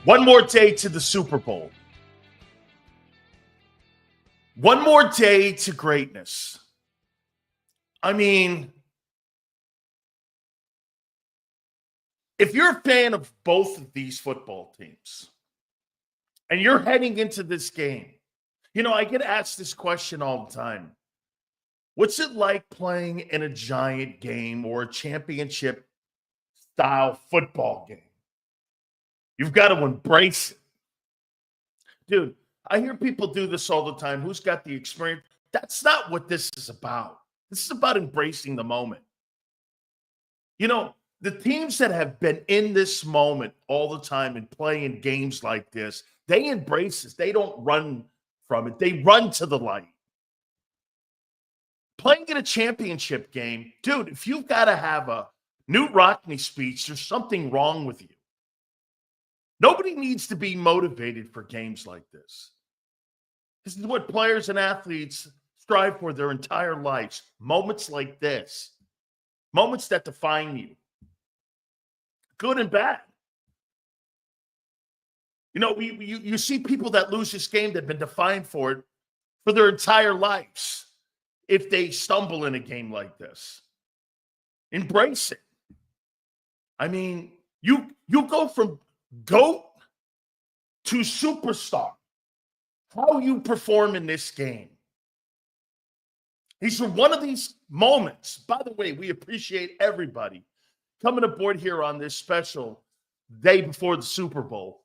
One more day to the Super Bowl. One more day to greatness. I mean, if you're a fan of both of these football teams and you're heading into this game, I get asked this question all the time. What's it like playing in a giant game or a championship style football game? You've got to embrace it. Dude, I hear people do this all the time. Who's got the experience? That's not what this is about. This is about embracing the moment. The teams that have been in this moment all the time and playing games like this, they embrace this. They don't run from it. They run to the light. Playing in a championship game, dude, if you've got to have a Newt Rockney speech, there's something wrong with you. Nobody needs to be motivated for games like this. This is what players and athletes strive for their entire lives. Moments like this. Moments that define you. Good and bad. You see people that lose this game that have been defined for it for their entire lives if they stumble in a game like this. Embrace it. I mean, you go from GOAT to superstar. How you perform in this game. These are one of these moments. By the way, we appreciate everybody coming aboard here on this special day before the Super Bowl.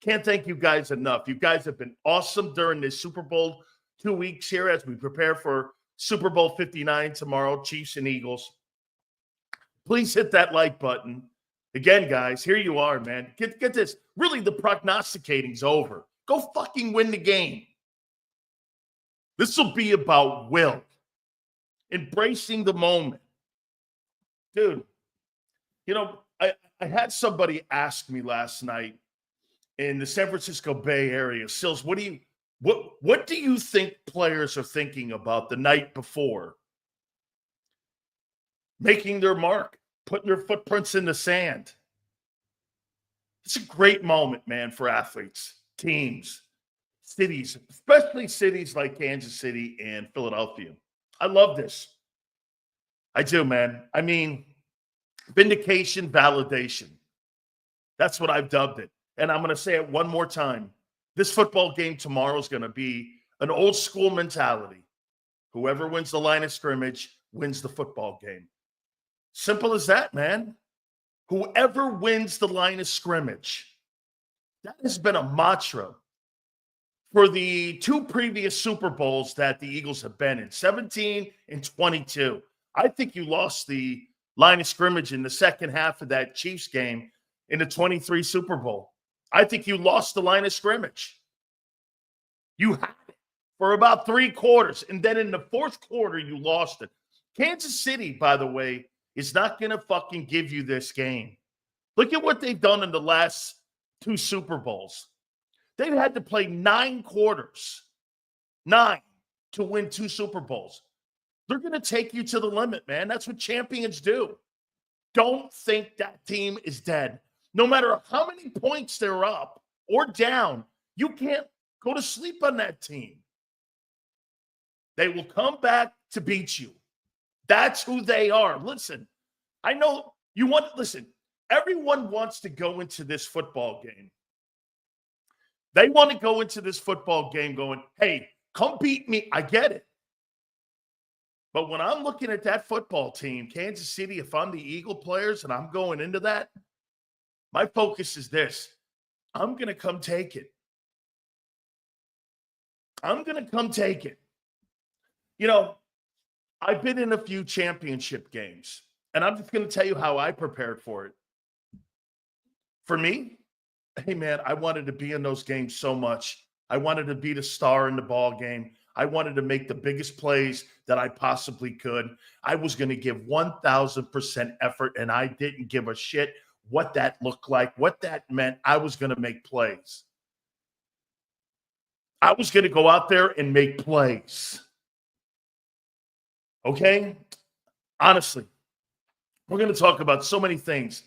Can't thank you guys enough. You guys have been awesome during this Super Bowl 2 weeks here as we prepare for Super Bowl 59 tomorrow, Chiefs and Eagles. Please hit that like button. Again, guys, here you are, man. Get this. Really, the prognosticating's over. Go fucking win the game. This will be about will. Embracing the moment. Dude, I had somebody ask me last night in the San Francisco Bay Area, Sills, what do you think players are thinking about the night before? Making their mark, putting their footprints in the sand. It's a great moment, man, for athletes, teams, cities, especially cities like Kansas City and Philadelphia. I love this. I do, man. I mean, vindication, validation. That's what I've dubbed it. And I'm going to say it one more time. This football game tomorrow is going to be an old school mentality. Whoever wins the line of scrimmage wins the football game. Simple as that, man. Whoever wins the line of scrimmage. That has been a mantra for the two previous Super Bowls that the Eagles have been in, 17 and 22. I think you lost the line of scrimmage in the second half of that Chiefs game in the 23 Super Bowl. I think you lost the line of scrimmage. You had it for about 3 quarters, and then in the fourth quarter, you lost it. Kansas City, by the way, is not going to fucking give you this game. Look at what they've done in the last 2 Super Bowls. They've had to play 9 quarters, 9, to win 2 Super Bowls. They're going to take you to the limit, man. That's what champions do. Don't think that team is dead. No matter how many points they're up or down, you can't go to sleep on that team. They will come back to beat you. That's who they are. Listen, I know everyone wants to go into this football game. They want to go into this football game going, hey, come beat me. I get it. But when I'm looking at that football team, Kansas City, if I'm the Eagle players and I'm going into that, my focus is this. I'm going to come take it. I'm going to come take it. I've been in a few championship games, and I'm just going to tell you how I prepared for it. For me, hey, man, I wanted to be in those games so much. I wanted to be the star in the ball game. I wanted to make the biggest plays that I possibly could. I was going to give 1,000% effort, and I didn't give a shit what that looked like, what that meant. I was going to make plays. I was going to go out there and make plays. Okay? Honestly, we're going to talk about so many things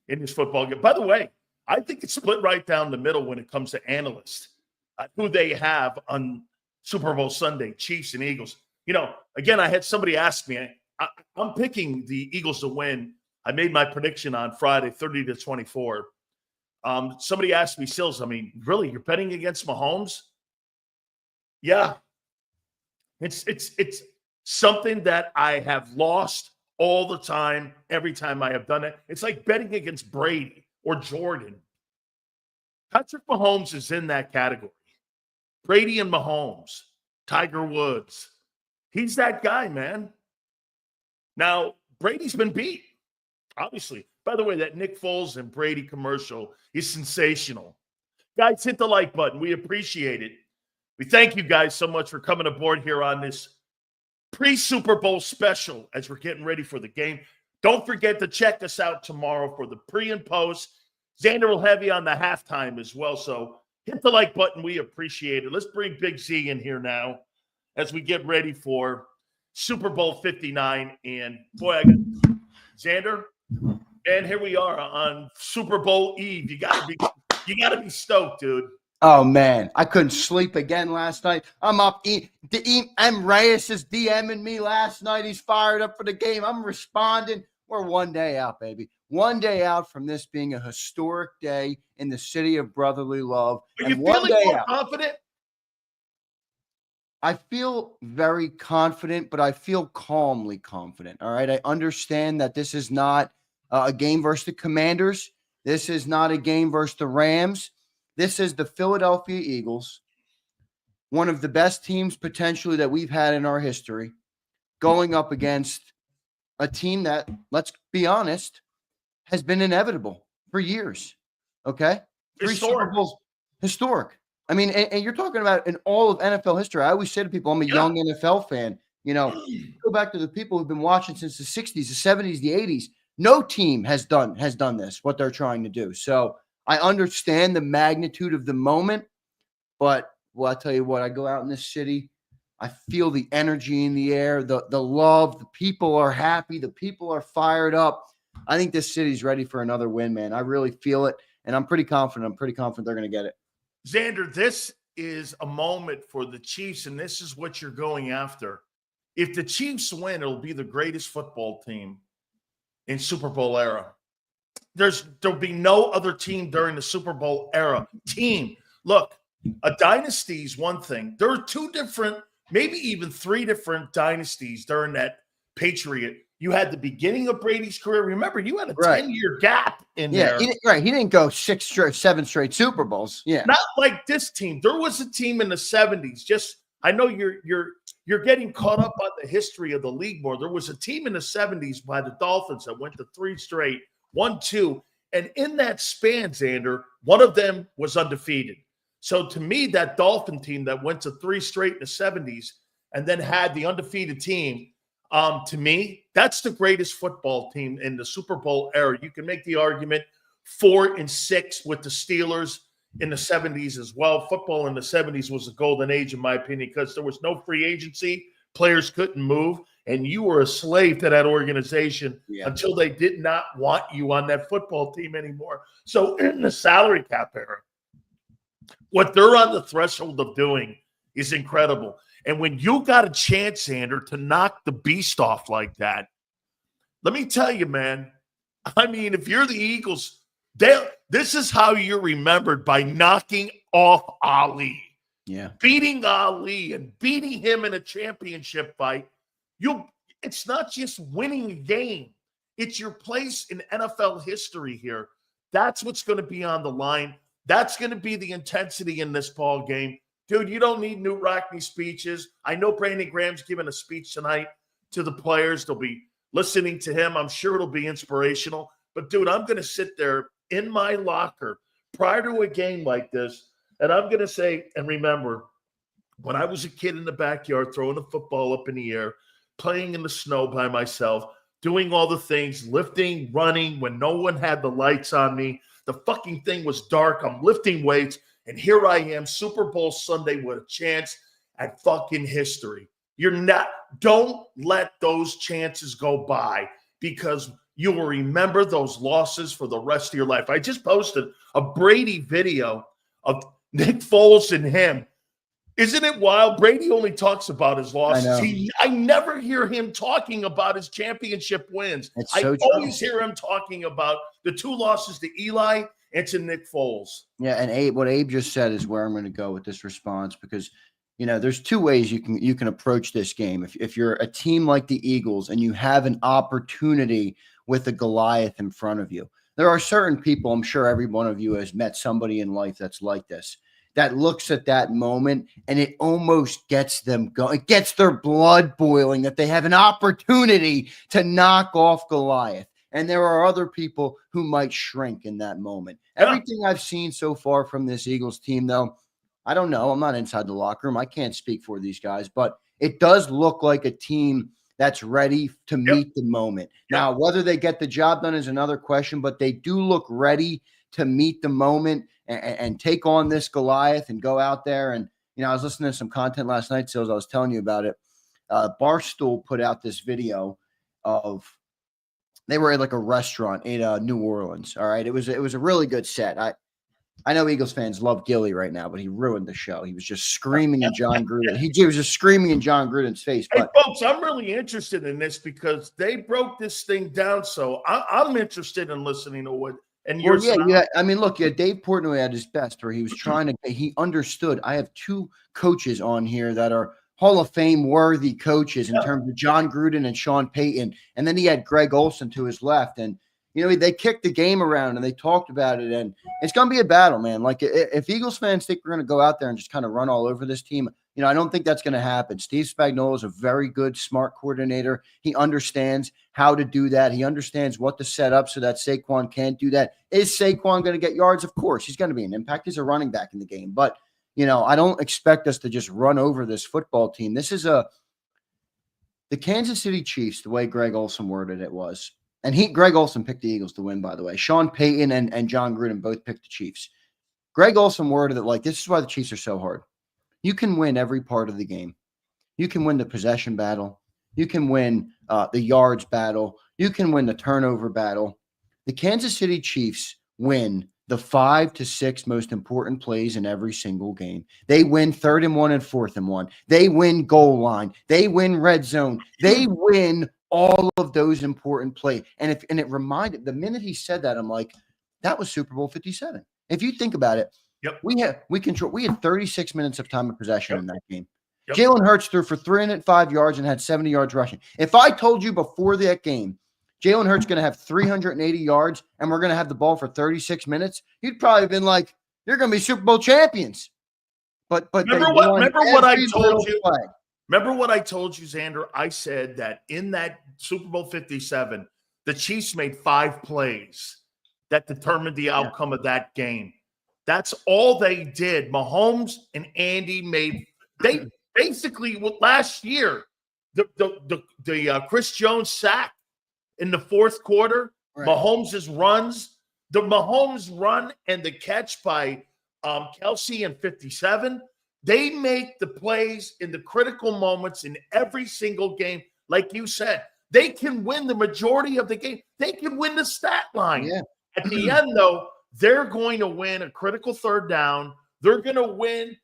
in this football game. By the way, I think it's split right down the middle when it comes to analysts, who they have on Super Bowl Sunday, Chiefs and Eagles. Again, I had somebody ask me, I'm picking the Eagles to win. I made my prediction on Friday, 30-24. Somebody asked me, Sills, really, you're betting against Mahomes? Yeah. It's something that I have lost all the time, every time I have done it. It's like betting against Brady or Jordan. Patrick Mahomes is in that category. Brady and Mahomes, Tiger Woods. He's that guy, man. Now, Brady's been beat, obviously. By the way, that Nick Foles and Brady commercial is sensational. Guys, hit the like button. We appreciate it. We thank you guys so much for coming aboard here on this pre-Super Bowl special as we're getting ready for the game. Don't forget to check us out tomorrow for the pre and post. Zander will have you on the halftime as well. So hit the like button. We appreciate it. Let's bring Big Z in here now as we get ready for Super Bowl 59. And boy, I got Zander. And here we are on Super Bowl Eve. You gotta be stoked, dude. Oh man, I couldn't sleep again last night. I'm up. M. Reyes is DMing me last night. He's fired up for the game. I'm responding. We're one day out, baby. One day out from this being a historic day in the city of brotherly love. Are you feeling more confident? I feel very confident, but I feel calmly confident. All right. I understand that this is not a game versus the Commanders. This is not a game versus the Rams. This is the Philadelphia Eagles, one of the best teams potentially that we've had in our history, going up against a team that, let's be honest, has been inevitable for years. Okay? Historic. Historic. And you're talking about in all of NFL history. I always say to people, I'm a young NFL fan. Go back to the people who've been watching since the 60s, the 70s, the 80s. No team has done this, what they're trying to do. So I understand the magnitude of the moment, but I tell you what, I go out in this city, I feel the energy in the air, the love, the people are happy, the people are fired up. I think this city's ready for another win, man. I really feel it, and I'm pretty confident. they're going to get it. Zander, this is a moment for the Chiefs, and this is what you're going after. If the Chiefs win, it'll be the greatest football team in Super Bowl era. There'll be no other team during the Super Bowl era. Look, a dynasty is one thing. There are two different, maybe even three different dynasties during that Patriot. You had the beginning of Brady's career. Remember, you had a 10-year gap in there. He didn't go 7 straight Super Bowls. Yeah, not like this team. There was a team in the 70s. I know you're getting caught up on the history of the league more. There was a team in the 70s by the Dolphins that went to 3 straight. 1-2, and in that span, Zander, one of them was undefeated. So to me, that Dolphin team that went to 3 straight in the 70s and then had the undefeated team, to me, that's the greatest football team in the Super Bowl era. You can make the argument 4 and 6 with the Steelers in the 70s as well. Football in the 70s was a golden age, in my opinion, because there was no free agency. Players couldn't move. And you were a slave to that organization until they did not want you on that football team anymore. So in the salary cap era, what they're on the threshold of doing is incredible. And when you got a chance, Zander, to knock the beast off like that, let me tell you, man, if you're the Eagles, this is how you're remembered, by knocking off Ali. Yeah. Beating Ali and beating him in a championship fight. It's not just winning a game. It's your place in NFL history here. That's what's going to be on the line. That's going to be the intensity in this ball game. Dude, you don't need Knute Rockne speeches. I know Brandon Graham's giving a speech tonight to the players. They'll be listening to him. I'm sure it'll be inspirational. But, dude, I'm going to sit there in my locker prior to a game like this, and I'm going to say, and remember, when I was a kid in the backyard throwing a football up in the air, playing in the snow by myself, doing all the things, lifting, running when no one had the lights on me. The fucking thing was dark. I'm lifting weights, and here I am, Super Bowl Sunday with a chance at fucking history. Don't let those chances go by, because you will remember those losses for the rest of your life. I just posted a Brady video of Nick Foles and him. Isn't it wild? Brady only talks about his losses. I never hear him talking about his championship wins. I always hear him talking about the 2 losses to Eli and to Nick Foles. Yeah, and what Abe just said is where I'm going to go with this response, because there's 2 ways you can approach this game. If you're a team like the Eagles and you have an opportunity with a Goliath in front of you, there are certain people, I'm sure every one of you has met somebody in life that's like this, that looks at that moment and it almost gets them going. It gets their blood boiling that they have an opportunity to knock off Goliath. And there are other people who might shrink in that moment. Everything I've seen so far from this Eagles team, though, I don't know. I'm not inside the locker room. I can't speak for these guys, but it does look like a team that's ready to meet the moment. Now, whether they get the job done is another question, but they do look ready to meet the moment and take on this Goliath and go out there. And, I was listening to some content last night, so as I was telling you about it, Barstool put out this video of, they were at like a restaurant in New Orleans. All right. It was a really good set. I know Eagles fans love Gilly right now, but he ruined the show. He was just screaming in John Gruden. He was just screaming in John Gruden's face. But hey, folks, I'm really interested in this because they broke this thing down. So I'm interested in listening to what. And I mean, look, Dave Portnoy at his best, where he was trying to. He understood. I have 2 coaches on here that are Hall of Fame worthy coaches in terms of John Gruden and Sean Payton, and then he had Greg Olson to his left, and they kicked the game around and they talked about it, and it's going to be a battle, man. Like if Eagles fans think we're going to go out there and just kind of run all over this team, I don't think that's going to happen. Steve Spagnuolo is a very good, smart coordinator. He understands how to do that. He understands what to set up so that Saquon can't do that. Is Saquon going to get yards? Of course, he's going to be an impact. He's a running back in the game, but I don't expect us to just run over this football team. This is the Kansas City Chiefs, the way Greg Olson worded it was. And Greg Olson picked the Eagles to win, by the way. Sean Payton and John Gruden both picked the Chiefs. Greg Olson worded it like, this is why the Chiefs are so hard. You can win every part of the game. You can win the possession battle. You can win the yards battle. You can win the turnover battle. The Kansas City Chiefs win the 5 to 6 most important plays in every single game. They win 3rd and 1 and 4th and 1. They win goal line. They win red zone. They win all of those important plays. And it reminded, the minute he said that, I'm like, that was Super Bowl 57. If you think about it, we had 36 minutes of time of possession in that game. Jalen Hurts threw for 305 yards and had 70 yards rushing. If I told you before that game, Jalen Hurts going to have 380 yards and we're going to have the ball for 36 minutes, you'd probably have been like, you're going to be Super Bowl champions. But remember what I told you? Remember what I told you, Zander? I said that in that Super Bowl 57, the Chiefs made 5 plays that determined the outcome of that game. That's all they did. Mahomes and Andy they basically last year, the Chris Jones sack in the 4th quarter, right. Mahomes' runs, the Mahomes run and the catch by Kelsey in 57, they make the plays in the critical moments in every single game. Like you said, they can win the majority of the game. They can win the stat line. Yeah. At the end, though, they're going to win a critical 3rd down. They're going to win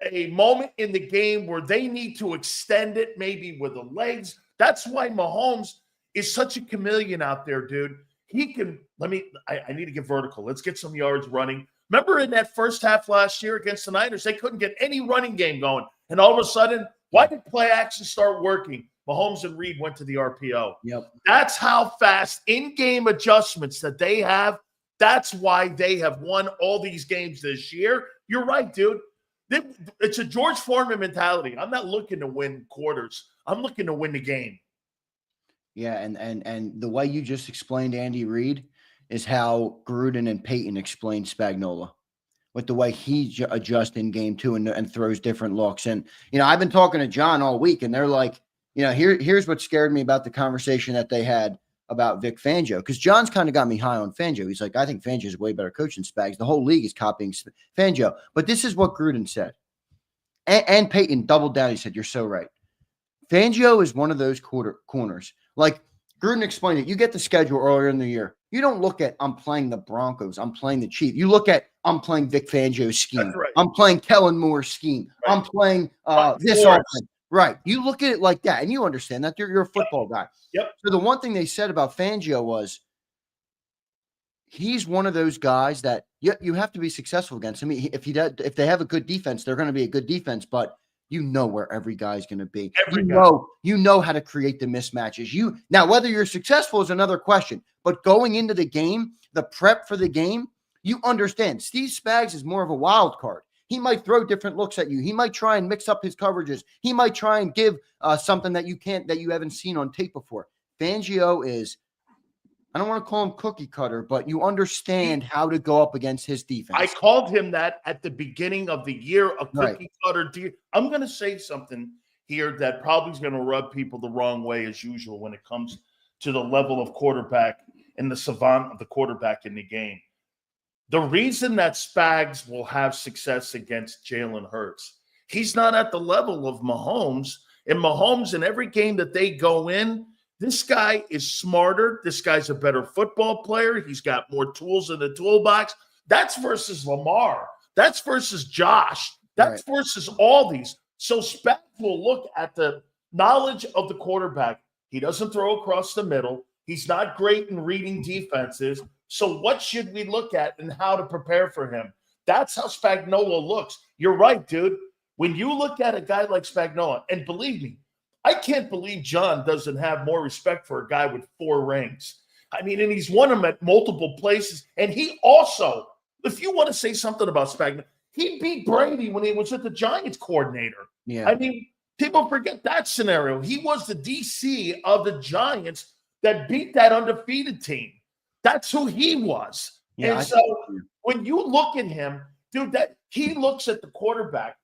a moment in the game where they need to extend it, maybe with the legs. That's why Mahomes is such a chameleon out there, dude. He can, I need to get vertical. Let's get some yards running. Remember in that first half last year against the Niners, they couldn't get any running game going. And all of a sudden, why did play action start working? Mahomes and Reed went to the RPO. Yep. That's how fast in-game adjustments that they have. That's why they have won all these games this year. You're right, dude. It's a George Foreman mentality. I'm not looking to win quarters. I'm looking to win the game. Yeah, and the way you just explained Andy Reid is how Gruden and Payton explained Spagnuolo, with the way he adjusts in game 2 and throws different looks. And, I've been talking to John all week, and they're like, here's what scared me about the conversation that they had about Vic Fangio, because John's kind of got me high on Fangio. He's like, I think Fangio is a way better coach than Spags. The whole league is copying Fangio. But this is what Gruden said. And Payton doubled down. He said, you're so right. Fangio is one of those corners. Like, Gruden explained it. You get the schedule earlier in the year. You don't look at, I'm playing the Broncos, I'm playing the Chiefs. You look at, I'm playing Vic Fangio's scheme. That's right. I'm playing Kellen Moore's scheme. Right. I'm playing this offense. Right. You look at it like that, and you understand that you're a football guy. Yep. So the one thing they said about Fangio was he's one of those guys that you have to be successful against. I mean, if they have a good defense, they're going to be a good defense, but you know where every guy's going to be. You know how to create the mismatches. Now, whether you're successful is another question, but going into the game, the prep for the game, you understand. Steve Spags is more of a wild card. He might throw different looks at you. He might try and mix up his coverages. He might try and give something that you haven't seen on tape before. Fangio is, I don't want to call him cookie cutter, but you understand how to go up against his defense. I called him that at the beginning of the year, a cookie cutter. I'm going to say something here that probably is going to rub people the wrong way as usual when it comes to the level of quarterback and the savant of the quarterback in the game. The reason that Spags will have success against Jalen Hurts, he's not at the level of Mahomes. And Mahomes, in every game that they go in, this guy is smarter. This guy's a better football player. He's got more tools in the toolbox. That's versus Lamar. That's versus Josh. That's versus all these. So Spags will look at the knowledge of the quarterback. He doesn't throw across the middle. He's not great in reading defenses. So what should we look at and how to prepare for him? That's how Spagnuolo looks. You're right, dude. When you look at a guy like Spagnuolo, and believe me, I can't believe John doesn't have more respect for a guy with 4 rings. I mean, and he's won them at multiple places. And he also, if you want to say something about Spagnuolo, he beat Brady when he was at the Giants coordinator. Yeah. I mean, people forget that scenario. He was the DC of the Giants that beat that undefeated team. That's who he was. Yeah, and so when you look at him, dude, that he looks at the quarterback.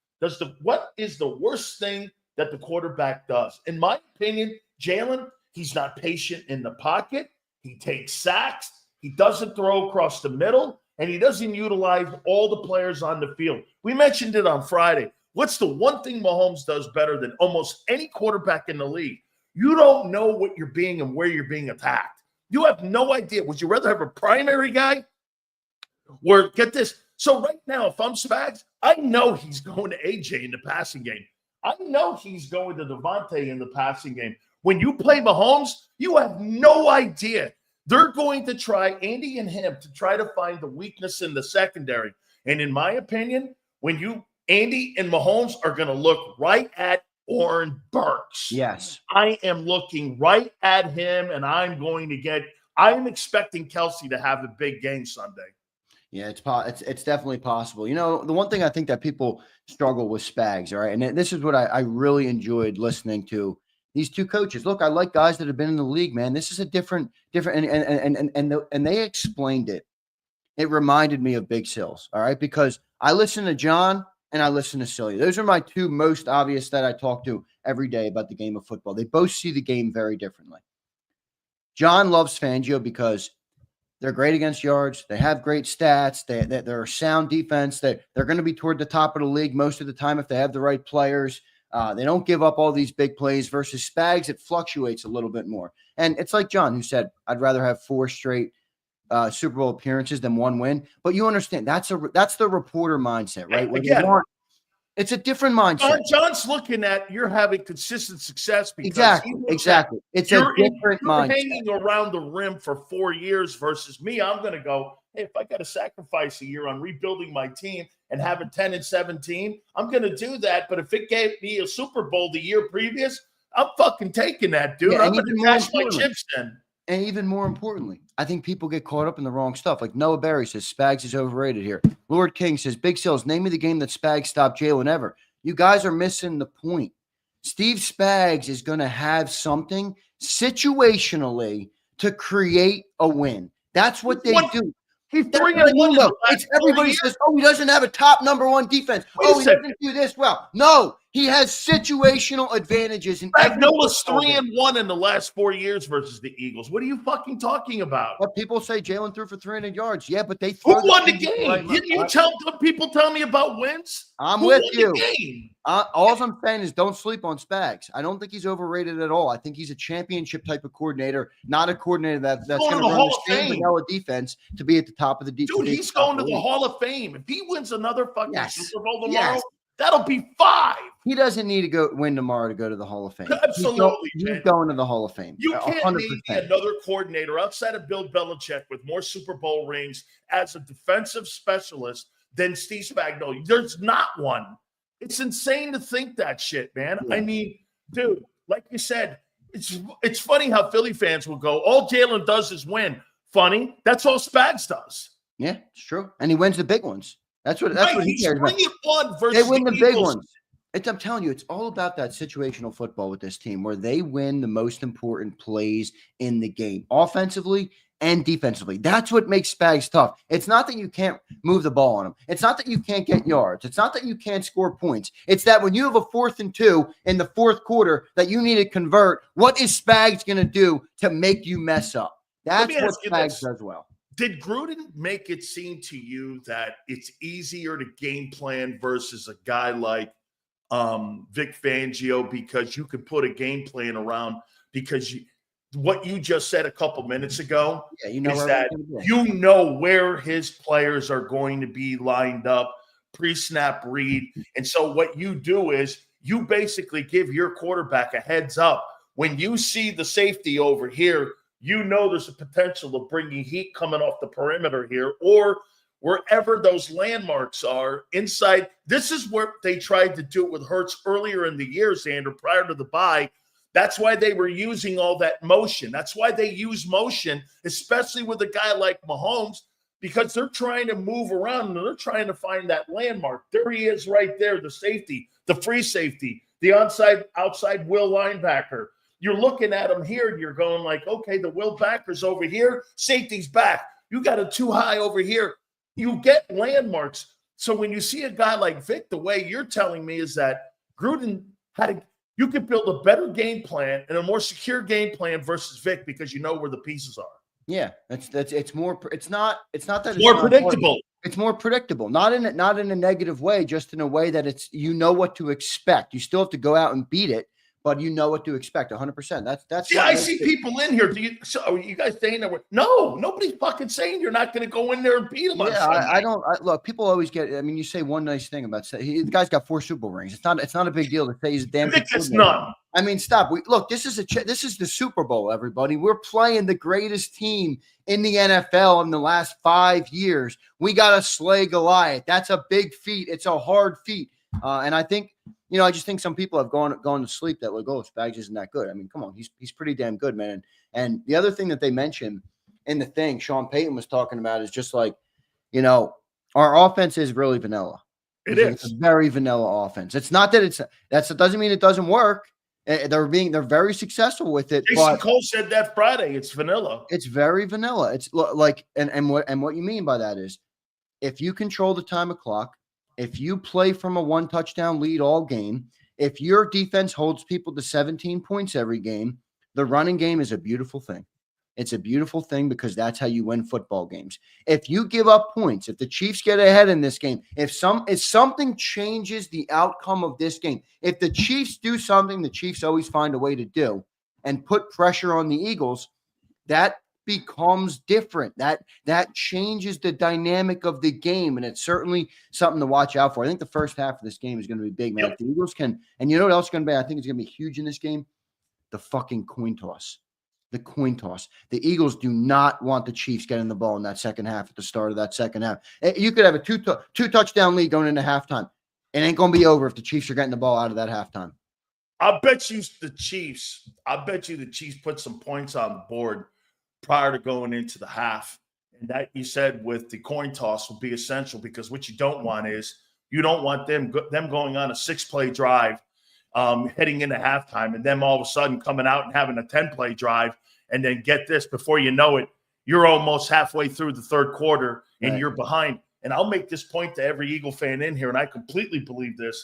What is the worst thing that the quarterback does? In my opinion, Jalen, he's not patient in the pocket. He takes sacks. He doesn't throw across the middle, and he doesn't utilize all the players on the field. We mentioned it on Friday. What's the one thing Mahomes does better than almost any quarterback in the league? You don't know what you're being and where you're being attacked. You have no idea. Would you rather have a primary guy or get this? So right now, if I'm Spags, I know he's going to AJ in the passing game. I know he's going to Devontae in the passing game. When you play Mahomes, you have no idea. They're going to try, Andy and him, to try to find the weakness in the secondary. And in my opinion, Andy and Mahomes are going to look right at Oren Burks. Yes. I am looking right at him, and I'm expecting Kelsey to have a big game Sunday. Yeah, it's definitely possible. You know, the one thing I think that people struggle with Spags, all right, and this is what I really enjoyed listening to these two coaches. Look, I like guys that have been in the league, man. This is a different, and they explained it. It reminded me of Big Sills, all right, because I listen to John and I listen to Sileo. Those are my two most obvious that I talk to every day about the game of football. They both see the game very differently. John loves Fangio because they're great against yards. They have great stats. They're a sound defense. They're going to be toward the top of the league most of the time if they have the right players. They don't give up all these big plays versus Spags. It fluctuates a little bit more. And it's like John, who said, I'd rather have 4 straight Super Bowl appearances than 1 win. But you understand, that's the reporter mindset, right? Again, it's a different mindset. John's looking at you're having consistent success because exactly. It's a different mindset. Hanging around the rim for 4 years versus me. I'm going to go, hey, if I got to sacrifice a year on rebuilding my team and have a 10-7 team, I'm going to do that. But if it gave me a Super Bowl the year previous, I'm fucking taking that, dude. Yeah, I'm going to cash my chips in. And even more importantly, I think people get caught up in the wrong stuff. Like Noah Berry says, Spags is overrated here. Lord King says, Big Sills, name me the game that Spags stopped Jalen ever. You guys are missing the point. Steve Spags is going to have something situationally to create a win. That's what they do. He's 3-1. It's everybody says, oh, he doesn't have a top number 1 defense. He doesn't do this well. No, He has situational advantages in every Spagnola's football game. 3-1 in the last 4 years versus the Eagles. What are you fucking talking about? But people say Jalen threw for 300 yards. Yeah, but they Who throw won the things at game? right Didn't you moment. people tell me about wins? I'm Who with won you. the game? All I'm saying is don't sleep on Spags. I don't think he's overrated at all. I think he's a championship type of coordinator, not a coordinator that's going to the run Hall the of same Fame. vanilla defense to be at the top of the defense. Dude, he's going to the Hall of Fame. If he wins another fucking Super Bowl tomorrow, that'll be 5. He doesn't need to win tomorrow to go to the Hall of Fame. Absolutely, he's going to the Hall of Fame. You can't 100%. name another coordinator outside of Bill Belichick with more Super Bowl rings as a defensive specialist than Steve Spagnuolo. There's not one. It's insane to think that shit, man. Yeah. I mean, dude, like you said, it's funny how Philly fans will go, all Jalen does is win. Funny, that's all Spags does. Yeah, it's true. And he wins the big ones. That's what he cares about. They win the big ones. I'm telling you, it's all about that situational football with this team where they win the most important plays in the game, offensively and defensively. That's what makes Spags tough. It's not that you can't move the ball on him. It's not that you can't get yards. It's not that you can't score points. It's that when you have a 4th and 2 in the fourth quarter that you need to convert, what is Spags going to do to make you mess up? That's what Spags does well. Did Gruden make it seem to you that it's easier to game plan versus a guy like Vic Fangio because you could put a game plan around because what you just said a couple minutes ago is that you know where his players are going to be lined up, pre-snap read. And so what you do is you basically give your quarterback a heads up. When you see the safety over here, you know there's a potential of bringing heat coming off the perimeter here or wherever those landmarks are inside. This is where they tried to do it with Hurts earlier in the year, Zander, prior to the bye. That's why they were using all that motion. That's why they use motion, especially with a guy like Mahomes, because they're trying to move around and they're trying to find that landmark. There he is right there, the safety, the free safety, the outside will linebacker. You're looking at him here and you're going like, okay, the will backer's over here, safety's back. You got a too high over here. You get landmarks. So when you see a guy like Vic, the way you're telling me is that Gruden you could build a better game plan and a more secure game plan versus Vic because you know where the pieces are. Yeah, it's more that it's more predictable. It's more predictable, not in a negative way, just in a way that it's what to expect. You still have to go out and beat it, but you know what to expect 100%. That's I see people in here. Are you guys saying that? No, nobody's fucking saying you're not going to go in there and beat them. Yeah, I don't. Look, people always get. I mean, you say one nice thing about the guy's got 4 Super Bowl rings. It's not a big deal to say he's a damn. It's none. I mean, stop. Look, this is the Super Bowl, everybody. We're playing the greatest team in the NFL in the last 5 years. We got to slay Goliath. That's a big feat. It's a hard feat, and I think. I just think some people have gone to sleep that like, oh, Spags isn't that good. I mean, come on, he's pretty damn good, man. And the other thing that they mentioned in the thing Sean Payton was talking about is just like, our offense is really vanilla. It's a very vanilla offense. It's not that it doesn't mean it doesn't work. They're very successful with it. Jason Cole said that Friday. It's vanilla. It's very vanilla. It's like, and what you mean by that is if you control the time of clock, if you play from a 1 touchdown lead all game, if your defense holds people to 17 points every game, the running game is a beautiful thing. It's a beautiful thing because that's how you win football games. If you give up points, if the Chiefs get ahead in this game, if something changes the outcome of this game, if the Chiefs do something the Chiefs always find a way to do and put pressure on the Eagles, that becomes different. That changes the dynamic of the game, and it's certainly something to watch out for. I think the first half of this game is going to be big, man. Yep. If the Eagles can, and you know what else is going to be? I think it's going to be huge in this game. The fucking coin toss. The coin toss. The Eagles do not want the Chiefs getting the ball in that second half at the start of that second half. You could have a two touchdown lead going into halftime. It ain't going to be over if the Chiefs are getting the ball out of that halftime. I bet you the Chiefs put some points on the board prior to going into the half. And that you said with the coin toss will be essential because what you don't want is you don't want them going on a 6-play drive heading into halftime and them all of a sudden coming out and having a 10-play drive and then get this before you know it, you're almost halfway through the third quarter and You're behind. And I'll make this point to every Eagle fan in here, and I completely believe this.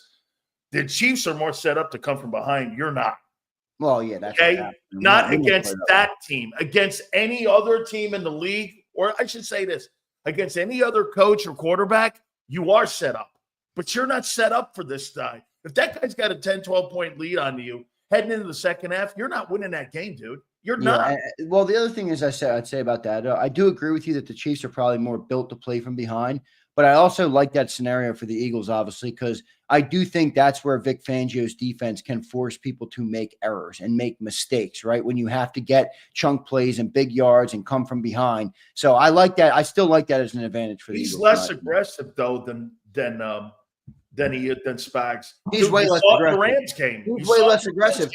The Chiefs are more set up to come from behind. You're not. Well, yeah, that's okay. Not against that team. Against any other team in the league, or I should say this, against any other coach or quarterback, you are set up. But you're not set up for this guy. If that guy's got a 10, 12-point lead on you heading into the second half, you're not winning that game, dude. You're not. Well, the other thing is I'd say about that, I do agree with you that the Chiefs are probably more built to play from behind. But I also like that scenario for the Eagles, obviously, because I do think that's where Vic Fangio's defense can force people to make errors and make mistakes, right? When you have to get chunk plays and big yards and come from behind. So I like that. I still like that as an advantage for the Eagles. He's less aggressive, though, than Spags. He's way less aggressive. The Rams game. He's way less aggressive.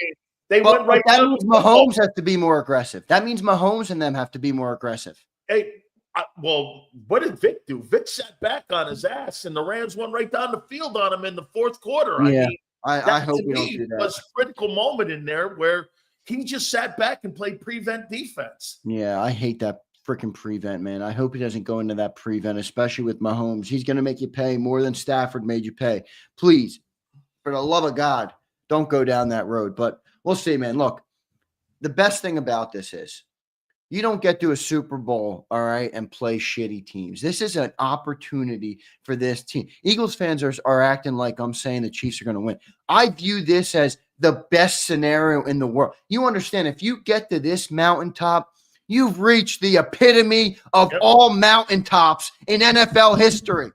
They went right. That means Mahomes has to be more aggressive. That means Mahomes and them have to be more aggressive. Hey, well, what did Vic do? Vic sat back on his ass, and the Rams went right down the field on him in the fourth quarter. Yeah, I hope we don't do that. It was a critical moment in there where he just sat back and played prevent defense. Yeah, I hate that freaking prevent, man. I hope he doesn't go into that prevent, especially with Mahomes. He's going to make you pay more than Stafford made you pay. Please, for the love of God, don't go down that road. But we'll see, man. Look, the best thing about this is you don't get to a Super Bowl, all right, and play shitty teams. This is an opportunity for this team. Eagles fans are acting like I'm saying the Chiefs are going to win. I view this as the best scenario in the world. You understand, if you get to this mountaintop, you've reached the epitome of all mountaintops in NFL history.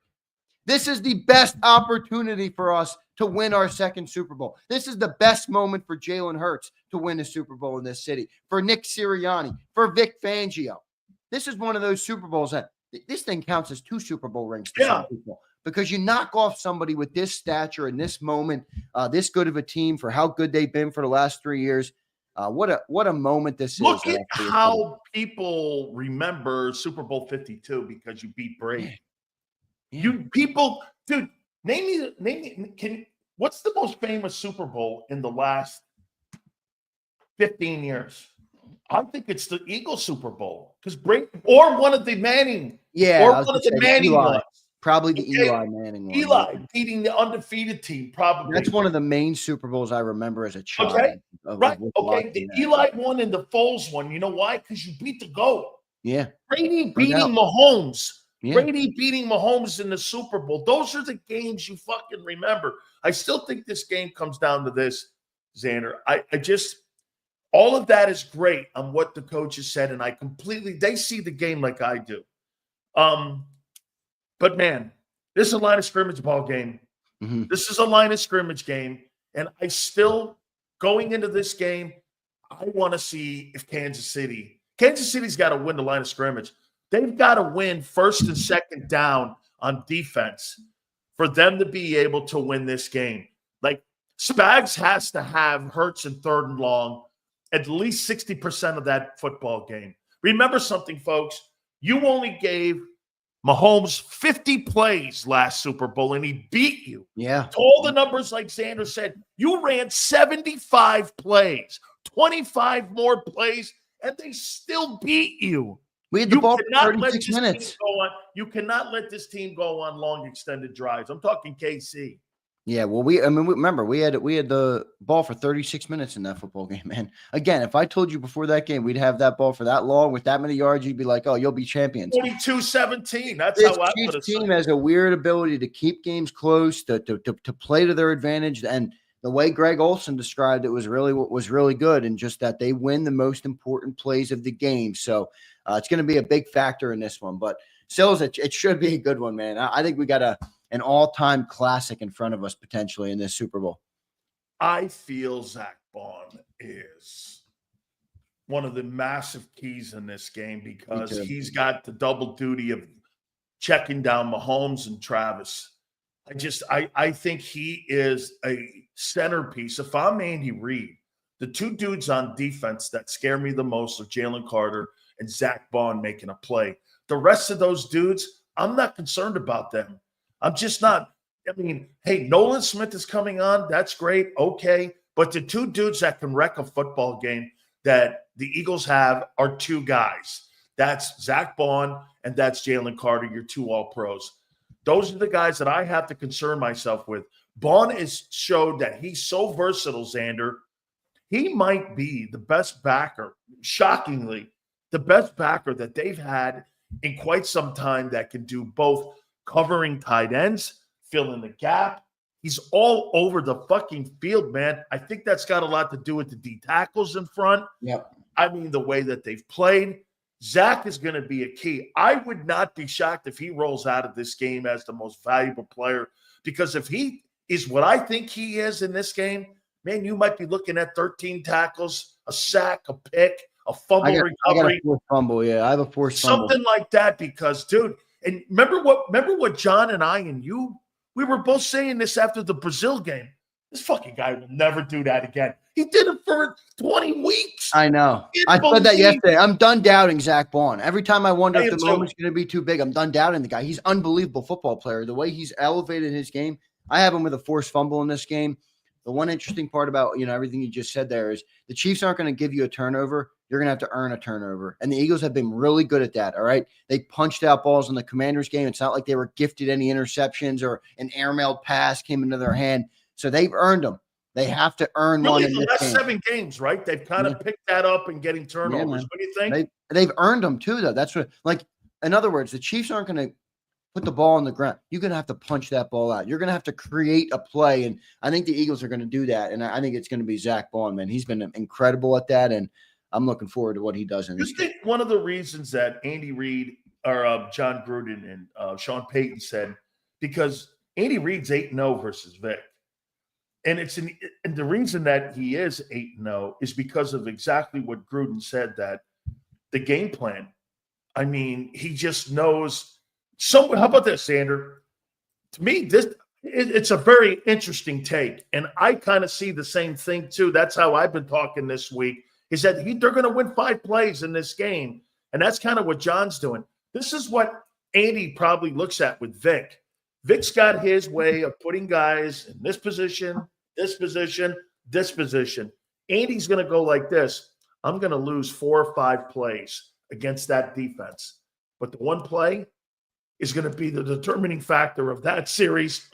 This is the best opportunity for us to win our second Super Bowl. This is the best moment for Jalen Hurts to win a Super Bowl in this city, for Nick Sirianni, for Vic Fangio. This is one of those Super Bowls that this thing counts as 2 Super Bowl rings to some people, because you knock off somebody with this stature in this moment, this good of a team for how good they've been for the last 3 years. What a moment this is. Look at how people remember Super Bowl 52 because you beat Brady. Yeah. You people, dude, name me. What's the most famous Super Bowl in the last 15 years? I think it's the Eagles Super Bowl because Brady or one of the Manning. Yeah, or one of the Manning ones. Probably the Eli Manning one. Eli beating the undefeated team, probably. That's one of the main Super Bowls I remember as a child. Okay, right. Okay, the Eli one and the Foles one. You know why? Because you beat the GOAT. Yeah. Brady beating Mahomes. Yeah. Brady beating Mahomes in the Super Bowl. Those are the games you fucking remember. I still think this game comes down to this, Zander. I just, all of that is great on what the coaches said, and they see the game like I do. But man, this is a line of scrimmage ball game. Mm-hmm. This is a line of scrimmage game. And I still, going into this game, I want to see if Kansas City's got to win the line of scrimmage. They've got to win first and second down on defense for them to be able to win this game. Like, Spags has to have Hurts in third and long at least 60% of that football game. Remember something, folks. You only gave Mahomes 50 plays last Super Bowl, and he beat you. Yeah. To all the numbers, like Zander said, you ran 75 plays, 25 more plays, and they still beat you. We had the ball for 36 minutes. You cannot let this team go on long extended drives. I'm talking KC. Yeah, well, remember we had the ball for 36 minutes in that football game, man. Again, if I told you before that game we'd have that ball for that long with that many yards, you'd be like, "Oh, you'll be champions." 42-17. That's this how I would have. This team has a weird ability to keep games close, to play to their advantage, and the way Greg Olsen described it was really good, and just that they win the most important plays of the game. So it's going to be a big factor in this one, but still, it should be a good one, man. I think we got an all-time classic in front of us potentially in this Super Bowl. I feel Zach Bond is one of the massive keys in this game because he's got the double duty of checking down Mahomes and Travis. I think he is a centerpiece. If I'm Andy Reid, the two dudes on defense that scare me the most are Jalen Carter and Zach Bond making a play. The rest of those dudes, I'm not concerned about them. I'm just not. I mean, hey, Nolan Smith is coming on. That's great. Okay. But the two dudes that can wreck a football game that the Eagles have are two guys. That's Zach Bond and that's Jalen Carter, your two all-pros. Those are the guys that I have to concern myself with. Bond has showed that he's so versatile, Xander. He might be the best backer, shockingly, the best backer that they've had in quite some time that can do both covering tight ends, fill in the gap. He's all over the fucking field, man. I think that's got a lot to do with the D tackles in front. Yep. I mean, the way that they've played. Zach is going to be a key. I would not be shocked if he rolls out of this game as the most valuable player, because if he is what I think he is in this game, man, you might be looking at 13 tackles, a sack, a pick, a fumble recovery. I got a forced fumble. Yeah, I have a forced fumble. Something like that, because, dude, and remember what John and I and you, we were both saying this after the Brazil game. This fucking guy will never do that again. He did it for 20 weeks. I know. I said that yesterday. I'm done doubting Zach Bond. Every time I wonder if the moment's going to be too big, I'm done doubting the guy. He's an unbelievable football player. The way he's elevated his game. I have him with a forced fumble in this game. The one interesting part about, everything you just said there is the Chiefs aren't going to give you a turnover. You're going to have to earn a turnover. And the Eagles have been really good at that, all right? They punched out balls in the Commanders game. It's not like they were gifted any interceptions or an airmailed pass came into their hand. So they've earned them. They have to earn one in the this last game. 7 games, right? They've kind of picked that up and getting turnovers. What do you think? They've earned them too, though. That's what, in other words, the Chiefs aren't going to put the ball on the ground. You're going to have to punch that ball out. You're going to have to create a play, and I think the Eagles are going to do that, and I think it's going to be Zach Bond, man. He's been incredible at that, and I'm looking forward to what he does in this game. I think one of the reasons that Andy Reid or John Gruden and Sean Payton said, because Andy Reid's 8-0 versus Vic. And and the reason that he is 8-0 is because of exactly what Gruden said, that the game plan. I mean, he just knows. So how about this, Xander? To me, it's a very interesting take, and I kind of see the same thing too. That's how I've been talking this week. Is that they're going to win 5 plays in this game, and that's kind of what John's doing. This is what Andy probably looks at with Vic. Vic's got his way of putting guys in this position, this position, this position. Andy's going to go like this. I'm going to lose 4 or 5 plays against that defense. But the one play is going to be the determining factor of that series.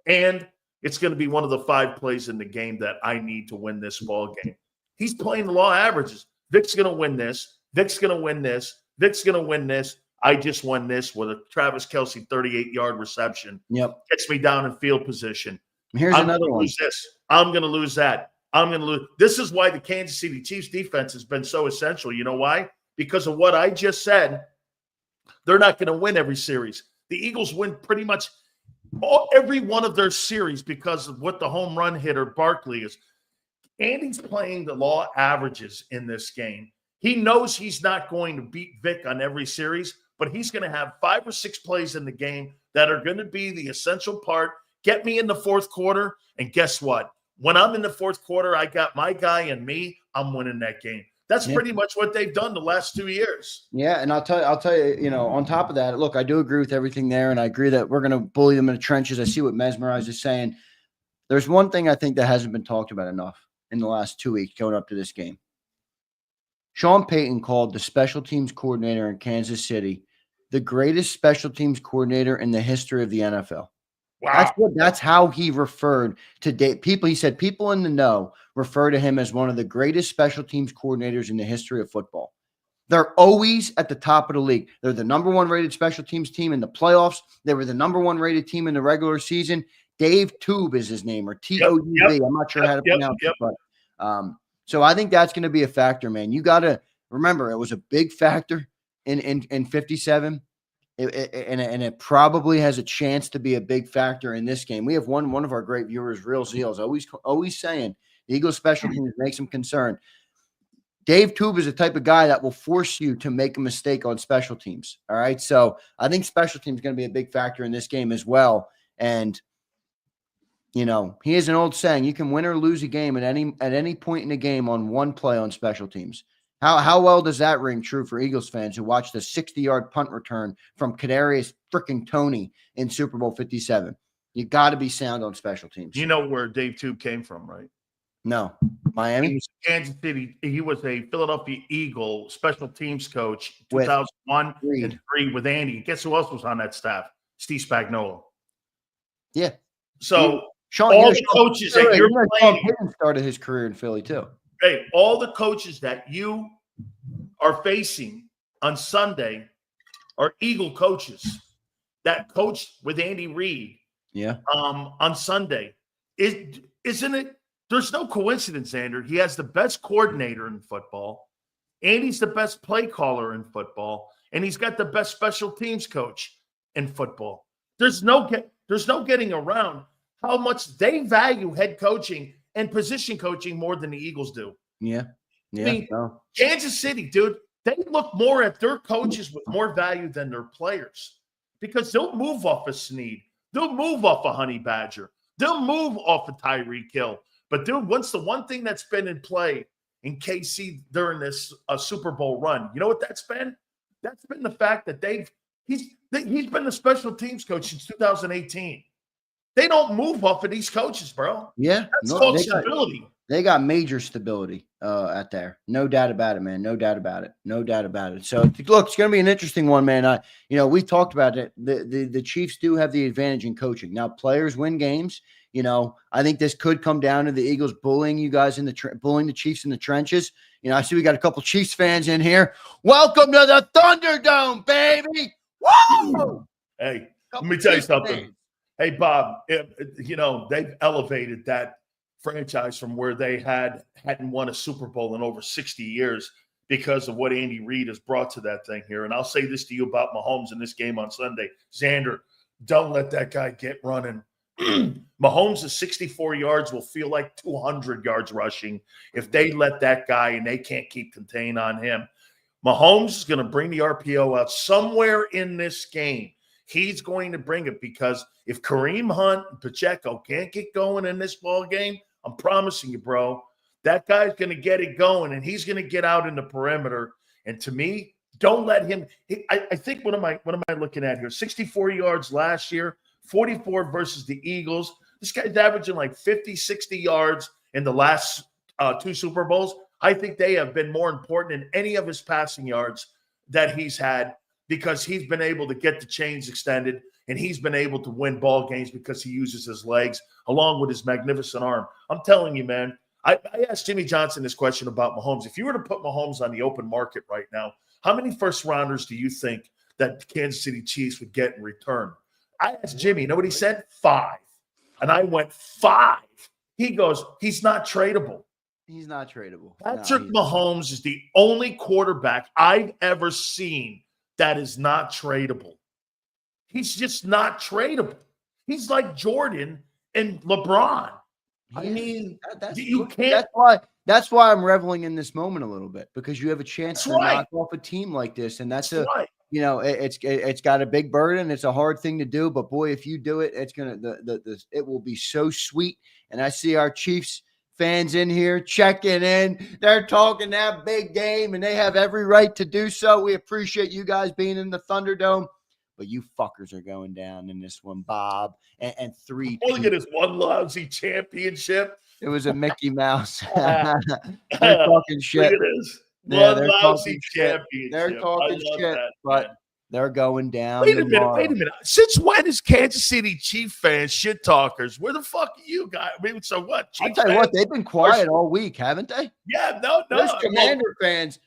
And it's going to be one of the 5 plays in the game that I need to win this ball game. He's playing the law of averages. Vic's going to win this. Vic's going to win this. Vic's going to win this. I just won this with a Travis Kelce 38-yard reception. Yep. Gets me down in field position. Here's another one. Lose this. I'm going to lose that. I'm going to lose. This is why the Kansas City Chiefs defense has been so essential. You know why? Because of what I just said. They're not going to win every series. The Eagles win pretty much every one of their series because of what the home run hitter Barkley is. Andy's playing the law averages in this game. He knows he's not going to beat Vic on every series, but he's going to have 5 or 6 plays in the game that are going to be the essential part. Get me in the fourth quarter, and guess what? When I'm in the fourth quarter, I got my guy and me, I'm winning that game. That's pretty much what they've done the last 2 years. Yeah, and I'll tell you, on top of that, look, I do agree with everything there, and I agree that we're going to bully them in the trenches. I see what Mesmerize is saying. There's one thing I think that hasn't been talked about enough in the last 2 weeks going up to this game. Sean Payton called the special teams coordinator in Kansas City the greatest special teams coordinator in the history of the NFL. Wow. That's how he referred to people. He said people in the know refer to him as one of the greatest special teams coordinators in the history of football. They're always at the top of the league. They're the number 1 rated special teams team in the playoffs. They were the number 1 rated team in the regular season. Dave Toub is his name, or Toub. I'm not sure how to pronounce it, but so I think that's going to be a factor, man. You got to remember it was a big factor in 57. And it probably has a chance to be a big factor in this game. We have one of our great viewers, Real Zeal, is always saying the Eagles special teams makes him concerned. Dave Toub is the type of guy that will force you to make a mistake on special teams. All right. So I think special teams is going to be a big factor in this game as well. And, he has an old saying, you can win or lose a game at any point in the game on one play on special teams. How well does that ring true for Eagles fans who watched a 60-yard punt return from Kadarius freaking Toney in Super Bowl 57? You got to be sound on special teams. You know where Dave Toub came from, right? No. Miami? He was Kansas City. He was a Philadelphia Eagle special teams coach 2001 and 3 with Andy. Guess who else was on that staff? Steve Spagnuolo. Yeah. So Sean, all the coaches that you're playing. Payton started his career in Philly too. Hey, all the coaches that you are facing on Sunday are Eagle coaches that coached with Andy Reid. Yeah. On Sunday. Isn't it? There's no coincidence, Zander. He has the best coordinator in football, and he's the best play caller in football, and he's got the best special teams coach in football. There's no getting around how much they value head coaching and position coaching more than the Eagles do. Yeah. I mean, Kansas City, dude, they look more at their coaches with more value than their players because they'll move off a Snead. They'll move off a Honey Badger. They'll move off a Tyreek Hill. But, dude, once the one thing that's been in play in KC during this Super Bowl run, you know what that's been? That's been the fact that he's been the special teams coach since 2018. They don't move off of these coaches, bro. Yeah. That's called stability. They got major stability out there. No doubt about it, man. No doubt about it. No doubt about it. So, look, it's going to be an interesting one, man. We talked about it. The Chiefs do have the advantage in coaching. Now, players win games. I think this could come down to the Eagles bullying you guys bullying the Chiefs in the trenches. I see we got a couple Chiefs fans in here. Welcome to the Thunderdome, baby. Woo! Hey, let me tell you something. Hey, Bob, they've elevated that franchise from where they hadn't won a Super Bowl in over 60 years because of what Andy Reid has brought to that thing here. And I'll say this to you about Mahomes in this game on Sunday. Zander, don't let that guy get running. Mahomes' 64 yards will feel like 200 yards rushing if they let that guy and they can't keep contained on him. Mahomes is going to bring the RPO out somewhere in this game. He's going to bring it because if Kareem Hunt and Pacheco can't get going in this ball game, I'm promising you, bro, that guy's going to get it going, and he's going to get out in the perimeter. And to me, don't let him. I think what am I looking at here? 64 yards last year, 44 versus the Eagles. This guy's averaging like 50, 60 yards in the last two Super Bowls. I think they have been more important than any of his passing yards that he's had because he's been able to get the chains extended and he's been able to win ball games because he uses his legs along with his magnificent arm. I'm telling you, man, I asked Jimmy Johnson this question about Mahomes. If you were to put Mahomes on the open market right now, how many first-rounders do you think that the Kansas City Chiefs would get in return? I asked Jimmy. You know what he said? 5. And I went 5. He goes, he's not tradable. He's not tradable. Patrick Mahomes is the only quarterback I've ever seen that is not tradable. He's just not tradable. He's like Jordan and LeBron. I mean, you can't. That's why I'm reveling in this moment a little bit because you have a chance to knock off a team like this, and that's right. It's got a big burden. It's a hard thing to do, but boy, if you do it, it's gonna it will be so sweet. And I see our Chiefs fans in here checking in. They're talking that big game, and they have every right to do so. We appreciate you guys being in the Thunderdome. But you fuckers are going down in this one, Bob. And 3. Look at this one lousy championship. It was a Mickey Mouse. They're talking shit. Look at this. One lousy championship. They're talking shit, but they're going down. Wait a minute. Since when is Kansas City Chief fans shit talkers? Where the fuck are you guys? I mean, so what? I'll tell you what, they've been quiet all week, haven't they? Yeah, no. Those Commander fans,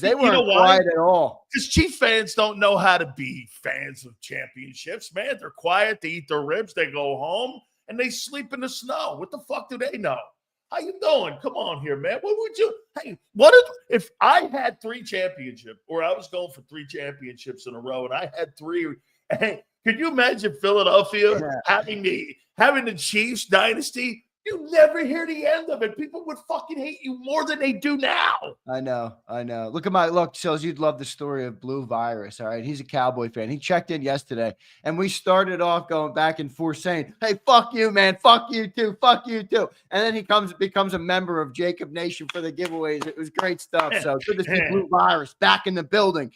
they weren't quiet at all. Because Chief fans don't know how to be fans of championships, man. They're quiet. They eat their ribs. They go home, and they sleep in the snow. What the fuck do they know? How you doing? Come on here, man. What would you – hey, if I had 3 championships or I was going for 3 championships in a row and I had 3 – hey, could you imagine Philadelphia having the Chiefs dynasty? You never hear the end of it. People would fucking hate you more than they do now. I know. Look, Sills, you'd love the story of Blue Virus. All right. He's a Cowboy fan. He checked in yesterday and we started off going back and forth saying, hey, fuck you, man. Fuck you too. Fuck you too. And then he becomes a member of JAKIB Nation for the giveaways. It was great stuff. So good to see Blue Virus back in the building.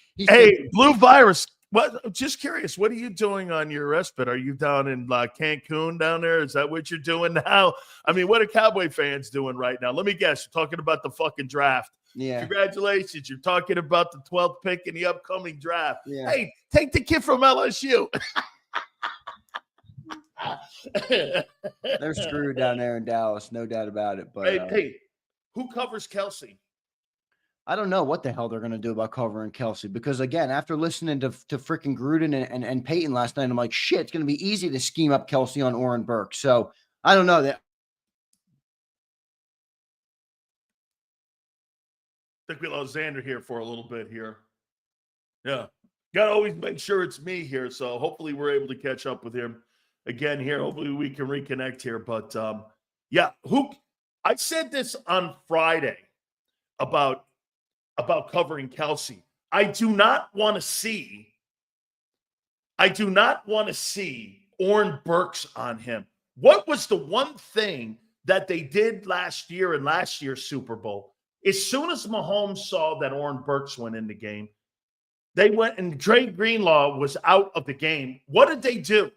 Blue Virus. What? Just curious. What are you doing on your respite? Are you down in Cancun down there? Is that what you're doing now? I mean, what are Cowboy fans doing right now? Let me guess. You're talking about the fucking draft. Yeah. Congratulations. You're talking about the 12th pick in the upcoming draft. Yeah. Hey, take the kid from LSU. They're screwed down there in Dallas, no doubt about it. But hey, who covers Kelsey? I don't know what the hell they're going to do about covering Kelsey, because again, after listening to freaking Gruden and Peyton last night, I'm like, shit, it's going to be easy to scheme up Kelsey on Oren Burke. So I don't know that. I think we lost Zander here for a little bit here. Yeah. Got to always make sure it's me here. So hopefully we're able to catch up with him again here. Hopefully we can reconnect here. But yeah, I said this on Friday about covering Kelsey. I do not want to see Oren Burks on him. What was the one thing that they did last year in last year's Super Bowl? As soon as Mahomes saw that Oren Burks went in the game, they went and Dre Greenlaw was out of the game. What did they do?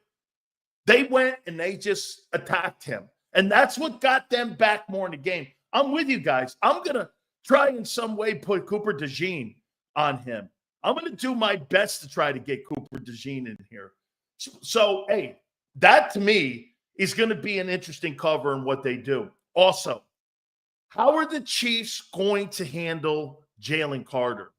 They went and they just attacked him. And that's what got them back more in the game. I'm with you guys. I'm going to try in some way put Cooper DeJean on him. I'm going to do my best to try to get Cooper DeJean in here. So, hey, that to me is going to be an interesting cover in what they do. Also, how are the Chiefs going to handle Jalen Carter?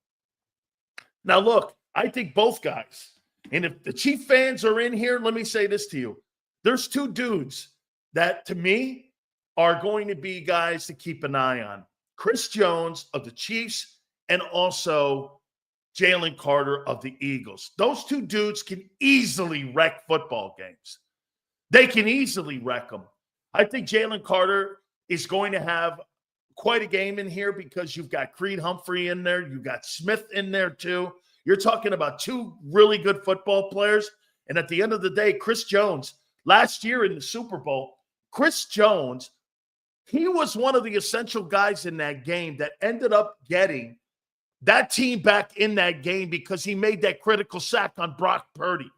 Now, look, I think both guys, and if the Chief fans are in here, let me say this to you. There's two dudes that, to me, are going to be guys to keep an eye on. Chris Jones of the Chiefs and also Jalen Carter of the Eagles. Those two dudes can easily wreck football games. They can easily wreck them. I think Jalen Carter is going to have quite a game in here because you've got Creed Humphrey in there. You've got Smith in there too. You're talking about two really good football players. And at the end of the day, Chris Jones, last year in the Super Bowl, Chris Jones, he was one of the essential guys in that game that ended up getting that team back in that game because he made that critical sack on Brock Purdy.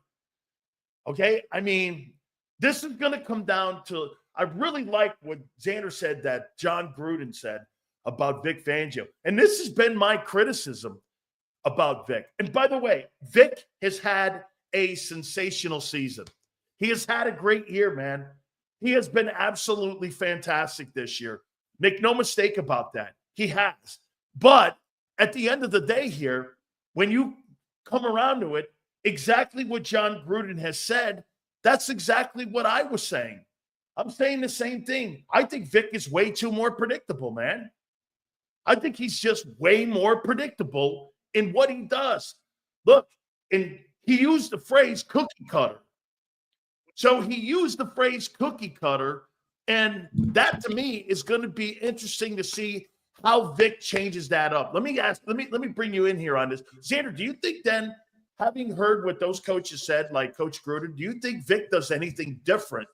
Okay? I mean, this is going to come down to – I really like what Zander said that John Gruden said about Vic Fangio. And this has been my criticism about Vic. And by the way, Vic has had a sensational season. He has had a great year, man. He has been absolutely fantastic this year. Make no mistake about that. He has. But at the end of the day here, when you come around to it, exactly what John Gruden has said, that's exactly what I was saying. I'm saying the same thing. I think Vic is way too more predictable, man. I think he's just way more predictable in what he does. Look, and he used the phrase cookie cutter. So he used the phrase cookie cutter, and that to me is going to be interesting to see how Vic changes that up. Let me bring you in here on this. Zander, do you think then, having heard what those coaches said, like Coach Gruden, do you think Vic does anything different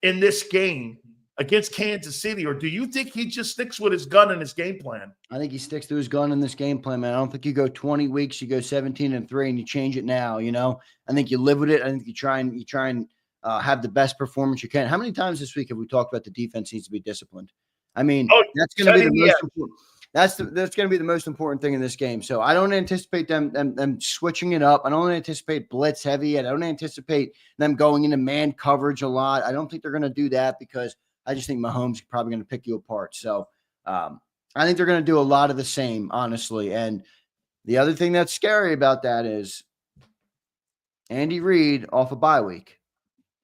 in this game against Kansas City, or do you think he just sticks with his gun and his game plan? I think he sticks to his gun in this game plan, man. I don't think you go 20 weeks, you go 17-3, and you change it now. You know, I think you live with it. I think you try and have the best performance you can. How many times this week have we talked about the defense needs to be disciplined? I mean, that's going to be the most important. That's going to be the most important thing in this game. So I don't anticipate them switching it up. I don't anticipate blitz heavy. I don't anticipate them going into man coverage a lot. I don't think they're going to do that because I just think Mahomes is probably going to pick you apart. So I think they're going to do a lot of the same, honestly. And the other thing that's scary about that is Andy Reid off a bye week.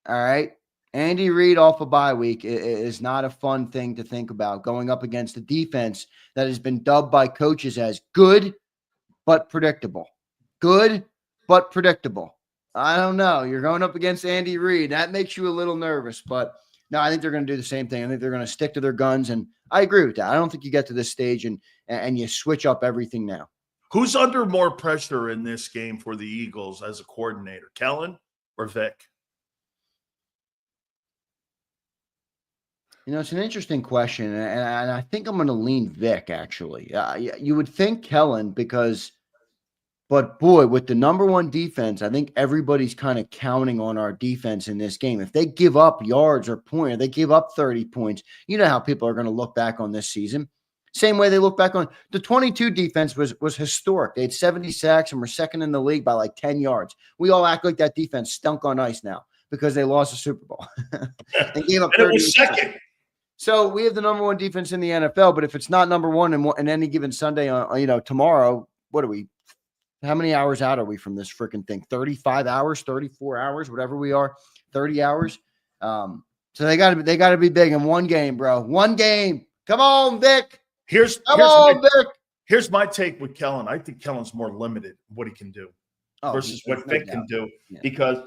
All right. Andy Reid off a bye week is not a fun thing to think about, going up against a defense that has been dubbed by coaches as good but predictable. Good but predictable. I don't know. You're going up against Andy Reid. That makes you a little nervous, but no, I think they're going to do the same thing. I think they're going to stick to their guns, and I agree with that. I don't think you get to this stage and you switch up everything now. Who's under more pressure in this game for the Eagles as a coordinator, Kellen or Vic? You know, it's an interesting question, and I think I'm going to lean Vic, actually. You would think Kellen but boy, with the number one defense, I think everybody's kind of counting on our defense in this game. If they give up yards or point, or they give up 30 points, you know how people are going to look back on this season. Same way they look back on the 22 defense was historic. They had 70 sacks and were second in the league by like 10 yards. We all act like that defense stunk on ice now. because they lost the Super Bowl and gave up And it 30. was second. So we have the number one defense in the NFL, but if it's not number one in any given Sunday, tomorrow, what are we? How many hours out are we from this freaking thing? 35 hours, 34 hours, whatever we are, 30 hours. So they got to be big in one game, bro. One game. Come on, Vic. Here's my take with Kellen. I think Kellen's more limited in what he can do versus what Vic can do. Yeah. Because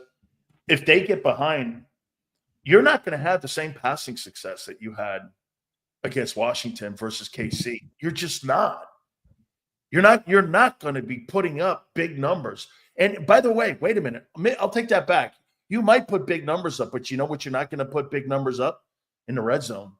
if they get behind, you're not going to have the same passing success that you had against Washington versus KC. You're just not. You're not going to be putting up big numbers. And by the way, wait a minute. I'll take that back. You might put big numbers up, but you know what? You're not going to put big numbers up in the red zone.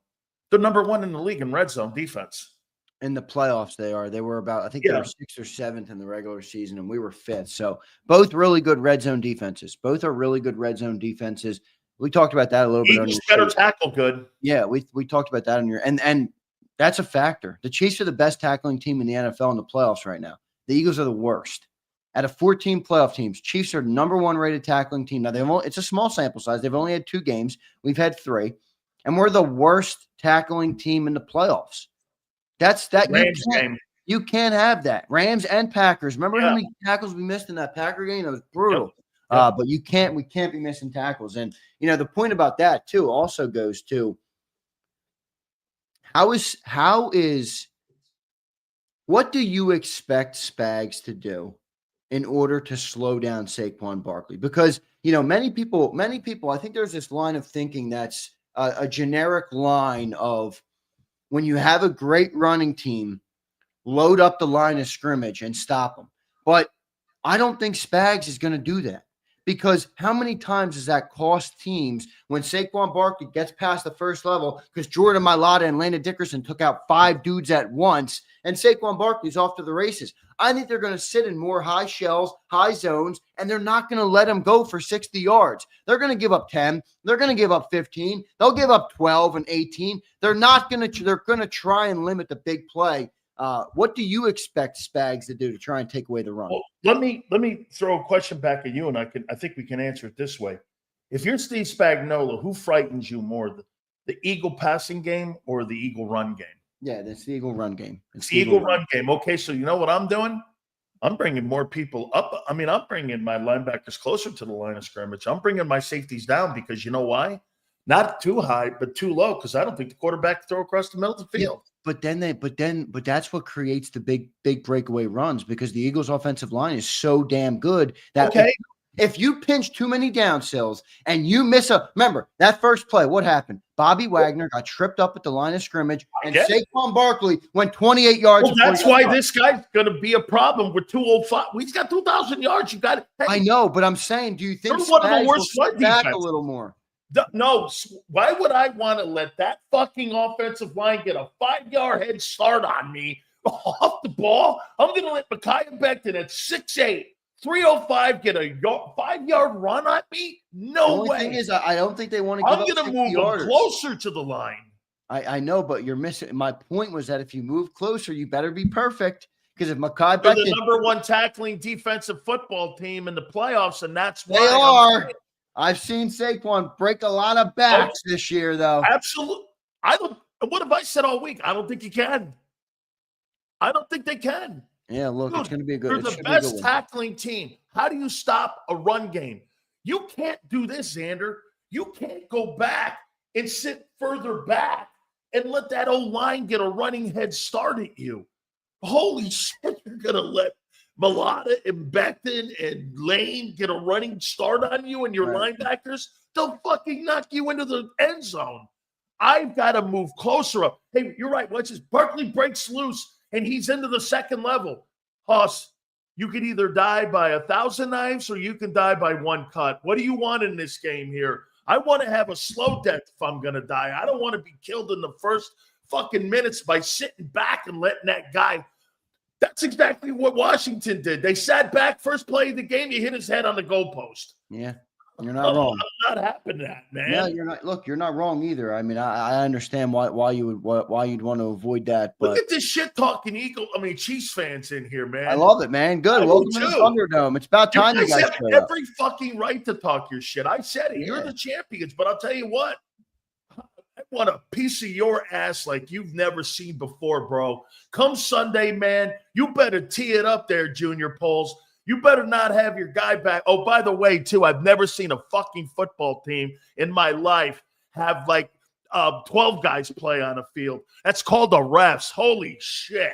They're number one in the league in red zone defense. In the playoffs, they are. They were about, I think they were 6th or 7th in the regular season, and we were 5th. So both really good red zone defenses. Both are really good red zone defenses. We talked about that a little bit. Eagles better tackle good. Yeah, we talked about that on your and that's a factor. The Chiefs are the best tackling team in the NFL in the playoffs right now. The Eagles are the worst. Out of 14 playoff teams, Chiefs are number one rated tackling team. Now it's a small sample size. They've only had 2 games. We've had 3, and we're the worst tackling team in the playoffs. That's that. You can't have that. Rams and Packers. Remember how many tackles we missed in that Packer game? It was brutal. Yep. But we can't be missing tackles. And the point about that too also goes to what do you expect Spags to do in order to slow down Saquon Barkley? Because many people, I think there's this line of thinking that's a generic line of when you have a great running team, load up the line of scrimmage and stop them. But I don't think Spags is going to do that. Because how many times does that cost teams when Saquon Barkley gets past the first level because Jordan Mailata and Landon Dickerson took out 5 dudes at once and Saquon Barkley's off to the races? I think they're going to sit in more high shells, high zones, and they're not going to let him go for 60 yards. They're going to give up 10. They're going to give up 15. They'll give up 12 and 18. They're going to try and limit the big play. What do you expect Spags to do to try and take away the run? Well, let me throw a question back at you, and I think we can answer it this way. If you're Steve Spagnuolo, who frightens you more, the Eagle passing game or the Eagle run game? Yeah, that's the Eagle run game. It's the Eagle run game. Okay, so you know what I'm doing? I'm bringing more people up. I mean, I'm bringing my linebackers closer to the line of scrimmage. I'm bringing my safeties down because you know why? Not too high, but too low, because I don't think the quarterback can throw across the middle of the field. Yeah, but that's what creates the big breakaway runs, because the Eagles' offensive line is so damn good that if you pinch too many down sills and you miss remember that first play, what happened? Bobby Wagner got tripped up at the line of scrimmage, and Saquon Barkley went 28 yards. Well, that's why this guy's going to be a problem with 205. He's got 2,000 yards. You got it. Hey, I know, but I'm saying, do you think one of the worst will back a little more? No, why would I want to let that fucking offensive line get a 5-yard head start on me off the ball? I'm going to let Micaiah Becton at 6'8", 305 get a 5-yard run on me? No way. The thing is, I don't think they want to give up 60 I'm going to move them closer to the line. I know, but you're missing. My point was that if you move closer, you better be perfect. Because if Micaiah Becton, the number one tackling defensive football team in the playoffs, and that's why they are. I've seen Saquon break a lot of backs this year, though. Absolutely. What have I said all week? I don't think you can. I don't think they can. Yeah, look, it's going to be a good. They're the best tackling team. How do you stop a run game? You can't do this, Zander. You can't go back and sit further back and let that O-line get a running head start at you. Holy shit, you're going to let Mailata and Becton and Lane get a running start on you and your linebackers? They'll fucking knock you into the end zone. I've got to move closer up. Hey, you're right. Watch this. Barkley breaks loose and he's into the second level. Hoss, you can either die by 1,000 knives or you can die by 1 cut. What do you want in this game here? I want to have a slow death if I'm going to die. I don't want to be killed in the first fucking minutes by sitting back and letting that guy. That's exactly what Washington did. They sat back, first play of the game, he hit his head on the goalpost. Yeah. You're not wrong. I'm not having that, man. No, you're not. Look, you're not wrong either. I mean, I understand why you'd want to avoid that. But look at this shit talking Chiefs fans in here, man. I love it, man. Good. Welcome to the Thunderdome. It's about time you guys have every fucking right to talk your shit. I said it. Yeah. You're the champions, but I'll tell you what. I want a piece of your ass like you've never seen before, bro. Come Sunday, man, you better tee it up there, Junior Poles. You better not have your guy back. Oh, by the way, too, I've never seen a fucking football team in my life have like 12 guys play on a field. That's called the refs. Holy shit.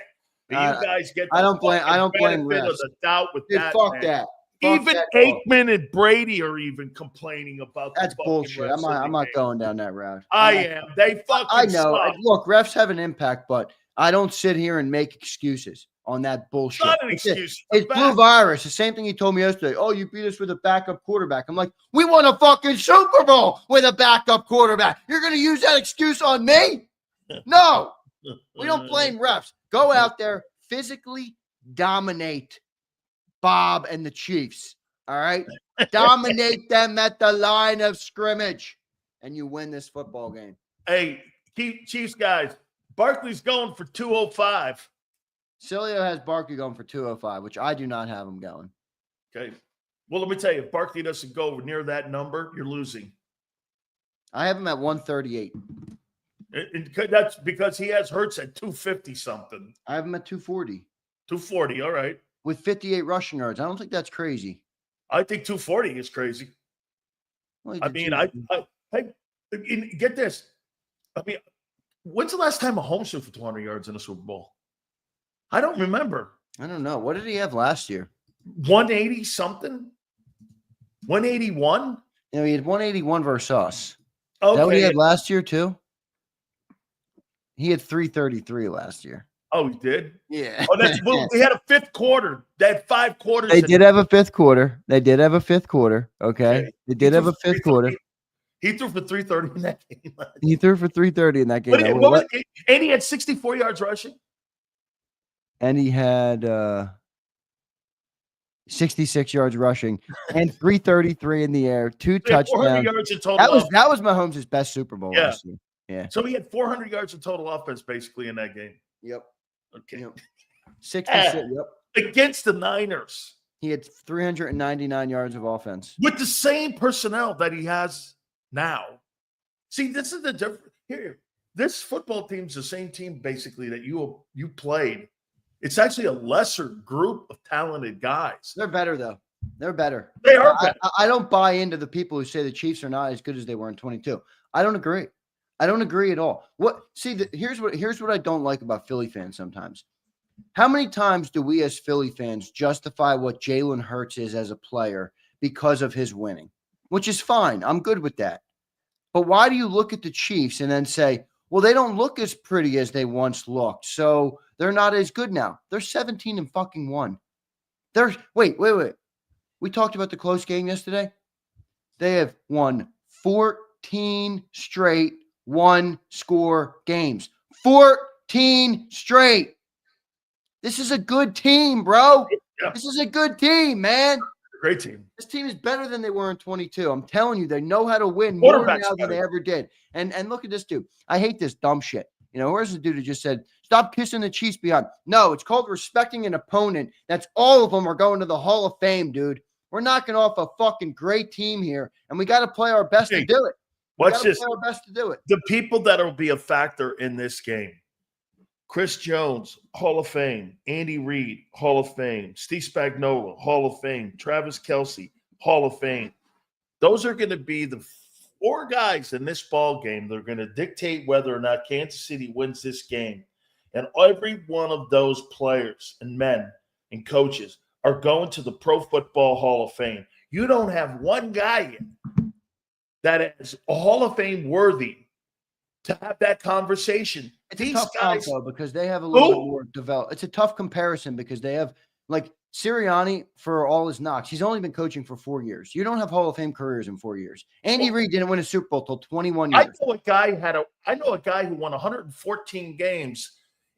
You guys get I don't blame refs. Of the doubt with dude, that. Fuck man. that. Even Aikman and Brady are even complaining about that's bullshit. I'm not going down that route. I am. They fucking I know. suck. Look, refs have an impact, but I don't sit here and make excuses on that bullshit. It's not an excuse. It's Blue Virus. The same thing he told me yesterday. Oh, you beat us with a backup quarterback. I'm like, we won a fucking Super Bowl with a backup quarterback. You're going to use that excuse on me? No. We don't blame refs. Go out there, physically dominate Bob and the Chiefs. All right? Dominate them at the line of scrimmage, and you win this football game. Hey, Chiefs guys, Barkley's going for 205. Sileo has Barkley going for 205, which I do not have him going. Okay. Well, let me tell you, if Barkley doesn't go near that number, you're losing. I have him at 138. That's because he has Hurts at 250 something. I have him at 240. 240, all right. With 58 rushing yards. I don't think that's crazy. I think 240 is crazy. Well, I mean, I get this. I mean, when's the last time Mahomes threw for 200 yards in a Super Bowl? I don't remember. I don't know. What did he have last year? 180 something? 181? You know, he had 181 versus us. Okay. Is that what he had last year, too? He had 333 last year. Oh, he did? Yeah. Oh, we had a fifth quarter. They had 5 quarters. They did have a fifth quarter. Okay. They did have a fifth quarter. He threw for 330 in that game. He threw for 330 in that game. And he had 64 yards rushing. And he had 66 yards rushing and 333 in the air, 2 touchdowns. Yards in total. That was Mahomes' best Super Bowl last year. Yeah. So he had 400 yards of total offense basically in that game. Yep. Okay. Yep. 66. Yep. Against the Niners. He had 399 yards of offense with the same personnel that he has now. See, this is the difference here. This football team's the same team basically that you played. It's actually a lesser group of talented guys. They're better, though. They're better. They are better. I don't buy into the people who say the Chiefs are not as good as they were in 22. I don't agree. I don't agree at all. Here's what I don't like about Philly fans sometimes. How many times do we as Philly fans justify what Jalen Hurts is as a player because of his winning? Which is fine. I'm good with that. But why do you look at the Chiefs and then say, well, they don't look as pretty as they once looked, so they're not as good now? They're 17-1. Wait. We talked about the close game yesterday. They have won 14 straight one-score games. 14 straight. This is a good team, bro. Yeah. This is a good team, man. Great team. This team is better than they were in 22. I'm telling you, they know how to win more now than they ever did. And look at this dude. I hate this dumb shit. You know, where's the dude who just said, stop kissing the Chiefs behind? No, it's called respecting an opponent. That's all of them are going to the Hall of Fame, dude. We're knocking off a fucking great team here, and we got to play our best to do it. Watch this. Play our best to do it. The people that will be a factor in this game. Chris Jones, Hall of Fame. Andy Reid, Hall of Fame. Steve Spagnuolo, Hall of Fame. Travis Kelce, Hall of Fame. Those are going to be the 4 guys in this ball game that are going to dictate whether or not Kansas City wins this game. And every one of those players and men and coaches are going to the Pro Football Hall of Fame. You don't have one guy that is a Hall of Fame worthy to have that conversation. It's a tough guys, though, because they have a little bit more developed. It's a tough comparison because they have, like, Sirianni, for all his knocks, he's only been coaching for 4 years. You don't have Hall of Fame careers in 4 years. Andy Reid didn't win a Super Bowl till 21 years. I know a guy who won 114 games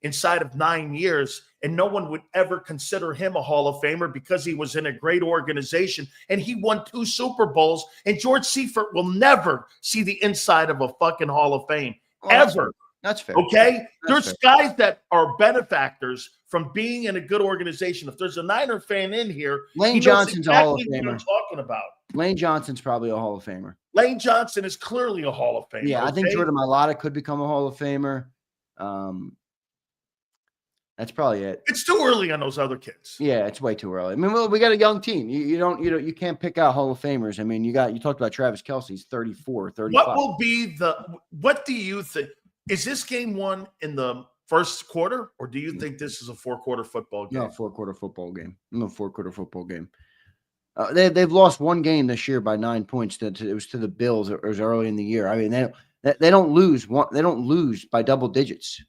inside of 9 years, and no one would ever consider him a Hall of Famer because he was in a great organization and he won 2 Super Bowls. And George Seifert will never see the inside of a fucking Hall of Fame, ever. That's fair. Okay? That's There's fair. guys that are benefactors from being in a good organization. If there's a Niner fan in here, Lane he knows Johnson's a Hall of exactly what I'm Famer. talking about. Lane Johnson's probably a Hall of Famer. Lane Johnson is clearly a Hall of Famer. Yeah, I think okay? Jordan Mailata could become a Hall of Famer. That's probably it. It's too early on those other kids. Yeah, it's way too early. I mean, well, we got a young team. You can't pick out Hall of Famers. I mean, you talked about Travis Kelce's 34, 35. What do you think? Is this game won in the first quarter, or do you think this is a 4-quarter football game? No, 4-quarter football game. No, 4-quarter football game. They've lost one game this year by 9 points. It was to the Bills. It was early in the year. I mean, they don't lose. They don't lose by double digits.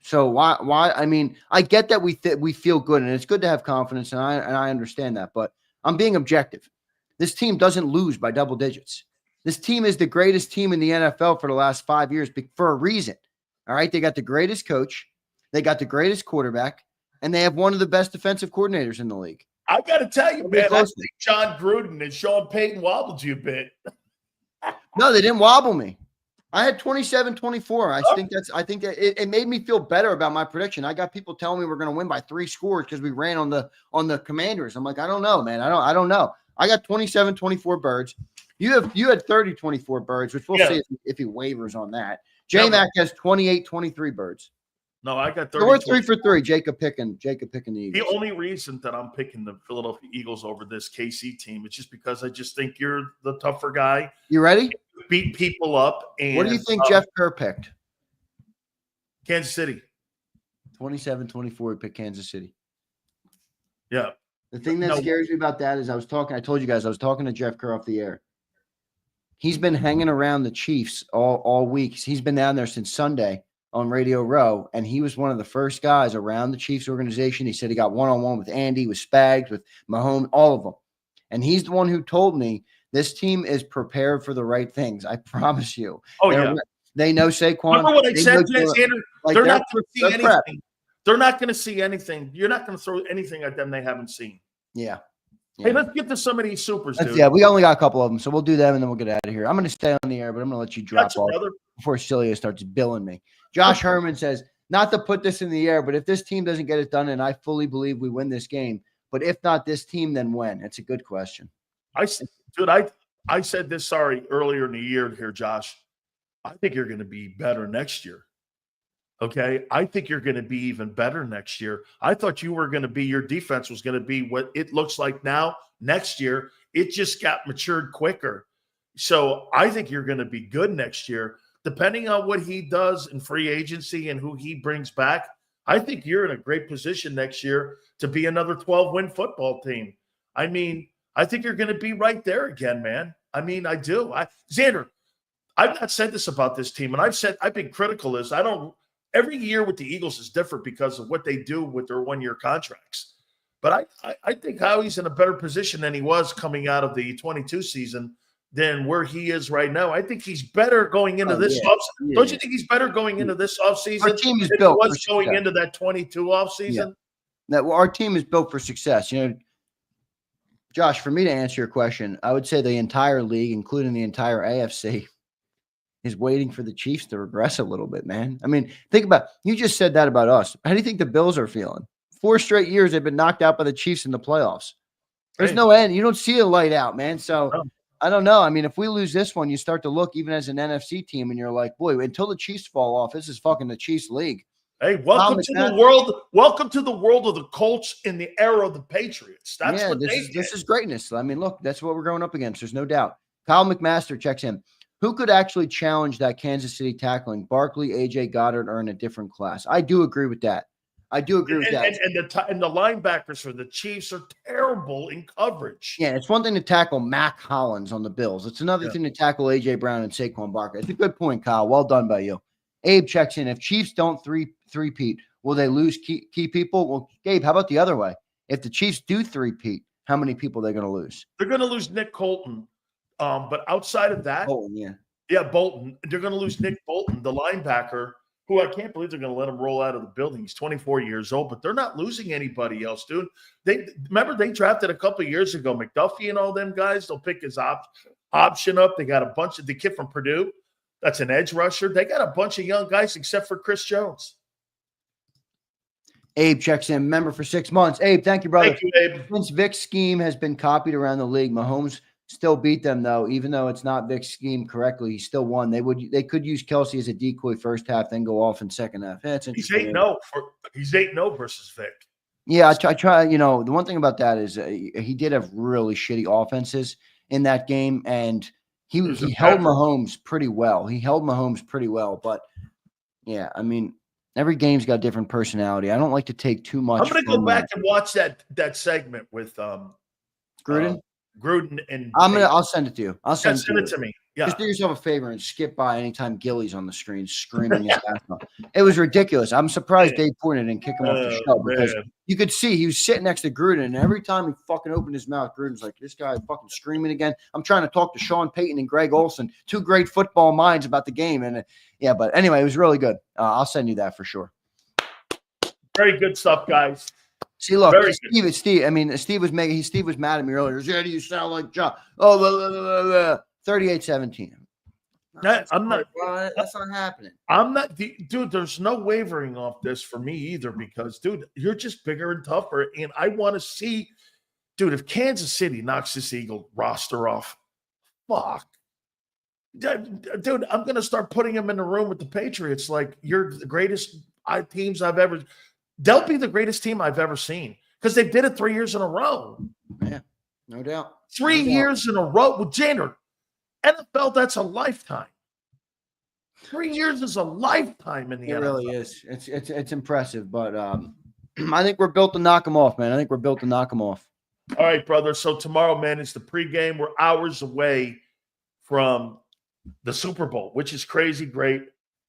So why? I mean, I get that we feel good, and it's good to have confidence, and I understand that. But I'm being objective. This team doesn't lose by double digits. This team is the greatest team in the NFL for the last 5 years for a reason. All right, they got the greatest coach, they got the greatest quarterback, and they have one of the best defensive coordinators in the league. I got to tell you, man, I think John Gruden and Sean Payton wobbled you a bit. No, they didn't wobble me. I had 27-24. I think that it made me feel better about my prediction. I got people telling me we're going to win by 3 scores because we ran on the Commanders. I'm like, I don't know, man. I don't know. I got 27-24 Birds. You had 30-24 Birds, which we'll see if he wavers on that. J-Mac has 28-23 Birds. No, I got 30. So we're 3 for 3. Jacob picking the Eagles. The only reason that I'm picking the Philadelphia Eagles over this KC team is just because I just think you're the tougher guy. You ready? Beat people up. And what do you think Jeff Kerr picked? Kansas City. 27-24. He picked Kansas City. Yeah. The thing that scares me about that is I told you guys, I was talking to Jeff Kerr off the air. He's been hanging around the Chiefs all week. He's been down there since Sunday on Radio Row, and he was one of the first guys around the Chiefs organization. He said he got one-on-one with Andy, with Spags, with Mahomes, all of them. And he's the one who told me this team is prepared for the right things. I promise you. Oh, yeah. They know Saquon. Remember what I said to Xander? They're not going to see anything. Prep. They're not going to see anything. You're not going to throw anything at them they haven't seen. Yeah. Hey, let's get to some of these supers, dude. Yeah, we only got a couple of them, so we'll do them, and then we'll get out of here. I'm going to stay on the air, but I'm going to let you drop off before Sileo starts billing me. Josh Herman says, not to put this in the air, but if this team doesn't get it done, and I fully believe we win this game, but if not this team, then when? It's a good question. I said this, earlier in the year here, Josh. I think you're going to be better next year. Okay? I think you're going to be even better next year. I thought your defense was going to be what it looks like now next year. It just got matured quicker. So I think you're going to be good next year. Depending on what he does in free agency and who he brings back, I think you're in a great position next year to be another 12-win football team. I mean, I think you're going to be right there again, man. I mean, I do. Xander, I've not said this about this team, and I've been critical of this. Every year with the Eagles is different because of what they do with their one-year contracts. But I think Howie's in a better position than he was coming out of the 22 season than where he is right now. I think he's better going into this offseason. Don't you think he's better going into this offseason Our team is than built he was going into that 22 offseason? Yeah. Our team is built for success. Josh, for me to answer your question, I would say the entire league, including the entire AFC, is waiting for the Chiefs to regress a little bit, man. I mean, think about you just said that about us. How do you think the Bills are feeling? 4 straight years they've been knocked out by the Chiefs in the playoffs. There's no end. You don't see a light out, man. So I don't know. I mean, if we lose this one, you start to look even as an NFC team, and you're like, boy, until the Chiefs fall off, this is fucking the Chiefs league. Hey, welcome to the world. Welcome to the world of the Colts in the era of the Patriots. That's what this is greatness. I mean, look, that's what we're going up against. There's no doubt. Kyle McMaster checks in. Who could actually challenge that Kansas City tackling? Barkley, AJ Goddard are in a different class. I do agree with that. And the linebackers for the Chiefs are terrible in coverage. Yeah, it's one thing to tackle Mac Hollins on the Bills. It's another thing to tackle A.J. Brown and Saquon Barkley. It's a good point, Kyle. Well done by you. Abe checks in. If Chiefs don't three-peat, will they lose key people? Well, Gabe, how about the other way? If the Chiefs do three-peat, how many people are they going to lose? They're going to lose Nick Colton. But outside of that, Bolton, Bolton. They're going to lose Nick Bolton, the linebacker. who I can't believe they're going to let him roll out of the building. He's 24 years old, but they're not losing anybody else, dude. Remember they drafted a couple of years ago, McDuffie and all them guys. They'll pick his option up. They got a bunch of the kid from Purdue. That's an edge rusher. They got a bunch of young guys except for Chris Jones. Abe checks in, member for 6 months. Abe, thank you, brother. Thank you, Abe. Since Vic's scheme has been copied around the league, Mahomes still beat them, though. Even though it's not Vic's scheme correctly, he still won. They could use Kelsey as a decoy first half, then go off in second half. That's interesting. He's 8-0 versus Vic. Yeah, I try. You know, the one thing about that is he did have really shitty offenses in that game, and he held Mahomes pretty well. But yeah, I mean, every game's got different personality. I don't like to take too much. I'm going to go back and watch that segment with Gruden. Gruden and I'll send it to you. Send it to me. Yeah. Just do yourself a favor and skip by anytime Gilly's on the screen screaming his ass off. It was ridiculous. I'm surprised Dave Portnoy didn't kick him off the show because you could see he was sitting next to Gruden, and every time he fucking opened his mouth, Gruden's like, this guy fucking screaming again. I'm trying to talk to Sean Payton and Greg Olson, two great football minds about the game. And but anyway, it was really good. I'll send you that for sure. Very good stuff, guys. See, look, Steve. I mean, Steve was mad at me earlier. Yeah, do you sound like John? Oh, 38-17. That's not happening. I'm not, dude. There's no wavering off this for me either because, dude, you're just bigger and tougher, and I want to see, dude. If Kansas City knocks this Eagle roster off, fuck, dude. I'm gonna start putting him in the room with the Patriots. Like you're the greatest teams I've ever. They'll be the greatest team I've ever seen because they did it 3 years in a row. Yeah, no doubt. 3 years in a row with Janer. NFL, that's a lifetime. 3 years is a lifetime in the NFL. It really is. It's impressive, but I think we're built to knock them off, man. All right, brother. So tomorrow, man, is the pregame. We're hours away from the Super Bowl, which is crazy great.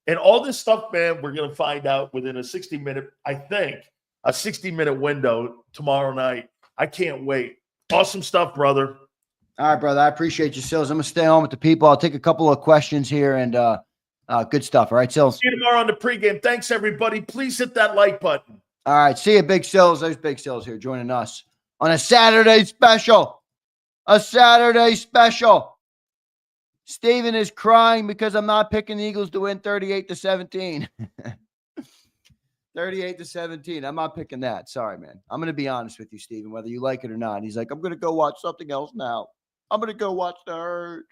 And all this stuff, man, we're going to find out within a 60-minute window tomorrow night. I can't wait. Awesome stuff, brother. All right, brother. I appreciate you, Sills. I'm going to stay on with the people. I'll take a couple of questions here and good stuff. All right, Sills. See you tomorrow on the pregame. Thanks, everybody. Please hit that like button. All right. See you, Big Sills. There's Big Sills here joining us on a Saturday special. Steven is crying because I'm not picking the Eagles to win 38-17. 38-17. I'm not picking that. Sorry, man. I'm going to be honest with you, Steven, whether you like it or not. He's like, I'm going to go watch something else now. I'm going to go watch the Herd.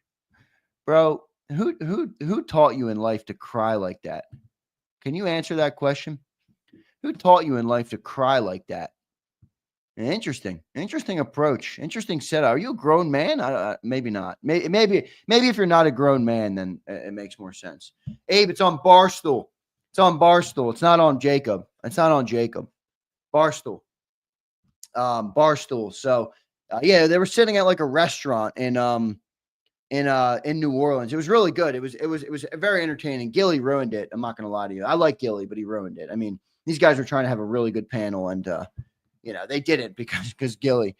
Bro, who taught you in life to cry like that? Can you answer that question? Who taught you in life to cry like that? Interesting approach. Interesting setup. Are you a grown man? Maybe not. Maybe if you're not a grown man, then it makes more sense. Abe, it's on Barstool. It's on Barstool. It's not on Jacob. Barstool. Barstool. So, they were sitting at like a restaurant in New Orleans. It was really good. It was very entertaining. Gilly ruined it. I'm not going to lie to you. I like Gilly, but he ruined it. I mean, these guys were trying to have a really good panel, and they didn't because Gilly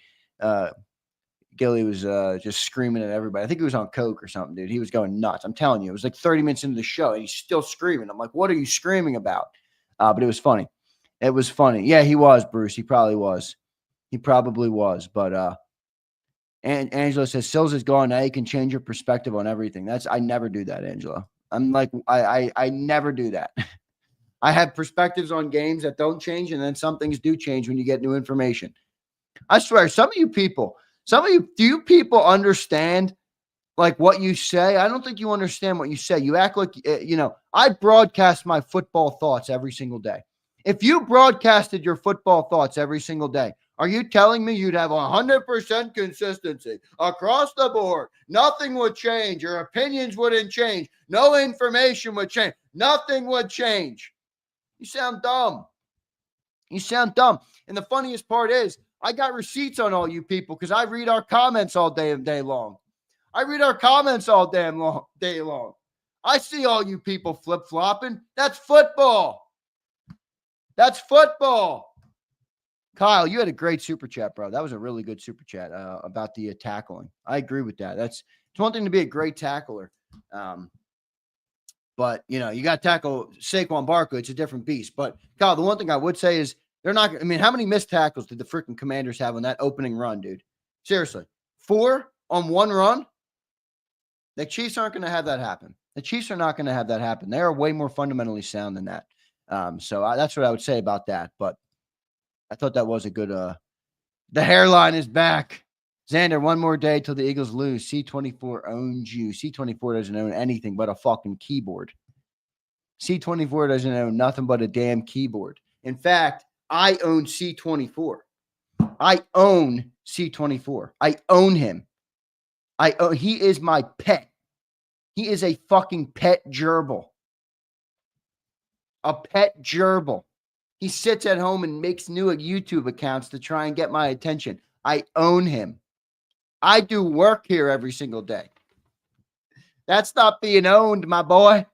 was just screaming at everybody. I think he was on coke or something, dude. He was going nuts. I'm telling you, it was like 30 minutes into the show, and he's still screaming. I'm like, what are you screaming about? But it was funny. Yeah, he was, Bruce. He probably was. But and Angela says, Sills is gone. Now you can change your perspective on everything. I never do that, Angela. I'm like, I never do that. I have perspectives on games that don't change, and then some things do change when you get new information. I swear, do you people understand like what you say? I don't think you understand what you say. You act like, I broadcast my football thoughts every single day. If you broadcasted your football thoughts every single day, are you telling me you'd have 100% consistency across the board? Nothing would change. Your opinions wouldn't change. No information would change. Nothing would change. You sound dumb. And the funniest part is I got receipts on all you people because I read our comments all day long. I see all you people flip-flopping. That's football. Kyle, you had a great super chat, bro. That was a really good super chat about the tackling. I agree with that. It's one thing to be a great tackler. But, you got to tackle Saquon Barkley. It's a different beast. But, Kyle, the one thing I would say is they're not – I mean, how many missed tackles did the freaking Commanders have on that opening run, dude? Seriously. 4 on one run? The Chiefs aren't going to have that happen. The Chiefs are not going to have that happen. They are way more fundamentally sound than that. That's what I would say about that. But I thought that was a good the hairline is back. Zander, one more day till the Eagles lose. C24 owns you. C24 doesn't own anything but a fucking keyboard. C24 doesn't own nothing but a damn keyboard. In fact, I own C24. I own C24. I own him. He is my pet. He is a fucking pet gerbil. A pet gerbil. He sits at home and makes new YouTube accounts to try and get my attention. I own him. I do work here every single day. That's not being owned, my boy.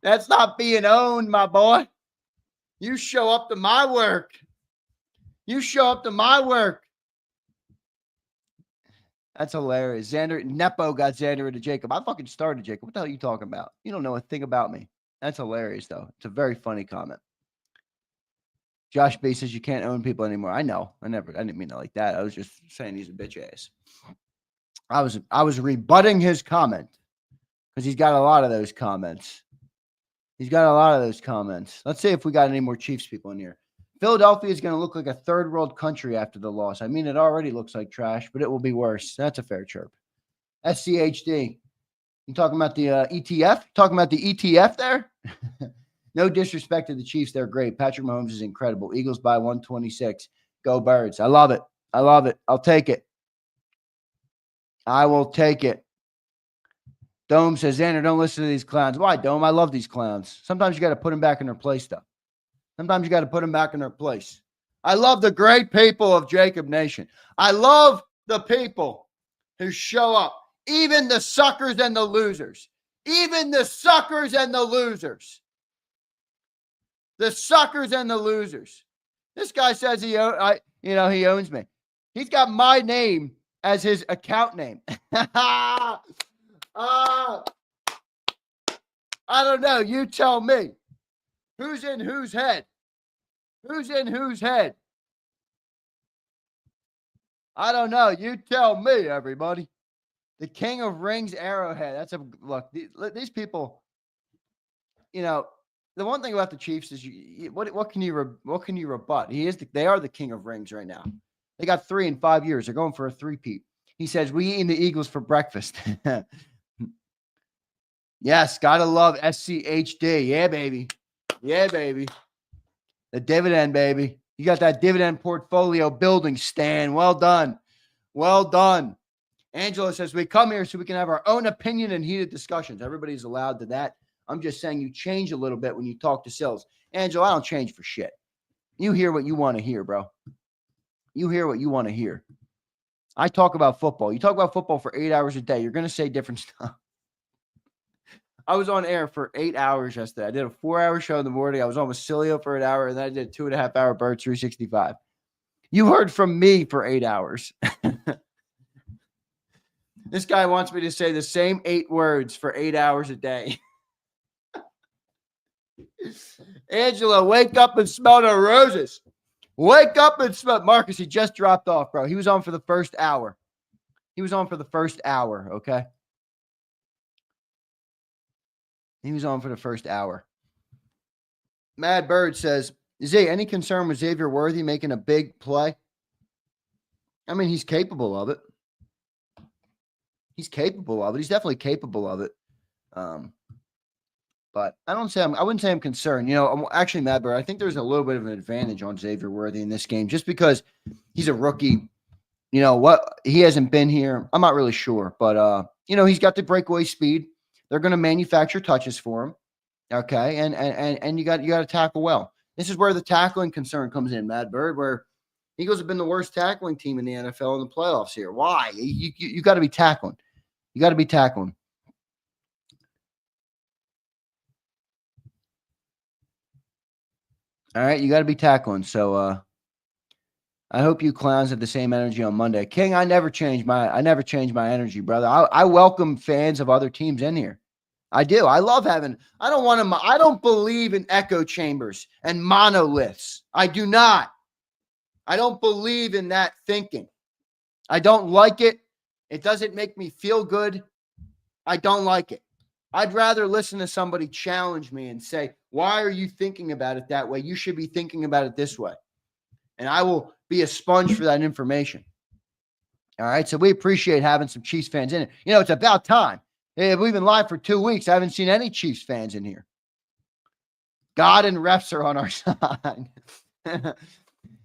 That's not being owned, my boy. You show up to my work. You show up to my work. That's hilarious. Nepo got Zander into Jacob. I fucking started Jacob. What the hell are you talking about? You don't know a thing about me. That's hilarious, though. It's a very funny comment. Josh B says you can't own people anymore. I know. I didn't mean it like that. I was just saying he's a bitch ass. I was rebutting his comment because he's got a lot of those comments. Let's see if we got any more Chiefs people in here. Philadelphia is going to look like a third world country after the loss. I mean, it already looks like trash, but it will be worse. That's a fair chirp. SCHD. You talking about the ETF? Talking about the ETF there? No disrespect to the Chiefs. They're great. Patrick Mahomes is incredible. Eagles by 126. Go Birds. I love it. I'll take it. I will take it. Dome says, Zander, don't listen to these clowns. Why, Dome? I love these clowns. Sometimes you got to put them back in their place, though. Sometimes you got to put them back in their place. I love the great people of Jacob Nation. I love the people who show up. Even the suckers and the losers. Even the suckers and the losers. The suckers and the losers. This guy says he owns me. He's got my name as his account name. I don't know. You tell me. Who's in whose head? Who's in whose head? I don't know. You tell me, everybody. The King of Rings Arrowhead. That's a look. These people, the one thing about the Chiefs is what can you rebut? They are the King of Rings right now. They got 3 in 5 years. They're going for a three-peat. He says, we eating the Eagles for breakfast. Yes, gotta love SCHD. Yeah, baby. Yeah, baby. The dividend, baby. You got that dividend portfolio building, Stan. Well done. Well done. Angela says, we come here so we can have our own opinion and heated discussions. Everybody's allowed to that. I'm just saying you change a little bit when you talk to Sills. Angela, I don't change for shit. You hear what you want to hear, bro. You hear what you want to hear. I talk about football. You talk about football for 8 hours a day. You're going to say different stuff. I was on air for 8 hours yesterday. I did a 4-hour show in the morning. I was on with Sileo for an hour, and then I did a 2.5-hour Bird 365. You heard from me for 8 hours. This guy wants me to say the same 8 words for 8 hours a day. Angela, wake up and smell the roses. Wake up and smell. Marcus, he just dropped off, bro. He was on for the first hour. Okay? He was on for the first hour. Mad Bird says, Zay, any concern with Xavier Worthy making a big play? I mean, he's capable of it. He's definitely capable of it. But I wouldn't say I'm concerned. I'm actually, Mad Bird, I think there's a little bit of an advantage on Xavier Worthy in this game just because he's a rookie. He hasn't been here. I'm not really sure, but he's got the breakaway speed. They're going to manufacture touches for him. Okay. And you got to tackle well. This is where the tackling concern comes in, Mad Bird, where Eagles have been the worst tackling team in the NFL in the playoffs here. Why? You got to be tackling. You got to be tackling. All right. You got to be tackling. So, I hope you clowns have the same energy on Monday. King, I never change my energy, brother. I welcome fans of other teams in here. I do. I love having, I don't believe in echo chambers and monoliths. I do not. I don't believe in that thinking. I don't like it. It doesn't make me feel good. I don't like it. I'd rather listen to somebody challenge me and say, why are you thinking about it that way? You should be thinking about it this way. And I will be a sponge for that information. All right. So we appreciate having some Chiefs fans in it. You know, it's about time. Hey, we've been live for 2 weeks. I haven't seen any Chiefs fans in here. God and refs are on our side.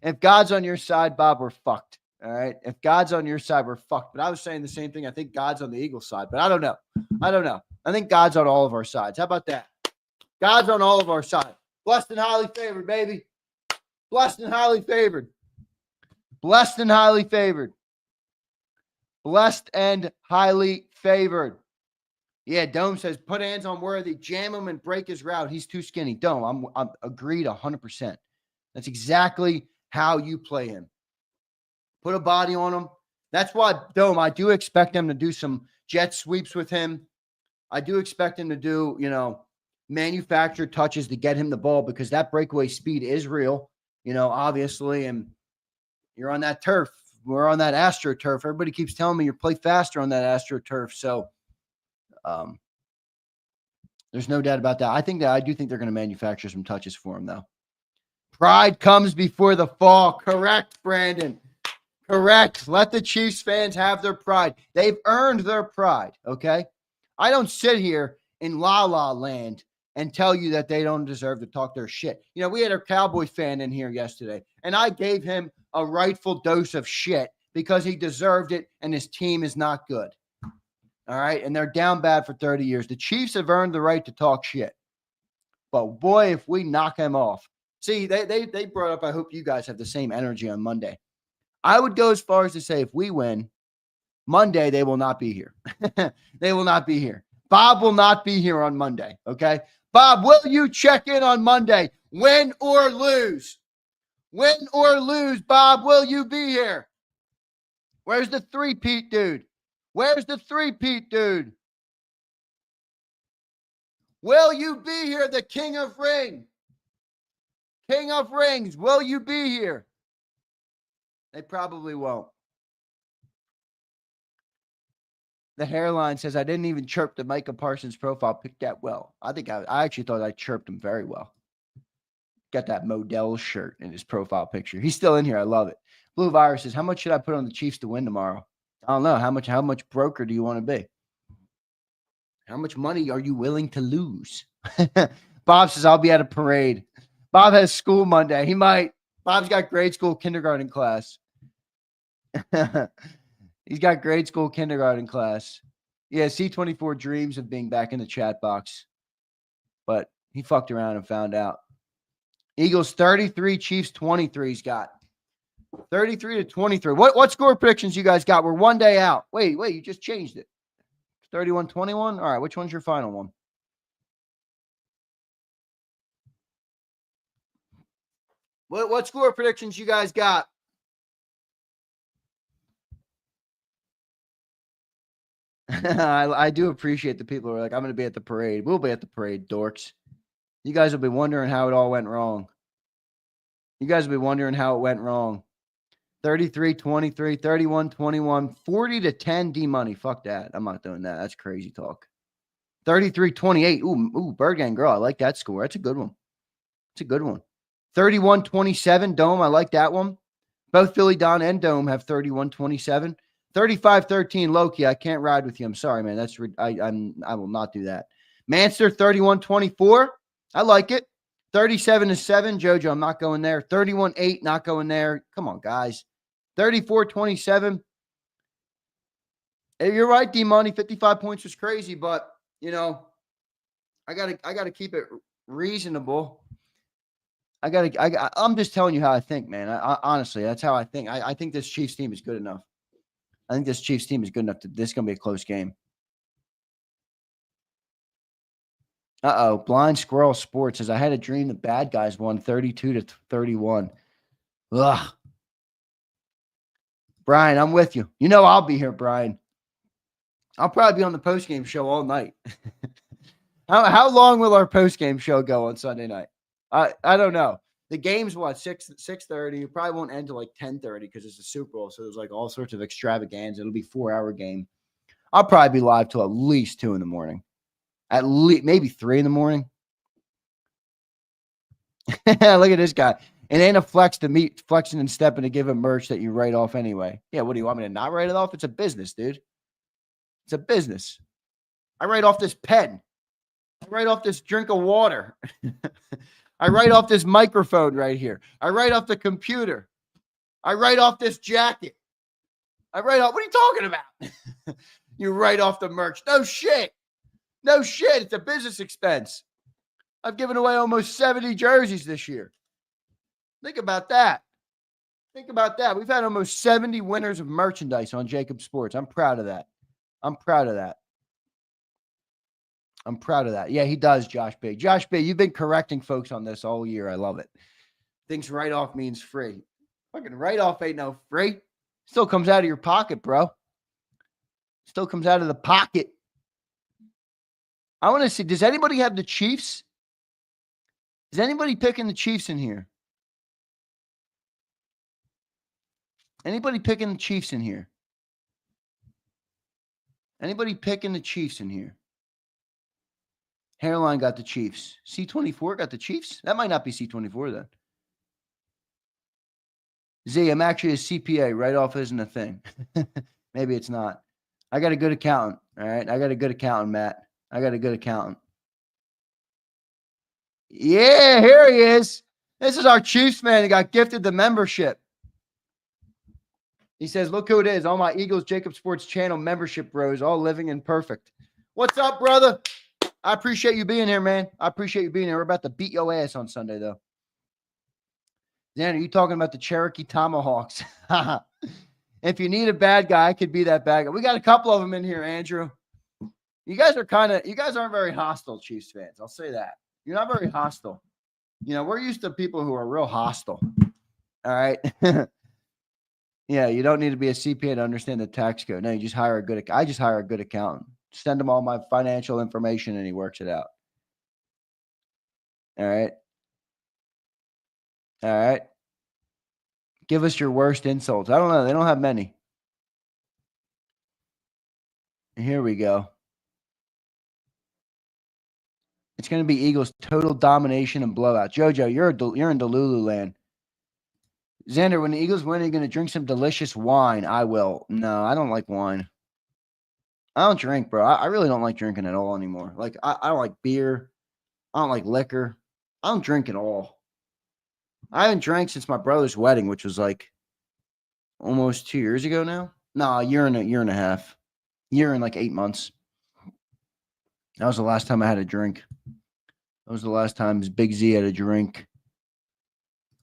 If God's on your side, Bob, we're fucked. All right. If God's on your side, we're fucked. But I was saying the same thing. I think God's on the Eagles side, but I don't know. I think God's on all of our sides. How about that? God's on all of our sides. Blessed and highly favored, baby. Blessed and highly favored. Blessed and highly favored. Blessed and highly favored. Yeah, Dome says, put hands on Worthy, jam him and break his route. He's too skinny. Dome, I'm agreed 100%. That's exactly how you play him. Put a body on him. That's why, Dome, I do expect him to do some jet sweeps with him. I do expect him to do, manufactured touches to get him the ball because that breakaway speed is real, obviously. And you're on that turf. We're on that AstroTurf. Everybody keeps telling me you play faster on that AstroTurf. So there's no doubt about that. I do think they're going to manufacture some touches for him, though. Pride comes before the fall. Correct, Brandon. Correct. Let the Chiefs fans have their pride. They've earned their pride, okay? I don't sit here in la-la land and tell you that they don't deserve to talk their shit. We had a Cowboy fan in here yesterday, and I gave him a rightful dose of shit because he deserved it, and his team is not good. All right? And they're down bad for 30 years. The Chiefs have earned the right to talk shit. But, boy, if we knock them off. See, they brought up, I hope you guys have the same energy on Monday. I would go as far as to say if we win, Monday they will not be here. They will not be here. Bob will not be here on Monday, okay? Bob, will you check in on Monday? Win or lose? Win or lose, Bob, will you be here? Where's the three-peat dude? Where's the three-peat dude? Will you be here, the King of Ring? King of Rings, will you be here? They probably won't. The hairline says, I didn't even chirp the Micah Parsons profile pic that well. I actually thought I chirped him very well. Got that Modell shirt in his profile picture. He's still in here. I love it. Blue Virus says, how much should I put on the Chiefs to win tomorrow? I don't know. How much broker do you want to be? How much money are you willing to lose? Bob says, I'll be at a parade. Bob has school Monday. He might. Bob's got grade school kindergarten class. He's got grade school kindergarten class. Yeah, C24 dreams of being back in the chat box. But he fucked around and found out. Eagles 33, Chiefs 23 he's got. 33-23. What score predictions you guys got? We're 1 day out. Wait, you just changed it. 31-21? All right, which one's your final one? What score predictions you guys got? I do appreciate the people who are like, I'm going to be at the parade. We'll be at the parade, dorks. You guys will be wondering how it all went wrong. 33-23, 31-21, 40-10 D-Money. Fuck that. I'm not doing that. That's crazy talk. 33-28. Ooh, Bird Gang Girl. I like that score. That's a good one. 31-27, Dome. I like that one. Both Philly Don and Dome have 31-27. 35-13, Loki. I can't ride with you. I'm sorry, man. I will not do that. Manster 31-24. I like it. 37-7, JoJo. I'm not going there. 31-8, not going there. Come on, guys. 34-27. You're right, D-Money. 55 points was crazy, but I gotta keep it reasonable. I'm just telling you how I think, man. Honestly, that's how I think. I think this Chiefs team is good enough. This is going to be a close game. Blind Squirrel Sports says, I had a dream the bad guys won 32-31. Ugh. Brian, I'm with you. I'll be here, Brian. I'll probably be on the postgame show all night. How long will our post-game show go on Sunday night? I don't know. The game's what, 6:30. It probably won't end till like 10:30 because it's a Super Bowl. So there's like all sorts of extravaganza. It'll be a 4-hour game. I'll probably be live till at least 2 in the morning. At least maybe 3 in the morning. Look at this guy. It ain't a flex to meet flexing and stepping to give him merch that you write off anyway. Yeah, what do you want me to not write it off? It's a business, dude. It's a business. I write off this pen. I write off this drink of water. I write off this microphone right here. I write off the computer. I write off this jacket. I write off, what are you talking about? You write off the merch. No shit. No shit. It's a business expense. I've given away almost 70 jerseys this year. Think about that. Think about that. We've had almost 70 winners of merchandise on JAKIB Sports. I'm proud of that. I'm proud of that. I'm proud of that. Yeah, he does, Josh B. Josh B, you've been correcting folks on this all year. I love it. Thinks write off means free. Fucking write off ain't no free. Still comes out of your pocket, bro. Still comes out of the pocket. I want to see, does anybody have the Chiefs? Is anybody picking the Chiefs in here? Anybody picking the Chiefs in here? Anybody picking the Chiefs in here? Hairline got the Chiefs. C24 got the Chiefs? That might not be C24 then. Z, I'm actually a CPA. Write-off isn't a thing. Maybe it's not. I got a good accountant, all right? I got a good accountant, Matt. I got a good accountant. Yeah, here he is. This is our Chiefs man who got gifted the membership. He says, look who it is. All my Eagles JAKIB Sports channel membership bros, all living and perfect. What's up, brother? I appreciate you being here, man. I appreciate you being here. We're about to beat your ass on Sunday, though. Dan, are you talking about the Cherokee Tomahawks? If you need a bad guy, I could be that bad guy. We got a couple of them in here, Andrew. You guys aren't very hostile, Chiefs fans. I'll say that. You're not very hostile. You know, we're used to people who are real hostile. All right. Yeah, you don't need to be a CPA to understand the tax code. No, you just hire I just hire a good accountant. Send him all my financial information and he works it out. All right. All right. Give us your worst insults. I don't know. They don't have many. Here we go. It's going to be Eagles total domination and blowout. JoJo, you're in Delulu land. Xander, when the Eagles win, are you going to drink some delicious wine? I will. No, I don't like wine. I don't drink, bro. I really don't like drinking at all anymore. Like, I don't like beer. I don't like liquor. I don't drink at all. I haven't drank since my brother's wedding, which was like almost 2 years ago now. No, a year and a half. Year and like 8 months. That was the last time I had a drink. That was the last time Big Z had a drink.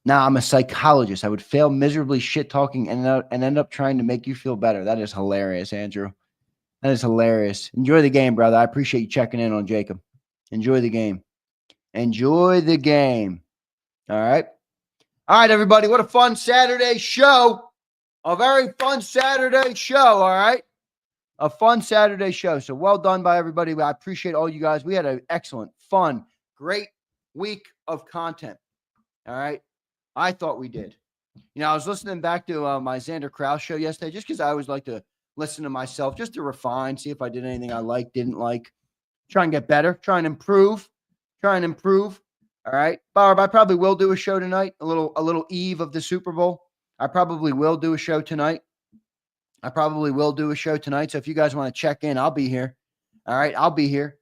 Now I'm a psychologist. I would fail miserably shit talking and end up trying to make you feel better. That is hilarious, Andrew. That is hilarious. Enjoy the game, brother. I appreciate you checking in on JAKIB. Enjoy the game. Enjoy the game. All right. All right, everybody. What a fun Saturday show. A very fun Saturday show. All right. A fun Saturday show. So well done by everybody. I appreciate all you guys. We had an excellent, fun, great week of content. All right. I thought we did. You know, I was listening back to my Zander Krause show yesterday just because I always like to listen to myself just to refine, see if I did anything I liked, didn't like, try and get better, try and improve. All right. Barb, I probably will do a show tonight, a little eve of the Super Bowl. I probably will do a show tonight. So if you guys want to check in, I'll be here. All right. I'll be here.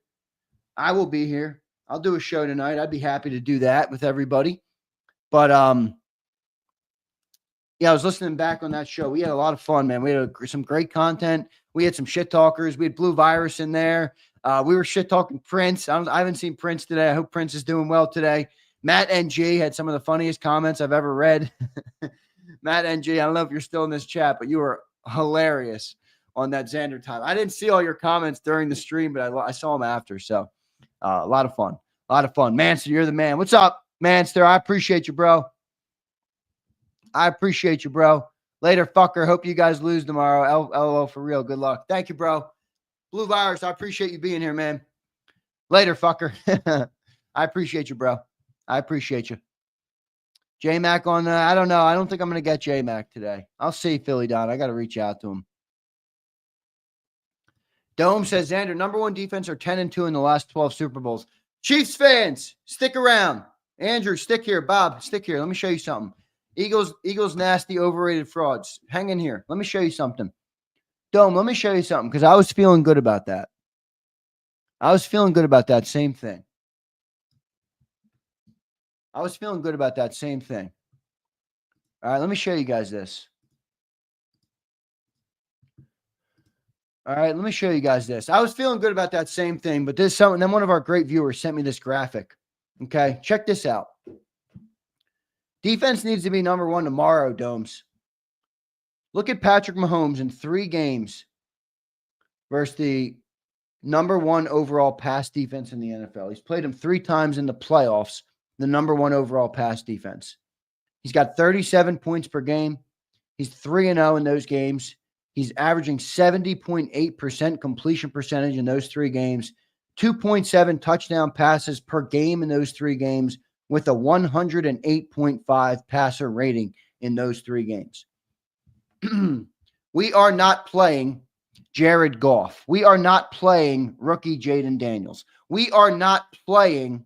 I will be here. I'll do a show tonight. I'd be happy to do that with everybody. But, yeah, I was listening back on that show. We had a lot of fun, man. We had some great content. We had some shit talkers. We had Blue Virus in there. We were shit talking Prince. I haven't seen Prince today. I hope Prince is doing well today. Matt NG had some of the funniest comments I've ever read. Matt NG, I don't know if you're still in this chat, but you were hilarious on that Xander time. I didn't see all your comments during the stream, but I saw them after. So a lot of fun. Manster, you're the man. What's up, Manster? I appreciate you, bro. Later, fucker. Hope you guys lose tomorrow. LOL for real. Good luck. Thank you, bro. Blue Virus, I appreciate you being here, man. Later, fucker. I appreciate you, bro. I appreciate you. J-Mac on I don't know. I don't think I'm going to get J-Mac today. I'll see, Philly Don. I got to reach out to him. Dome says, Xander, number one defense are 10-2 in the last 12 Super Bowls. Chiefs fans, stick around. Andrew, stick here. Bob, stick here. Let me show you something. Eagles nasty, overrated frauds. Hang in here. Let me show you something. Dome, let me show you something because I was feeling good about that. I was feeling good about that same thing. All right, let me show you guys this. I was feeling good about that same thing, but there's something. Then one of our great viewers sent me this graphic. Okay, check this out. Defense needs to be number one tomorrow, Domes. Look at Patrick Mahomes in 3 games versus the number one overall pass defense in the NFL. He's played him 3 times in the playoffs, the number one overall pass defense. He's got 37 points per game. He's 3-0 in those games. He's averaging 70.8% completion percentage in those 3 games, 2.7 touchdown passes per game in those 3 games, with a 108.5 passer rating in those 3 games. We are not playing Jared Goff. We are not playing rookie Jaden Daniels. We are not playing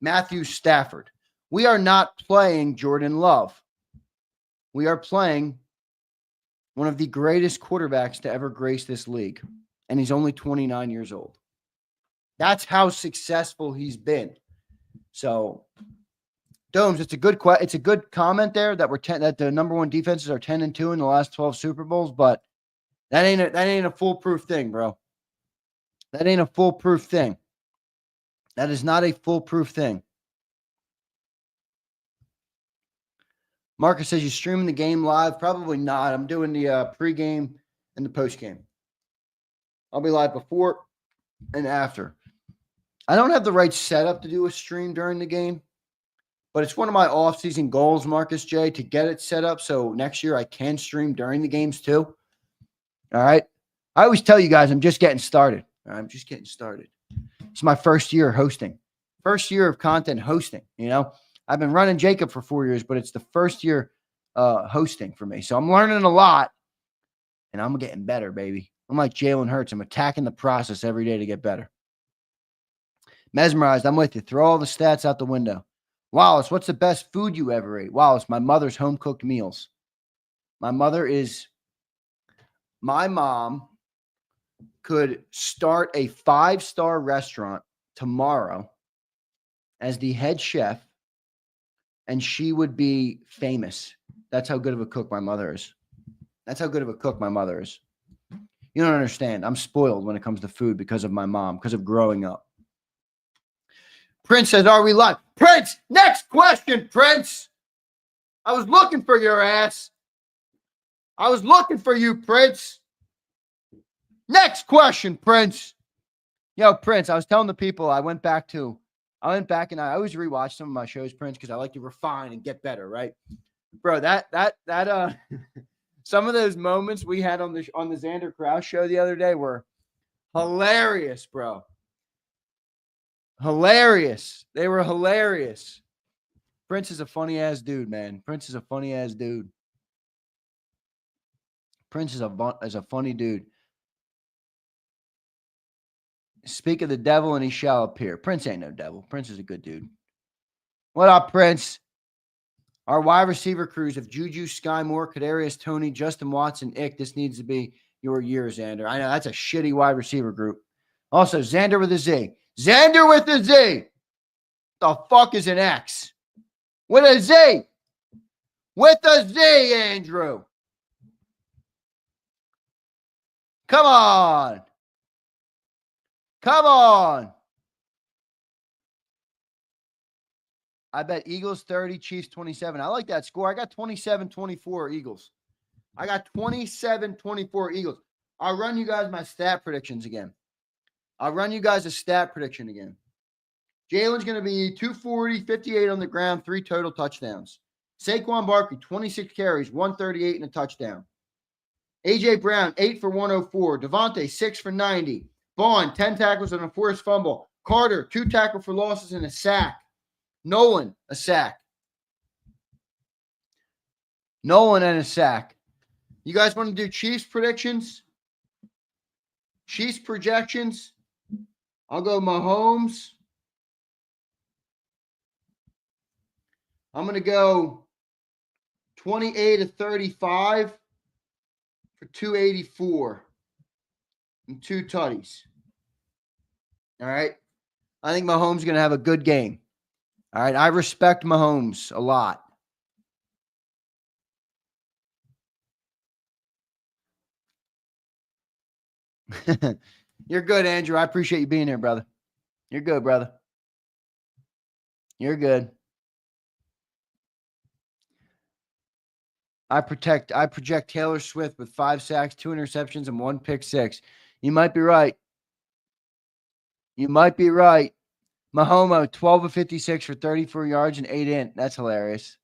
Matthew Stafford. We are not playing Jordan Love. We are playing one of the greatest quarterbacks to ever grace this league, and he's only 29 years old. That's how successful he's been. So, Domes, it's a good comment there that the number one defenses are 10-2 in the last 12 Super Bowls, but that ain't a foolproof thing, bro. That ain't a foolproof thing. That is not a foolproof thing. Marcus says, you streaming the game live? Probably not. I'm doing the pregame and the postgame. I'll be live before and after. I don't have the right setup to do a stream during the game, but it's one of my off-season goals, Marcus J, to get it set up so next year I can stream during the games too. All right? I always tell you guys I'm just getting started. I'm just getting started. It's my first year hosting. First year of content hosting, you know? I've been running JAKIB for 4 years, but it's the first year hosting for me. So I'm learning a lot, and I'm getting better, baby. I'm like Jalen Hurts. I'm attacking the process every day to get better. Mesmerized, I'm with you. Throw all the stats out the window. Wallace, what's the best food you ever ate? Wallace, my mother's home-cooked meals. My mom could start a 5-star restaurant tomorrow as the head chef, and she would be famous. That's how good of a cook my mother is. You don't understand. I'm spoiled when it comes to food because of my mom, because of growing up. Prince says, are we live? Prince, next question, Prince. I was looking for your ass. I was looking for you, Prince. Next question, Prince. Yo, Prince, I was telling the people I went back and I always rewatch some of my shows, Prince, because I like to refine and get better, right? Bro, that some of those moments we had on the Zander Krause show the other day were hilarious, bro. Hilarious. They were hilarious. Prince is a funny ass dude, man. Prince is a funny dude. Speak of the devil and he shall appear. Prince ain't no devil. Prince is a good dude. What up, Prince? Our wide receiver crews of Juju, Sky Moore, Kadarius Toney, Justin Watson, Ick. This needs to be your year, Xander. I know that's a shitty wide receiver group. Also, Xander with a Z. Xander with a Z. The fuck is an X? With a Z. With a Z, Andrew. Come on. Come on. I bet Eagles 30, Chiefs 27. I like that score. I got 27-24 Eagles. I got 27-24 Eagles. I'll run you guys my stat predictions again. I'll run you guys a stat prediction again. Jalen's going to be 240, 58 on the ground, 3 total touchdowns. Saquon Barkley, 26 carries, 138 and a touchdown. A.J. Brown, 8 for 104. Devontae, 6 for 90. Vaughn, 10 tackles and a forced fumble. Carter, 2 tackles for losses and a sack. Nolan, a sack. Nolan and a sack. You guys want to do Chiefs predictions? Chiefs projections? I'll go Mahomes. I'm going to go 28-35 for 284 and 2 tutties. All right. I think Mahomes is going to have a good game. All right. I respect Mahomes a lot. You're good, Andrew. I appreciate you being here, brother. You're good, brother. You're good. I project Taylor Swift with 5 sacks, 2 interceptions, and 1 pick six. You might be right. You might be right. Mahomes, 12 of 56 for 34 yards and 8 in. That's hilarious.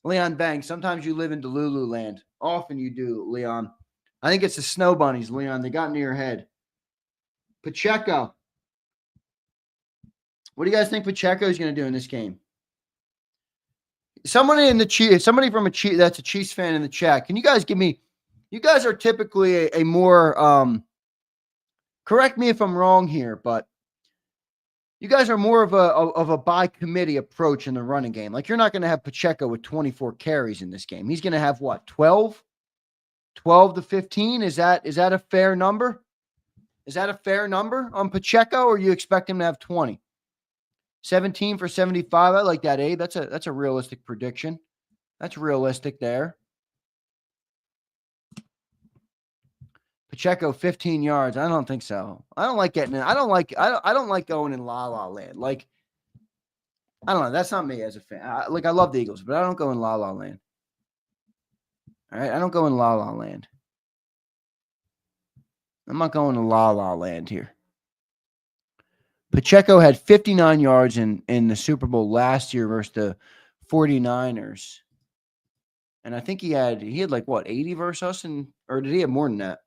Leon Banks, sometimes you live in Delulu land. Often you do, Leon. I think it's the snow bunnies, Leon. They got into your head. Pacheco. What do you guys think Pacheco is going to do in this game? Somebody from a Chiefs that's a Chiefs fan in the chat. Can you guys give me? You guys are typically a more correct me if I'm wrong here, but you guys are more of a by committee approach in the running game. Like, you're not going to have Pacheco with 24 carries in this game. He's going to have what, 12 to 15? Is that a fair number? Is that a fair number on Pacheco, or you expect him to have 20? 17 for 75. I like that, Abe. That's a realistic prediction. That's realistic there. Pacheco, 15 yards. I don't think so. I don't like getting in. I don't like going in la land. Like, I don't know. That's not me as a fan. I love the Eagles, but I don't go in la land. All right, I don't go in la land. I'm not going to la land here. Pacheco had 59 yards in the Super Bowl last year versus the 49ers. And I think he had like what, 80 versus us, or did he have more than that?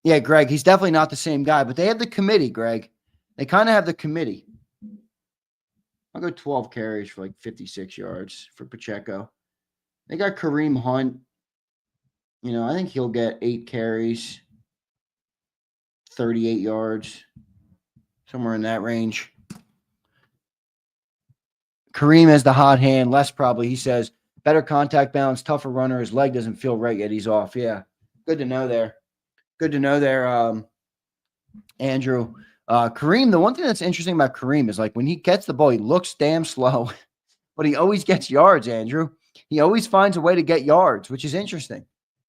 Yeah, Greg, he's definitely not the same guy, but they have the committee, Greg. They kind of have the committee. I'll go 12 carries for like 56 yards for Pacheco. They got Kareem Hunt. I think he'll get 8 carries, 38 yards, somewhere in that range. Kareem has the hot hand. Les probably, he says, better contact balance, tougher runner. His leg doesn't feel right yet. He's off. Yeah, good to know there. Andrew. Kareem, the one thing that's interesting about Kareem is, like, when he gets the ball, he looks damn slow, but he always gets yards, Andrew. He always finds a way to get yards, which is interesting.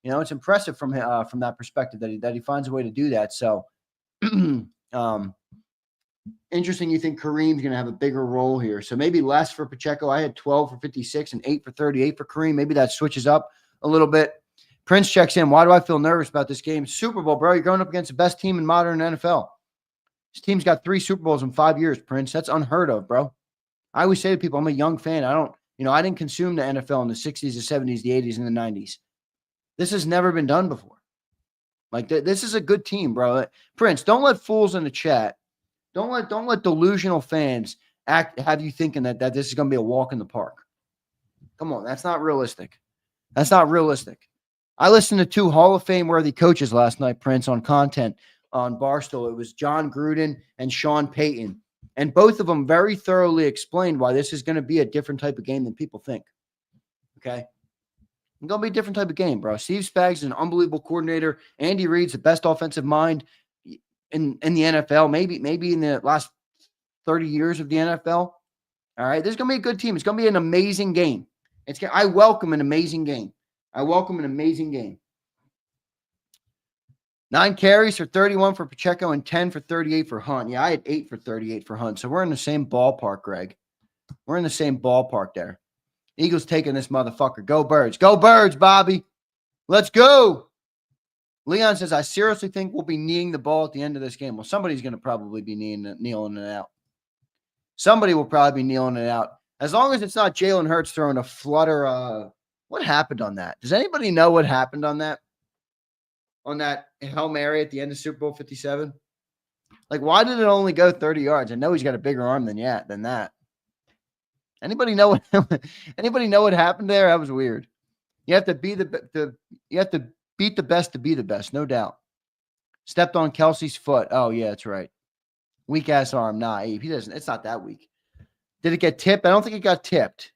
It's impressive from that perspective that he finds a way to do that. So, interesting. You think Kareem's going to have a bigger role here. So maybe less for Pacheco. I had 12 for 56 and 8 for 38 for Kareem. Maybe that switches up a little bit. Prince checks in. Why do I feel nervous about this game? Super Bowl, bro. You're going up against the best team in modern NFL. This team's got 3 Super Bowls in 5 years, Prince. That's unheard of, bro. I always say to people, I'm a young fan. I didn't consume the NFL in the 60s, the 70s, the 80s, and the 90s. This has never been done before. Like, this is a good team, bro. Prince, don't let fools in the chat. Don't let delusional fans have you thinking that this is going to be a walk in the park. Come on, that's not realistic. I listened to 2 Hall of Fame worthy coaches last night, Prince, on content on Barstool. It was John Gruden and Sean Payton. And both of them very thoroughly explained why this is going to be a different type of game than people think. Okay? It's going to be a different type of game, bro. Steve Spags is an unbelievable coordinator. Andy Reid's the best offensive mind in the NFL, maybe in the last 30 years of the NFL. All right? This is going to be a good team. It's going to be an amazing game. I welcome an amazing game. 9 carries for 31 for Pacheco and 10 for 38 for Hunt. Yeah, I had 8 for 38 for Hunt. So we're in the same ballpark, Greg. We're in the same ballpark there. Eagles taking this motherfucker. Go Birds. Go Birds, Bobby. Let's go. Leon says, I seriously think we'll be kneeing the ball at the end of this game. Well, somebody's going to probably be kneeling it out. Somebody will probably be kneeling it out. As long as it's not Jalen Hurts throwing a flutter. What happened on that? Does anybody know what happened on that? on that Hail Mary at the end of Super Bowl 57? Like, why did it only go 30 yards? I know he's got a bigger arm than that. Anybody know what anybody know what happened there? That was weird. You have to be you have to beat the best to be the best, no doubt. Stepped on Kelsey's foot. Oh, yeah, that's right. Weak ass arm. Nah, Abe. He doesn't. It's not that weak. Did it get tipped? I don't think it got tipped.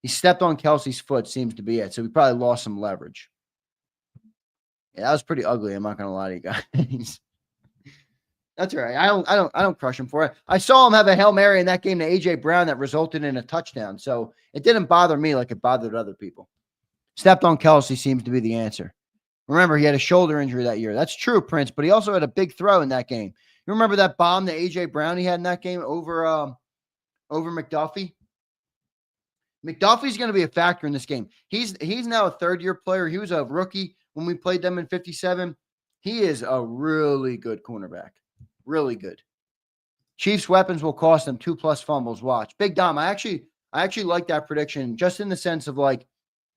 He stepped on Kelsey's foot, seems to be it. So he probably lost some leverage. Yeah, that was pretty ugly. I'm not gonna lie to you guys. That's all right. I don't crush him for it. I saw him have a Hail Mary in that game to AJ Brown that resulted in a touchdown. So it didn't bother me like it bothered other people. Stepped on Kelsey seems to be the answer. Remember, he had a shoulder injury that year. That's true, Prince, but he also had a big throw in that game. You remember that bomb that AJ Brown he had in that game over McDuffie? McDuffie's going to be a factor in this game. He's now a third-year player. He was a rookie when we played them in 57. He is a really good cornerback. Really good. Chiefs weapons will cost them 2+ fumbles. Watch. Big Dom, I actually like that prediction just in the sense of like,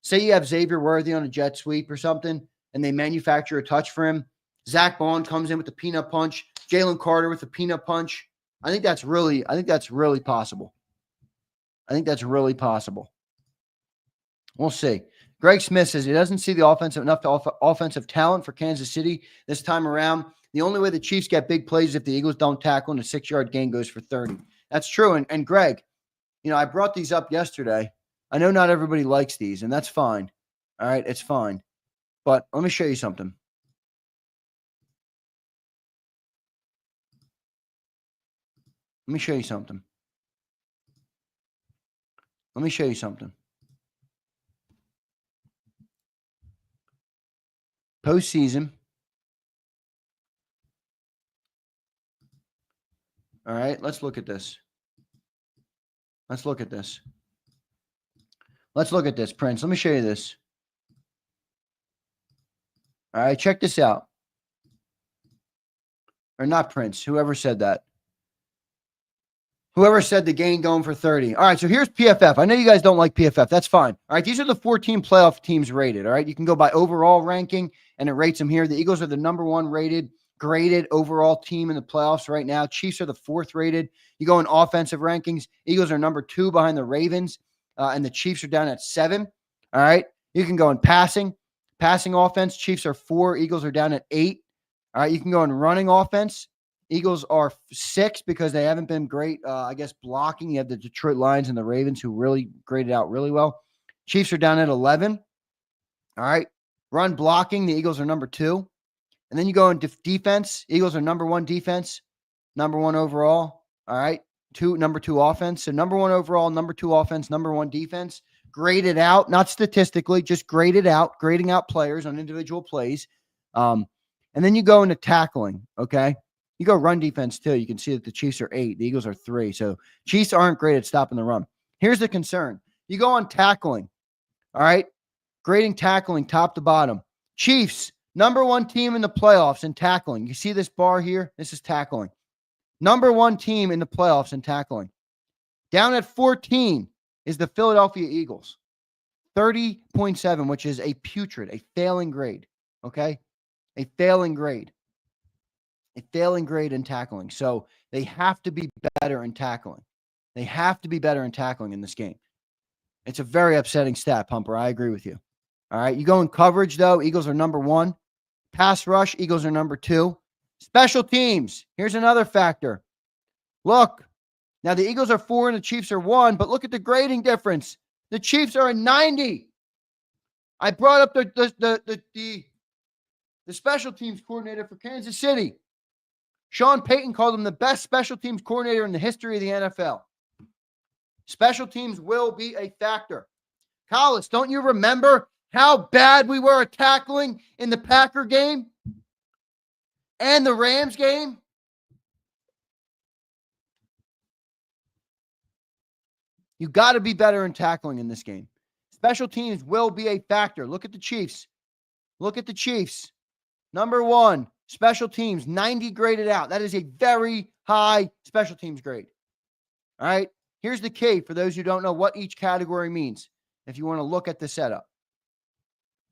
say you have Xavier Worthy on a jet sweep or something, and they manufacture a touch for him. Zach Bond comes in with the peanut punch. Jalen Carter with the peanut punch. I think that's really possible. I think that's really possible. We'll see. Greg Smith says he doesn't see the offensive talent for Kansas City this time around. The only way the Chiefs get big plays is if the Eagles don't tackle and a 6-yard gain goes for 30. That's true. And Greg, I brought these up yesterday. I know not everybody likes these, and that's fine. All right, it's fine. But let me show you something. Let me show you something. Postseason. All right, let's look at this. Let's look at this, Prince. Let me show you this. All right, check this out. Or not Prince, whoever said that. Whoever said the gain going for 30. All right, so here's PFF. I know you guys don't like PFF. That's fine. All right, these are the 14 playoff teams rated. All right, you can go by overall ranking, and it rates them here. The Eagles are the number 1 graded overall team in the playoffs right now. Chiefs are the 4th rated. You go in offensive rankings. Eagles are number 2 behind the Ravens, and the Chiefs are down at 7. All right, you can go in passing offense. Chiefs are 4. Eagles are down at 8. All right, you can go in running offense. Eagles are 6 because they haven't been great, blocking. You have the Detroit Lions and the Ravens who really graded out really well. Chiefs are down at 11. All right. Run blocking, the Eagles are number 2. And then you go in defense. Eagles are number 1 defense, number 1 overall. All right. Number 2 offense. So number 1 overall, number 2 offense, number 1 defense. Graded out, not statistically, just graded out, grading out players on individual plays. And then you go into tackling, okay? You go run defense too. You can see that the Chiefs are 8. The Eagles are 3. So Chiefs aren't great at stopping the run. Here's the concern. You go on tackling. All right. Grading tackling top to bottom. Chiefs, number 1 team in the playoffs in tackling. You see this bar here? This is tackling. Number 1 team in the playoffs in tackling. Down at 14 is the Philadelphia Eagles. 30.7, which is a putrid, a failing grade. Okay. A failing grade. A failing grade in tackling. So they have to be better in tackling. They have to be better in tackling in this game. It's a very upsetting stat, Pumper. I agree with you. All right. You go in coverage, though. Eagles are number 1. Pass rush, Eagles are number 2. Special teams. Here's another factor. Look. Now, the Eagles are 4 and the Chiefs are 1, but look at the grading difference. The Chiefs are a 90. I brought up the special teams coordinator for Kansas City. Sean Payton called him the best special teams coordinator in the history of the NFL. Special teams will be a factor. Collis, don't you remember how bad we were at tackling in the Packer game and the Rams game? You got to be better in tackling in this game. Special teams will be a factor. Look at the Chiefs. Number 1. Special teams, 90 graded out. That is a very high special teams grade. All right. Here's the key for those who don't know what each category means. If you want to look at the setup.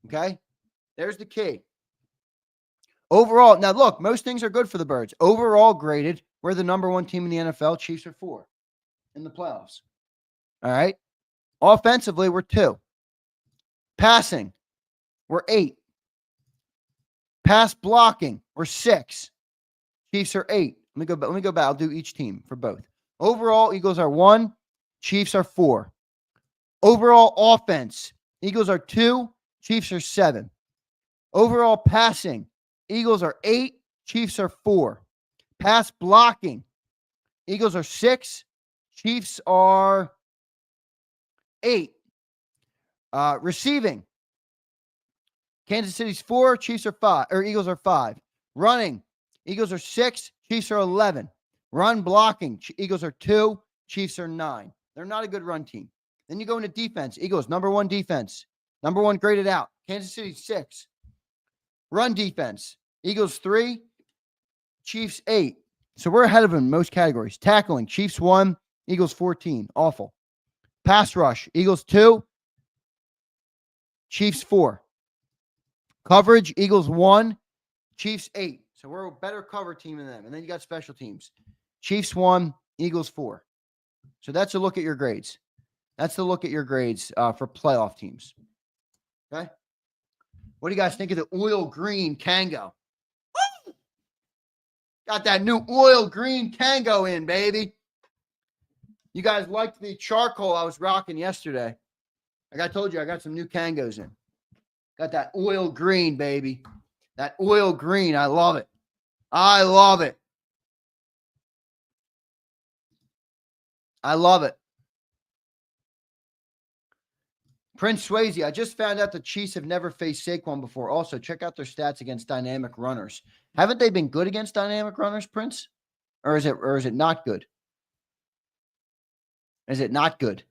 Okay. There's the key. Overall, now look, most things are good for the Birds. Overall graded, we're the number 1 team in the NFL. Chiefs are 4 in the playoffs. All right. Offensively, we're 2. Passing, we're 8. Pass blocking, we're 6. Chiefs are 8. Let me go back. I'll do each team for both. Overall, Eagles are 1. Chiefs are 4. Overall offense, Eagles are 2. Chiefs are 7. Overall passing, Eagles are 8. Chiefs are 4. Pass blocking, Eagles are 6. Chiefs are 8. Receiving, Kansas City's 4. Chiefs are 5. Or Eagles are 5. Running, Eagles are 6. Chiefs are 11. Run blocking, Eagles are 2. Chiefs are 9. They're not a good run team. Then you go into defense. Eagles, number 1 defense. Number 1 graded out. Kansas City, 6. Run defense. Eagles, 3. Chiefs, 8. So we're ahead of them in most categories. Tackling, Chiefs, 1. Eagles, 14. Awful. Pass rush, Eagles, 2. Chiefs, 4. Coverage, Eagles, 1. Chiefs, 8. So we're a better cover team than them. And then you got special teams. Chiefs, 1. Eagles, 4. So that's a look at your grades. That's the look at your grades for playoff teams. Okay. What do you guys think of the oil green Kango? Got that new oil green Kango in, baby. You guys liked the charcoal I was rocking yesterday. Like I told you, I got some new Kangos in. Got that oil green, baby. That oil green. I love it. I love it. I love it. Prince Swayze, I just found out the Chiefs have never faced Saquon before. Also, check out their stats against dynamic runners. Haven't they been good against dynamic runners, Prince? Or is it not good? Is it not good?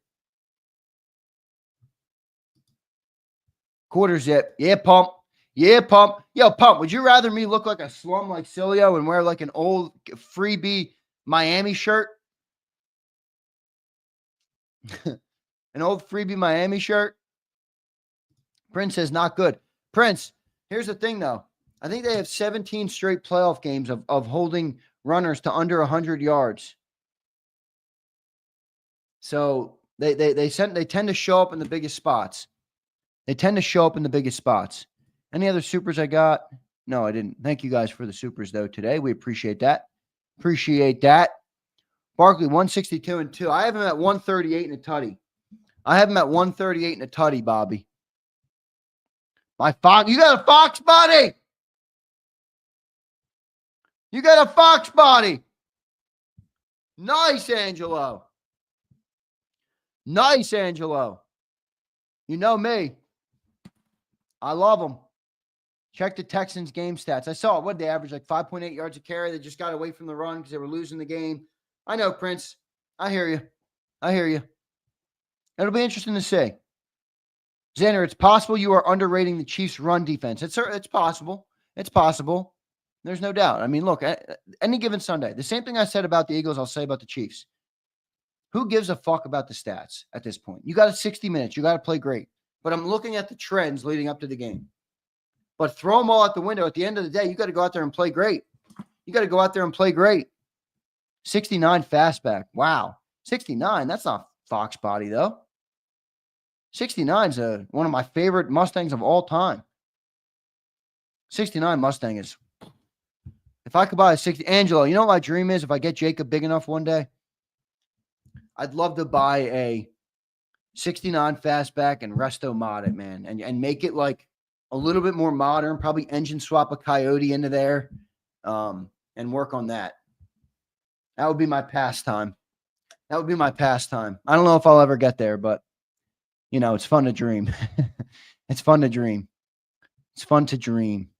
Quarter zip. Yeah, pump. Yeah, pump. Yo, pump, would you rather me look like a slum like Sileo and wear like an old freebie Miami shirt? An old freebie Miami shirt? Prince says not good. Prince, here's the thing, though. I think they have 17 straight playoff games of holding runners to under 100 yards. So they tend to show up in the biggest spots. They tend to show up in the biggest spots. Any other supers I got? No, I didn't. Thank you guys for the supers, though, today. We appreciate that. Appreciate that. Barkley, 162 and 2. I have him at 138 and a tutty. I have him at 138 and a tutty, Bobby. My Fox, you got a Fox body. You got a Fox body. Nice, Angelo. Nice, Angelo. You know me. I love them. Check the Texans game stats. I saw what they averaged, like 5.8 yards a carry. They just got away from the run because they were losing the game. I know, Prince. I hear you. I hear you. It'll be interesting to see. Zander, it's possible you are underrating the Chiefs' run defense. It's possible. It's possible. There's no doubt. I mean, look, any given Sunday, the same thing I said about the Eagles, I'll say about the Chiefs. Who gives a fuck about the stats at this point? You got 60 minutes. You got to play great. But I'm looking at the trends leading up to the game. But throw them all out the window. At the end of the day, you got to go out there and play great. You got to go out there and play great. 69 fastback. Wow. 69. That's not Fox body, though. 69 is one of my favorite Mustangs of all time. 69 Mustang is. If I could buy a 60. Angelo, you know what my dream is? If I get Jacob big enough one day, I'd love to buy a 69 fastback and resto mod it, man. And make it like a little bit more modern. Probably engine swap a Coyote into there and work on that. That would be my pastime. That would be my pastime. I don't know if I'll ever get there, but, you know, it's fun to dream. It's fun to dream. It's fun to dream.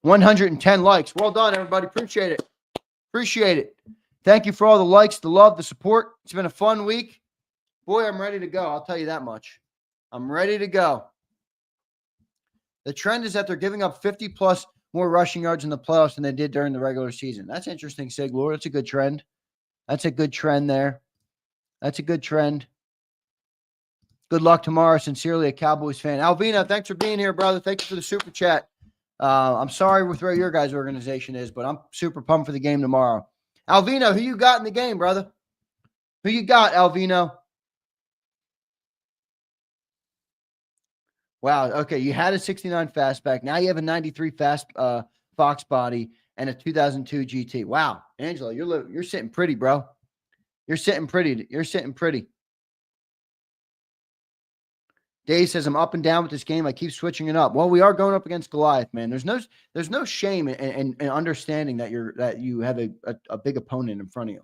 110 likes. Well done, everybody. Appreciate it. Appreciate it. Thank you for all the likes, the love, the support. It's been a fun week. Boy, I'm ready to go. I'll tell you that much. I'm ready to go. The trend is that they're giving up 50-plus more rushing yards in the playoffs than they did during the regular season. That's interesting, Sig Lord. That's a good trend. That's a good trend there. That's a good trend. Good luck tomorrow. Sincerely, a Cowboys fan. Alvina, thanks for being here, brother. Thank you for the super chat. I'm sorry with where your guys' organization is, but I'm super pumped for the game tomorrow. Alvino, who you got in the game, brother? Who you got, Alvino? Wow. Okay, you had a 69 fastback. Now you have a 93 fast Fox body and a 2002 GT. Wow, Angelo, you're sitting pretty, bro. You're sitting pretty. You're sitting pretty. Dave says, I'm up and down with this game. I keep switching it up. Well, we are going up against Goliath, man. There's no shame in understanding that you have a big opponent in front of you.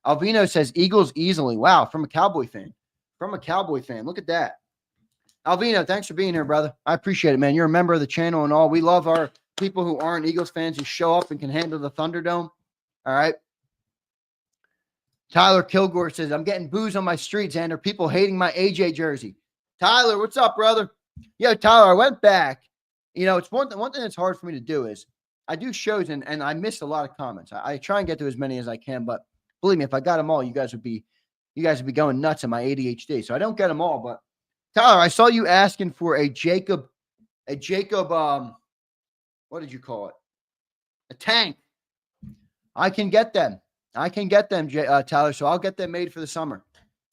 Alvino says Eagles easily. Wow, from a Cowboy fan. From a Cowboy fan. Look at that. Alvino, thanks for being here, brother. I appreciate it, man. You're a member of the channel and all. We love our people who aren't Eagles fans who show up and can handle the Thunderdome. All right. Tyler Kilgore says, I'm getting booze on my streets, and there are people hating my AJ jersey. Tyler, what's up, brother? Yeah, Tyler, I went back. You know, it's one thing that's hard for me to do is I do shows and I miss a lot of comments. I try and get to as many as I can, but believe me, if I got them all, you guys would be going nuts in my ADHD. So I don't get them all, but Tyler, I saw you asking for a JAKIB, what did you call it? A tank. I can get them, Tyler. So I'll get them made for the summer.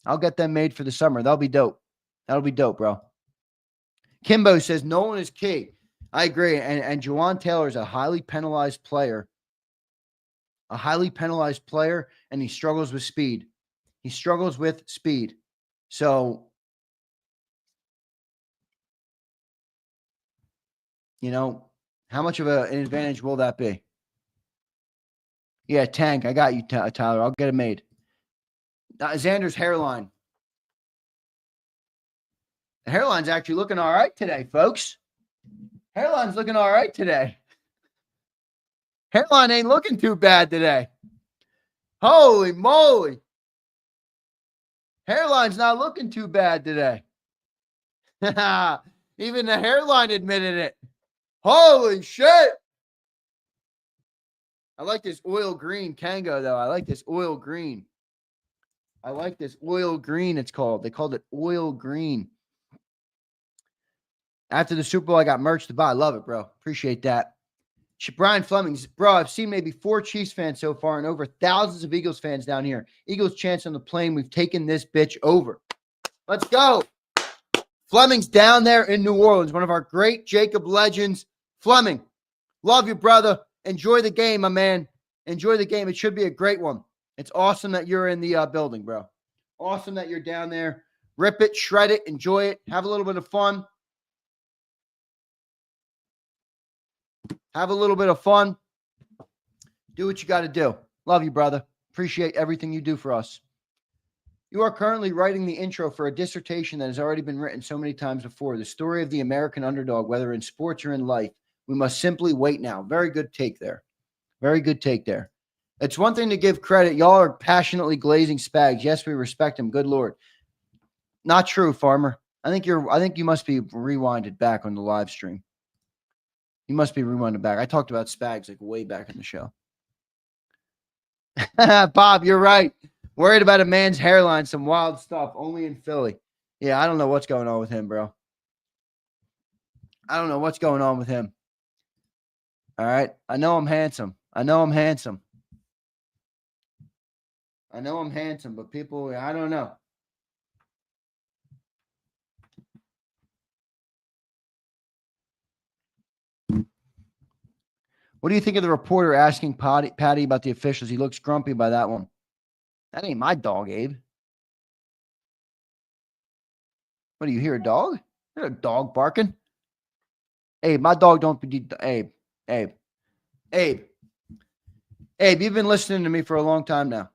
That'll be dope. That'll be dope, bro. Kimbo says Nolan is key. I agree. And Juwan Taylor is a highly penalized player. And he struggles with speed. So, you know, how much of an advantage will that be? Yeah, tank. I got you, Tyler. I'll get it made. Xander's hairline. The hairline's actually looking all right today, folks. Hairline's looking all right today. Hairline ain't looking too bad today. Holy moly. Hairline's not looking too bad today. Even the hairline admitted it. Holy shit. I like this oil green Kango, though. I like this oil green. It's called. They called it oil green. After the Super Bowl, I got merch to buy. I love it, bro. Appreciate that. Brian Fleming, bro, I've seen maybe 4 Chiefs fans so far and over thousands of Eagles fans down here. Eagles chance on the plane. We've taken this bitch over. Let's go. Fleming's down there in New Orleans, one of our great JAKIB legends. Fleming, love you, brother. Enjoy the game, my man. Enjoy the game. It should be a great one. It's awesome that you're in the building, bro. Awesome that you're down there. Rip it, shred it, enjoy it. Have a little bit of fun. Do what you got to do. Love you, brother. Appreciate everything you do for us. You are currently writing the intro for a dissertation that has already been written so many times before. The story of the American underdog, whether in sports or in life. We must simply wait now. Very good take there. It's one thing to give credit. Y'all are passionately glazing Spags. Yes, we respect him. Good Lord. Not true, Farmer. I think you must be rewinded back on the live stream. You must be rewinded back. I talked about Spags like way back in the show. Bob, you're right. Worried about a man's hairline, some wild stuff, only in Philly. Yeah, I don't know what's going on with him, bro. I don't know what's going on with him. All right. I know I'm handsome, but people, I don't know. What do you think of the reporter asking Patty about the officials? He looks grumpy by that one. That ain't my dog, Abe. What, do you hear a dog? You hear a dog barking? Abe, my dog don't be... Abe, you've been listening to me for a long time now.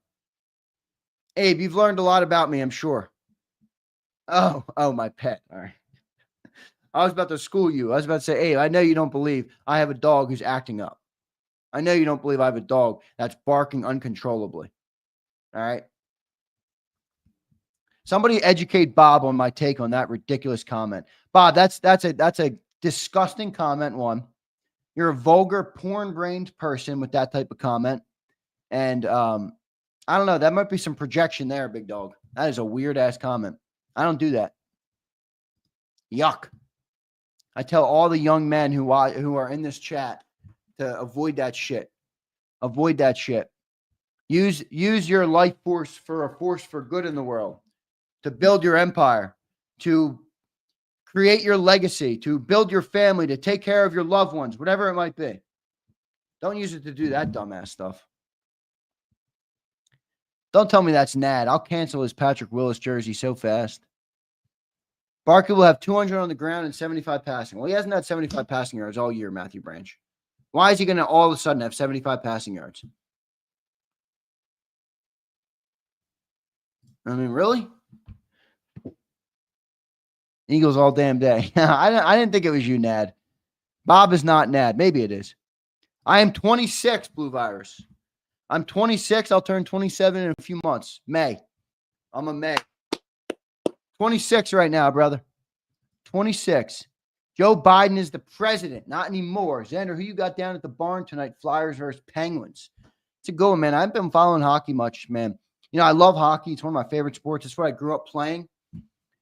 Abe, you've learned a lot about me, I'm sure. Oh, my pet. All right. I was about to school you. I was about to say, Abe, I know you don't believe I have a dog who's acting up. I know you don't believe I have a dog that's barking uncontrollably. All right. Somebody educate Bob on my take on that ridiculous comment. Bob, that's a disgusting comment. One, you're a vulgar, porn-brained person with that type of comment. And I don't know. That might be some projection there, big dog. That is a weird-ass comment. I don't do that. Yuck. I tell all the young men who are in this chat to avoid that shit. Avoid that shit. Use your life force for a force for good in the world, to build your empire, to create your legacy, to build your family, to take care of your loved ones, whatever it might be. Don't use it to do that dumbass stuff. Don't tell me that's Nad. I'll cancel his Patrick Willis jersey so fast. Barkley will have 200 on the ground and 75 passing. Well, he hasn't had 75 passing yards all year, Matthew Branch. Why is he going to all of a sudden have 75 passing yards? I mean, really? Eagles all damn day. I didn't think it was you, Nad. Bob is not Nad. Maybe it is. I am 26, Blue Virus. I'm 26. I'll turn 27 in a few months. May. I'm a May. 26 right now, brother. 26. Joe Biden is the president. Not anymore. Xander, who you got down at the barn tonight? Flyers versus Penguins. It's a good one, man. I've been following hockey much, man. You know, I love hockey. It's one of my favorite sports. It's what I grew up playing.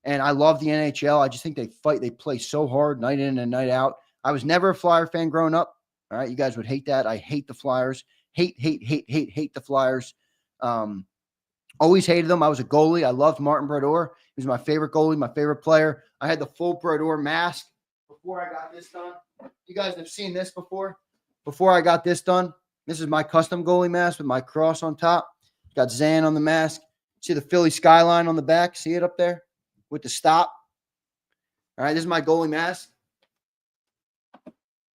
And I love the NHL. I just think they fight. They play so hard night in and night out. I was never a Flyer fan growing up. All right. You guys would hate that. I hate the Flyers. Hate the Flyers. Always hated them. I was a goalie. I loved Martin Brodeur. He was my favorite goalie, my favorite player. I had the full Brodeur mask before I got this done. You guys have seen this before. Before I got this done, this is my custom goalie mask with my cross on top. Got Zan on the mask. See the Philly skyline on the back? See it up there with the stop? All right, this is my goalie mask.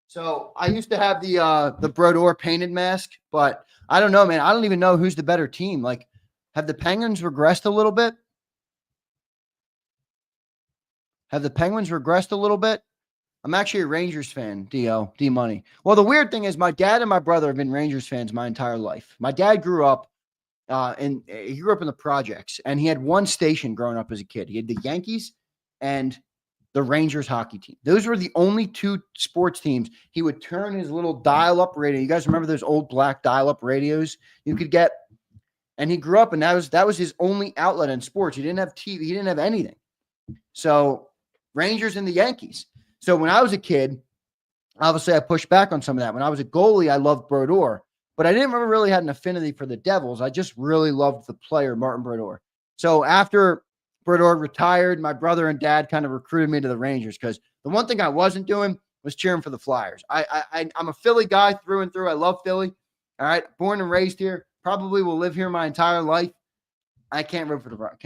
So I used to have the Brodeur painted mask, but I don't know, man. I don't even know who's the better team. Like, have the Penguins regressed a little bit? Have the Penguins regressed a little bit? I'm actually a Rangers fan, D-Money. Well, the weird thing is my dad and my brother have been Rangers fans my entire life. My dad grew up in the projects, and he had one station growing up as a kid. He had the Yankees and the Rangers hockey team. Those were the only two sports teams. He would turn his little dial-up radio. You guys remember those old black dial-up radios you could get? And he grew up, and that was his only outlet in sports. He didn't have TV. He didn't have anything. So Rangers and the Yankees. So when I was a kid, obviously I pushed back on some of that. When I was a goalie, I loved Brodeur, but I didn't really had an affinity for the Devils. I just really loved the player, Martin Brodeur. So after Brodeur retired, my brother and dad kind of recruited me to the Rangers because the one thing I wasn't doing was cheering for the Flyers. I'm a Philly guy through and through. I love Philly. All right. Born and raised here. Probably will live here my entire life. I can't root for the Flyers.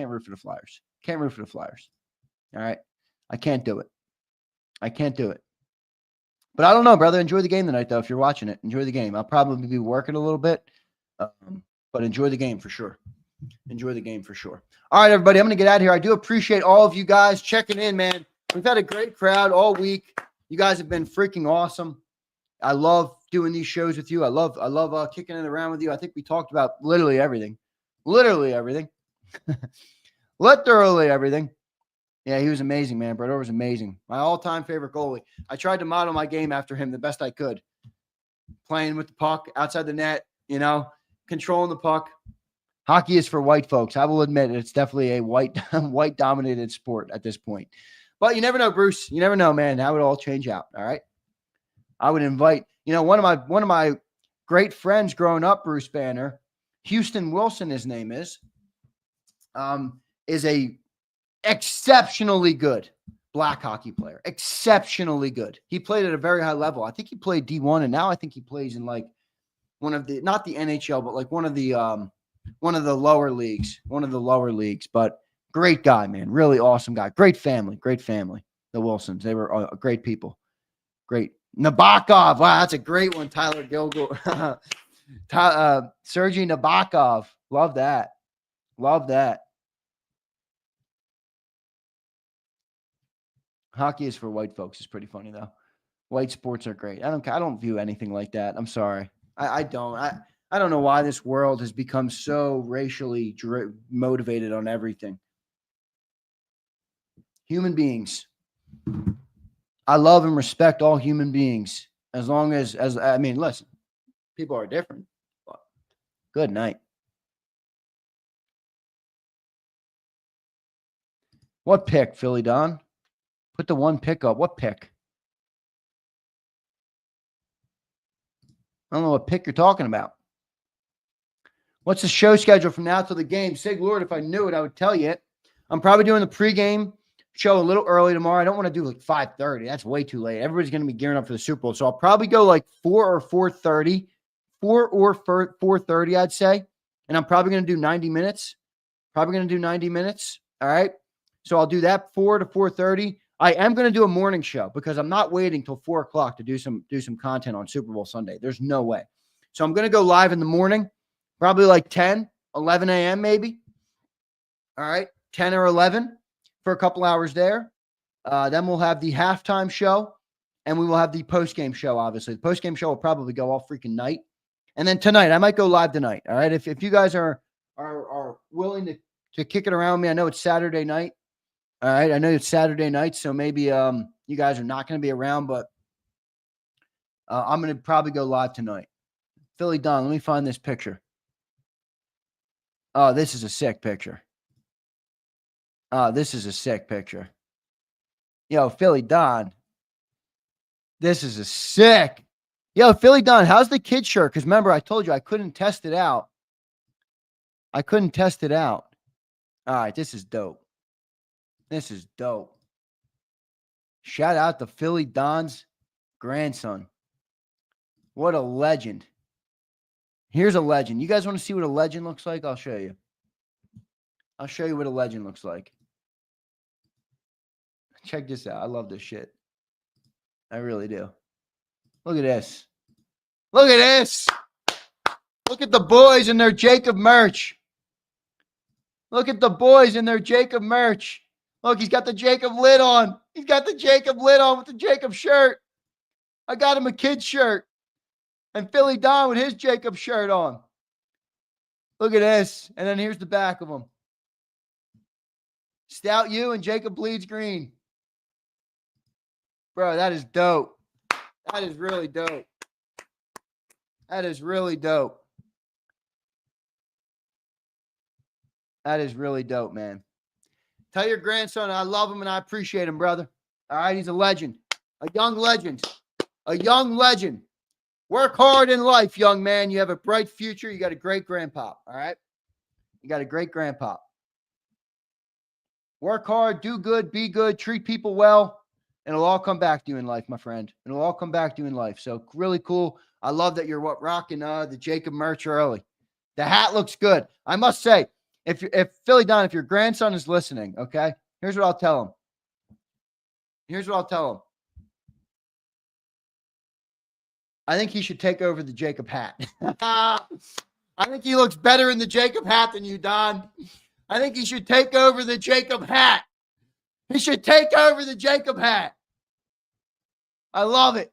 Can't root for the Flyers. All right. I can't do it. But I don't know, brother. Enjoy the game tonight, though. If you're watching it, enjoy the game. I'll probably be working a little bit, but enjoy the game for sure. All right, everybody. I'm going to get out of here. I do appreciate all of you guys checking in, man. We've had a great crowd all week. You guys have been freaking awesome. I love doing these shows with you. I love kicking it around with you. I think we talked about literally everything. Literally everything. Yeah, he was amazing, man. Brodeur was amazing. My all-time favorite goalie. I tried to model my game after him the best I could. Playing with the puck outside the net, controlling the puck. Hockey is for white folks. I will admit it's definitely a white-dominated sport at this point. But you never know, Bruce. You never know, man. How it all change out, all right? I would invite, one of my great friends growing up, Bruce Banner, Houston Wilson, his name is a exceptionally good black hockey player. Exceptionally good. He played at a very high level. I think he played D1, and now I think he plays in like one of the, not the NHL, but like one of the lower leagues. But great guy, man. Really awesome guy. Great family. The Wilsons. They were great people. Great. Nabokov. Wow, that's a great one. Tyler Gilgore. Sergei Nabokov. Love that. Hockey is for white folks. It's pretty funny though. White sports are great. I don't view anything like that. I'm sorry. I don't. I don't know why this world has become so racially motivated on everything. Human beings. I love and respect all human beings as long as listen, people are different. But good night. What pick, Philly Don? Put the one pick up. What pick? I don't know what pick you're talking about. What's the show schedule from now till the game? Sig Lord, if I knew it, I would tell you it. I'm probably doing the pregame show a little early tomorrow. I don't want to do like 5:30. That's way too late. Everybody's going to be gearing up for the Super Bowl. So I'll probably go like 4 or 4:30. 4 or 4:30, I'd say. And I'm probably going to do 90 minutes. All right. So I'll do that 4 to 4:30. I am going to do a morning show because I'm not waiting till 4 o'clock to do some content on Super Bowl Sunday. There's no way. So I'm going to go live in the morning, probably like 10, 11 a.m. maybe. All right. 10 or 11 for a couple hours there. Then we'll have the halftime show and we will have the postgame show, obviously. The postgame show will probably go all freaking night. And then tonight, I might go live tonight. All right. If you guys are willing to kick it around with me, I know it's Saturday night. All right. I know it's Saturday night, so maybe you guys are not going to be around, but I'm going to probably go live tonight. Philly Don, let me find this picture. Oh, this is a sick picture. Yo, Philly Don. This is a sick. Yo, Philly Don, how's the kid shirt? Because remember, I told you I couldn't test it out. All right, this is dope. Shout out to Philly Don's grandson. What a legend. Here's a legend. You guys want to see what a legend looks like? I'll show you. What a legend looks like. Check this out. I love this shit. I really do. Look at this. Look at the boys in their JAKIB merch. Look, he's got the JAKIB lid on. With the JAKIB shirt. I got him a kid shirt. And Philly Don with his JAKIB shirt on. Look at this. And then here's the back of him. Stout U and JAKIB bleeds green. Bro, that is dope. That is really dope. That is really dope, man. Tell your grandson I love him and I appreciate him, brother. All right, he's a legend. A young legend. Work hard in life, young man. You have a bright future. You got a great grandpa, all right? Work hard, do good, be good, treat people well, and it'll all come back to you in life, my friend. So really cool. I love that you're rocking the JAKIB merch early. The hat looks good. I must say, if Philly Don, if your grandson is listening, okay, here's what I'll tell him. I think he should take over the JAKIB hat. I think he looks better in the JAKIB hat than you, Don. I think he should take over the JAKIB hat. I love it.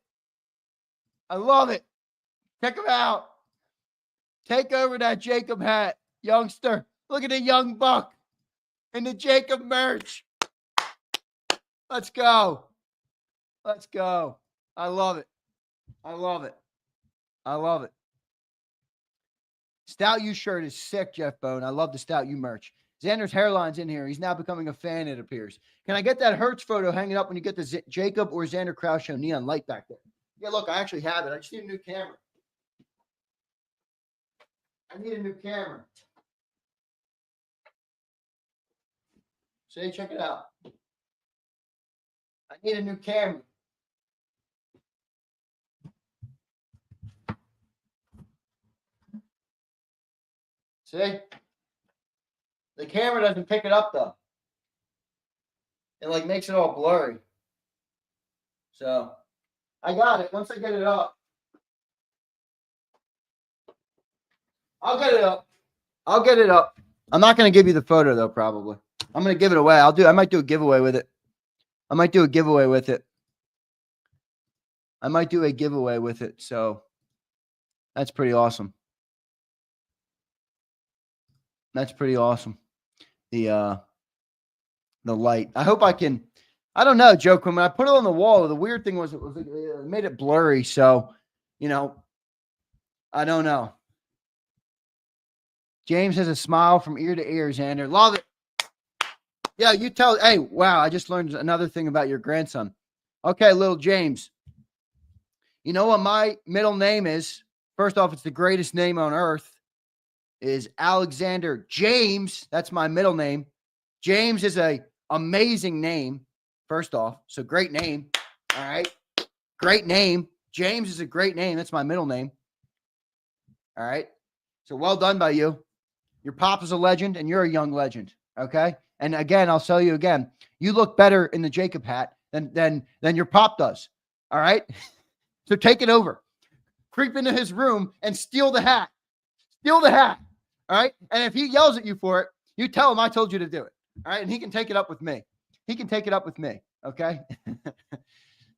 Check him out. Take over that JAKIB hat, youngster. Look at the young buck in the JAKIB merch. Let's go. I love it. Stout U shirt is sick, Jeff Bone. I love the Stout U merch. Xander's hairline's in here. He's now becoming a fan, it appears. Can I get that Hertz photo hanging up when you get the JAKIB or Zander Krause show neon light back there? Yeah, look, I actually have it. I just need a new camera. See, check it out. I need a new camera. See? The camera doesn't pick it up, though. It, makes it all blurry. So, I got it. Once I get it up, I'll get it up. I'm not going to give you the photo, though, probably. I'm going to give it away. I might do a giveaway with it. So, that's pretty awesome. The light. I hope I can. I don't know, Joe. When I put it on the wall, the weird thing was it made it blurry. So, I don't know. James has a smile from ear to ear, Xander. Love it. Yeah, you tell. Hey, wow. I just learned another thing about your grandson. Okay, little James. You know what my middle name is? First off, it's the greatest name on earth. Is Alexander James. That's my middle name. James is a amazing name. First off, so great name. All right, great name. James is a great name. That's my middle name. All right, so well done by you. Your pop is a legend, and you're a young legend. Okay, and again, I'll tell you again. You look better in the JAKIB hat than your pop does. All right, so take it over. Creep into his room and steal the hat. Steal the hat. All right. And if he yells at you for it, you tell him I told you to do it. All right. And he can take it up with me. He can take it up with me. Okay.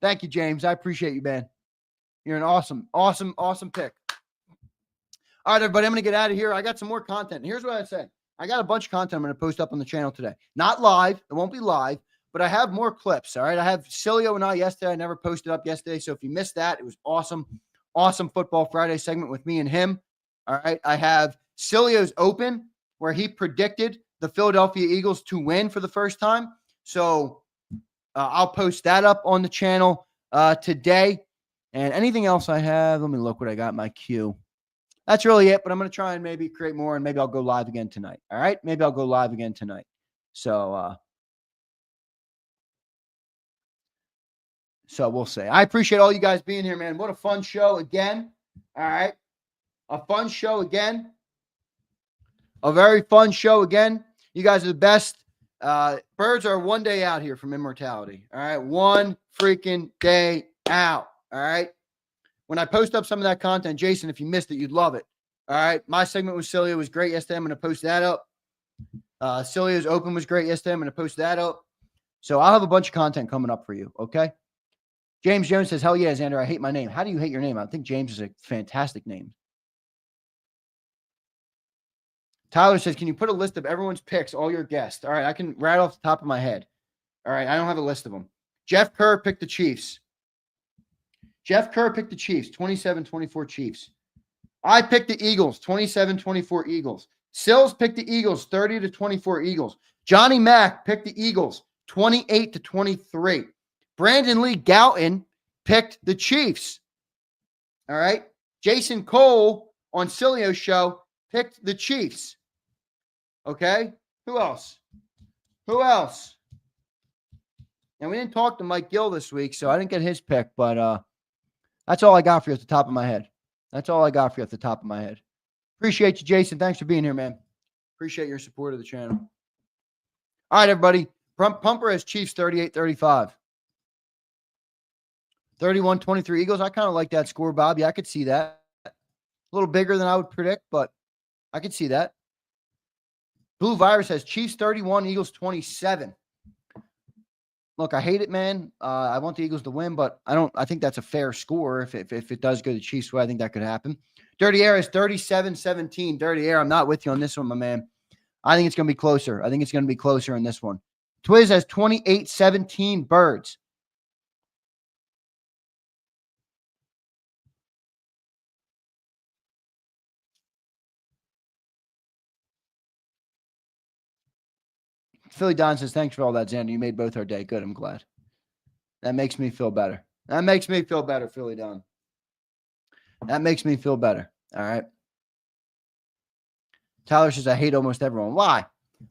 Thank you, James. I appreciate you, man. You're an awesome pick. All right, everybody. I'm going to get out of here. I got some more content. Here's what I say. I got a bunch of content I'm going to post up on the channel today. Not live. It won't be live, but I have more clips. All right. I have Sileo and I yesterday. I never posted up yesterday. So if you missed that, it was awesome. Awesome Football Friday segment with me and him. All right. I have Sileo's Open, where he predicted the Philadelphia Eagles to win for the first time. So I'll post that up on the channel today. And anything else I have, let me look what I got in my queue. That's really it, but I'm going to try and maybe create more, and maybe I'll go live again tonight. All right? Maybe I'll go live again tonight. So we'll see. I appreciate all you guys being here, man. What a fun show again. All right. A fun show again. A very fun show again. You guys are the best. Birds are one day out here from immortality. All right. One freaking day out. All right. When I post up some of that content, Jason, if you missed it, you'd love it. All right. My segment with Sileo was great yesterday. I'm going to post that up. Sileo's Open was great yesterday. I'm going to post that up. So I'll have a bunch of content coming up for you. Okay. James Jones says, hell yeah, Xander, I hate my name. How do you hate your name? I think James is a fantastic name. Tyler says, can you put a list of everyone's picks, all your guests? All right, I can right off the top of my head. All right, I don't have a list of them. Jeff Kerr picked the Chiefs. Jeff Kerr picked the Chiefs, 27-24 Chiefs. I picked the Eagles, 27-24 Eagles. Sills picked the Eagles, 30-24 Eagles. Johnny Mack picked the Eagles, 28-23. Brandon Lee Gouton picked the Chiefs. All right. Jason Cole on Sileo's show picked the Chiefs. Okay. Who else? And we didn't talk to Mike Gill this week, so I didn't get his pick, but that's all I got for you at the top of my head. Appreciate you, Jason. Thanks for being here, man. Appreciate your support of the channel. All right, everybody. Pumper has Chiefs 38-35. 31-23 Eagles. I kind of like that score, Bob. Yeah, I could see that. A little bigger than I would predict, but I could see that. Blue Virus has Chiefs 31, Eagles 27. Look, I hate it, man. I want the Eagles to win, but I think that's a fair score. If it does go the Chiefs' way, I think that could happen. Dirty Air is 37-17. Dirty Air, I'm not with you on this one, my man. I think it's going to be closer. In this one. Twiz has 28-17 Birds. Philly Don says, thanks for all that, Xander. You made both our day. Good. I'm glad. That makes me feel better. Philly Don. That makes me feel better. All right. Tyler says, I hate almost everyone. Why?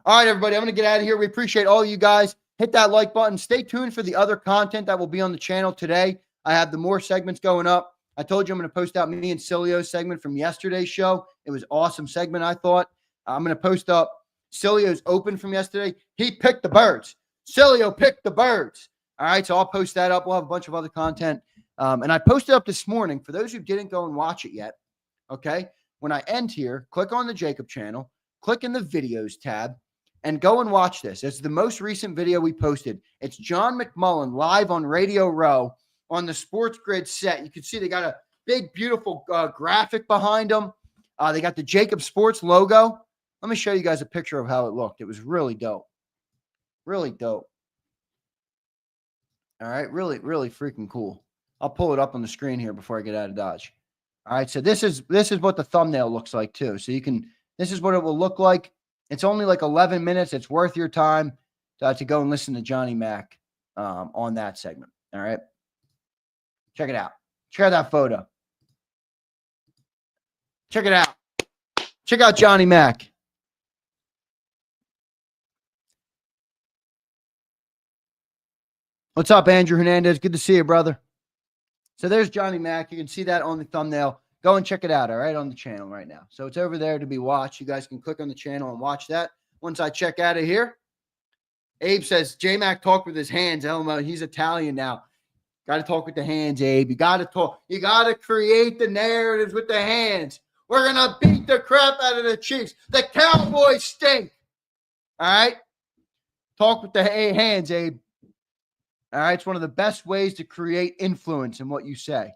All right, everybody. I'm going to get out of here. We appreciate all you guys. Hit that like button. Stay tuned for the other content that will be on the channel today. I have the more segments going up. I told you I'm going to post out me and Sileo's segment from yesterday's show. It was an awesome segment, I thought. I'm going to post up Sileo's Open from yesterday. He picked the Birds. Sileo picked the Birds. All right, so I'll post that up. We'll have a bunch of other content. And I posted up this morning. For those who didn't go and watch it yet, okay, when I end here, click on the JAKIB channel, click in the videos tab, and go and watch this. It's the most recent video we posted. It's John McMullen live on Radio Row on the Sports Grid set. You can see they got a big, beautiful graphic behind them. They got the JAKIB Sports logo. Let me show you guys a picture of how it looked. It was really dope. Really dope. All right. Really, really freaking cool. I'll pull it up on the screen here before I get out of Dodge. All right. So this is what the thumbnail looks like too. So this is what it will look like. It's only like 11 minutes. It's worth your time to go and listen to Johnny Mack on that segment. All right. Check it out. Check out that photo. Check it out. Check out Johnny Mac. What's up, Andrew Hernandez? Good to see you, brother. So there's Johnny Mac. You can see that on the thumbnail. Go and check it out, all right, on the channel right now. So it's over there to be watched. You guys can click on the channel and watch that. Once I check out of here, Abe says, J-Mac talked with his hands. He's Italian now. Got to talk with the hands, Abe. You got to talk. You got to create the narratives with the hands. We're going to beat the crap out of the Chiefs. The Cowboys stink. All right? Talk with the hands, Abe. All right? It's one of the best ways to create influence in what you say.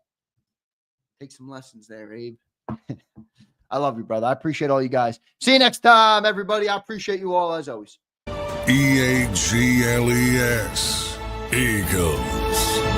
Take some lessons there, Abe. I love you, brother. I appreciate all you guys. See you next time, everybody. I appreciate you all as always. EAGLES. Eagles.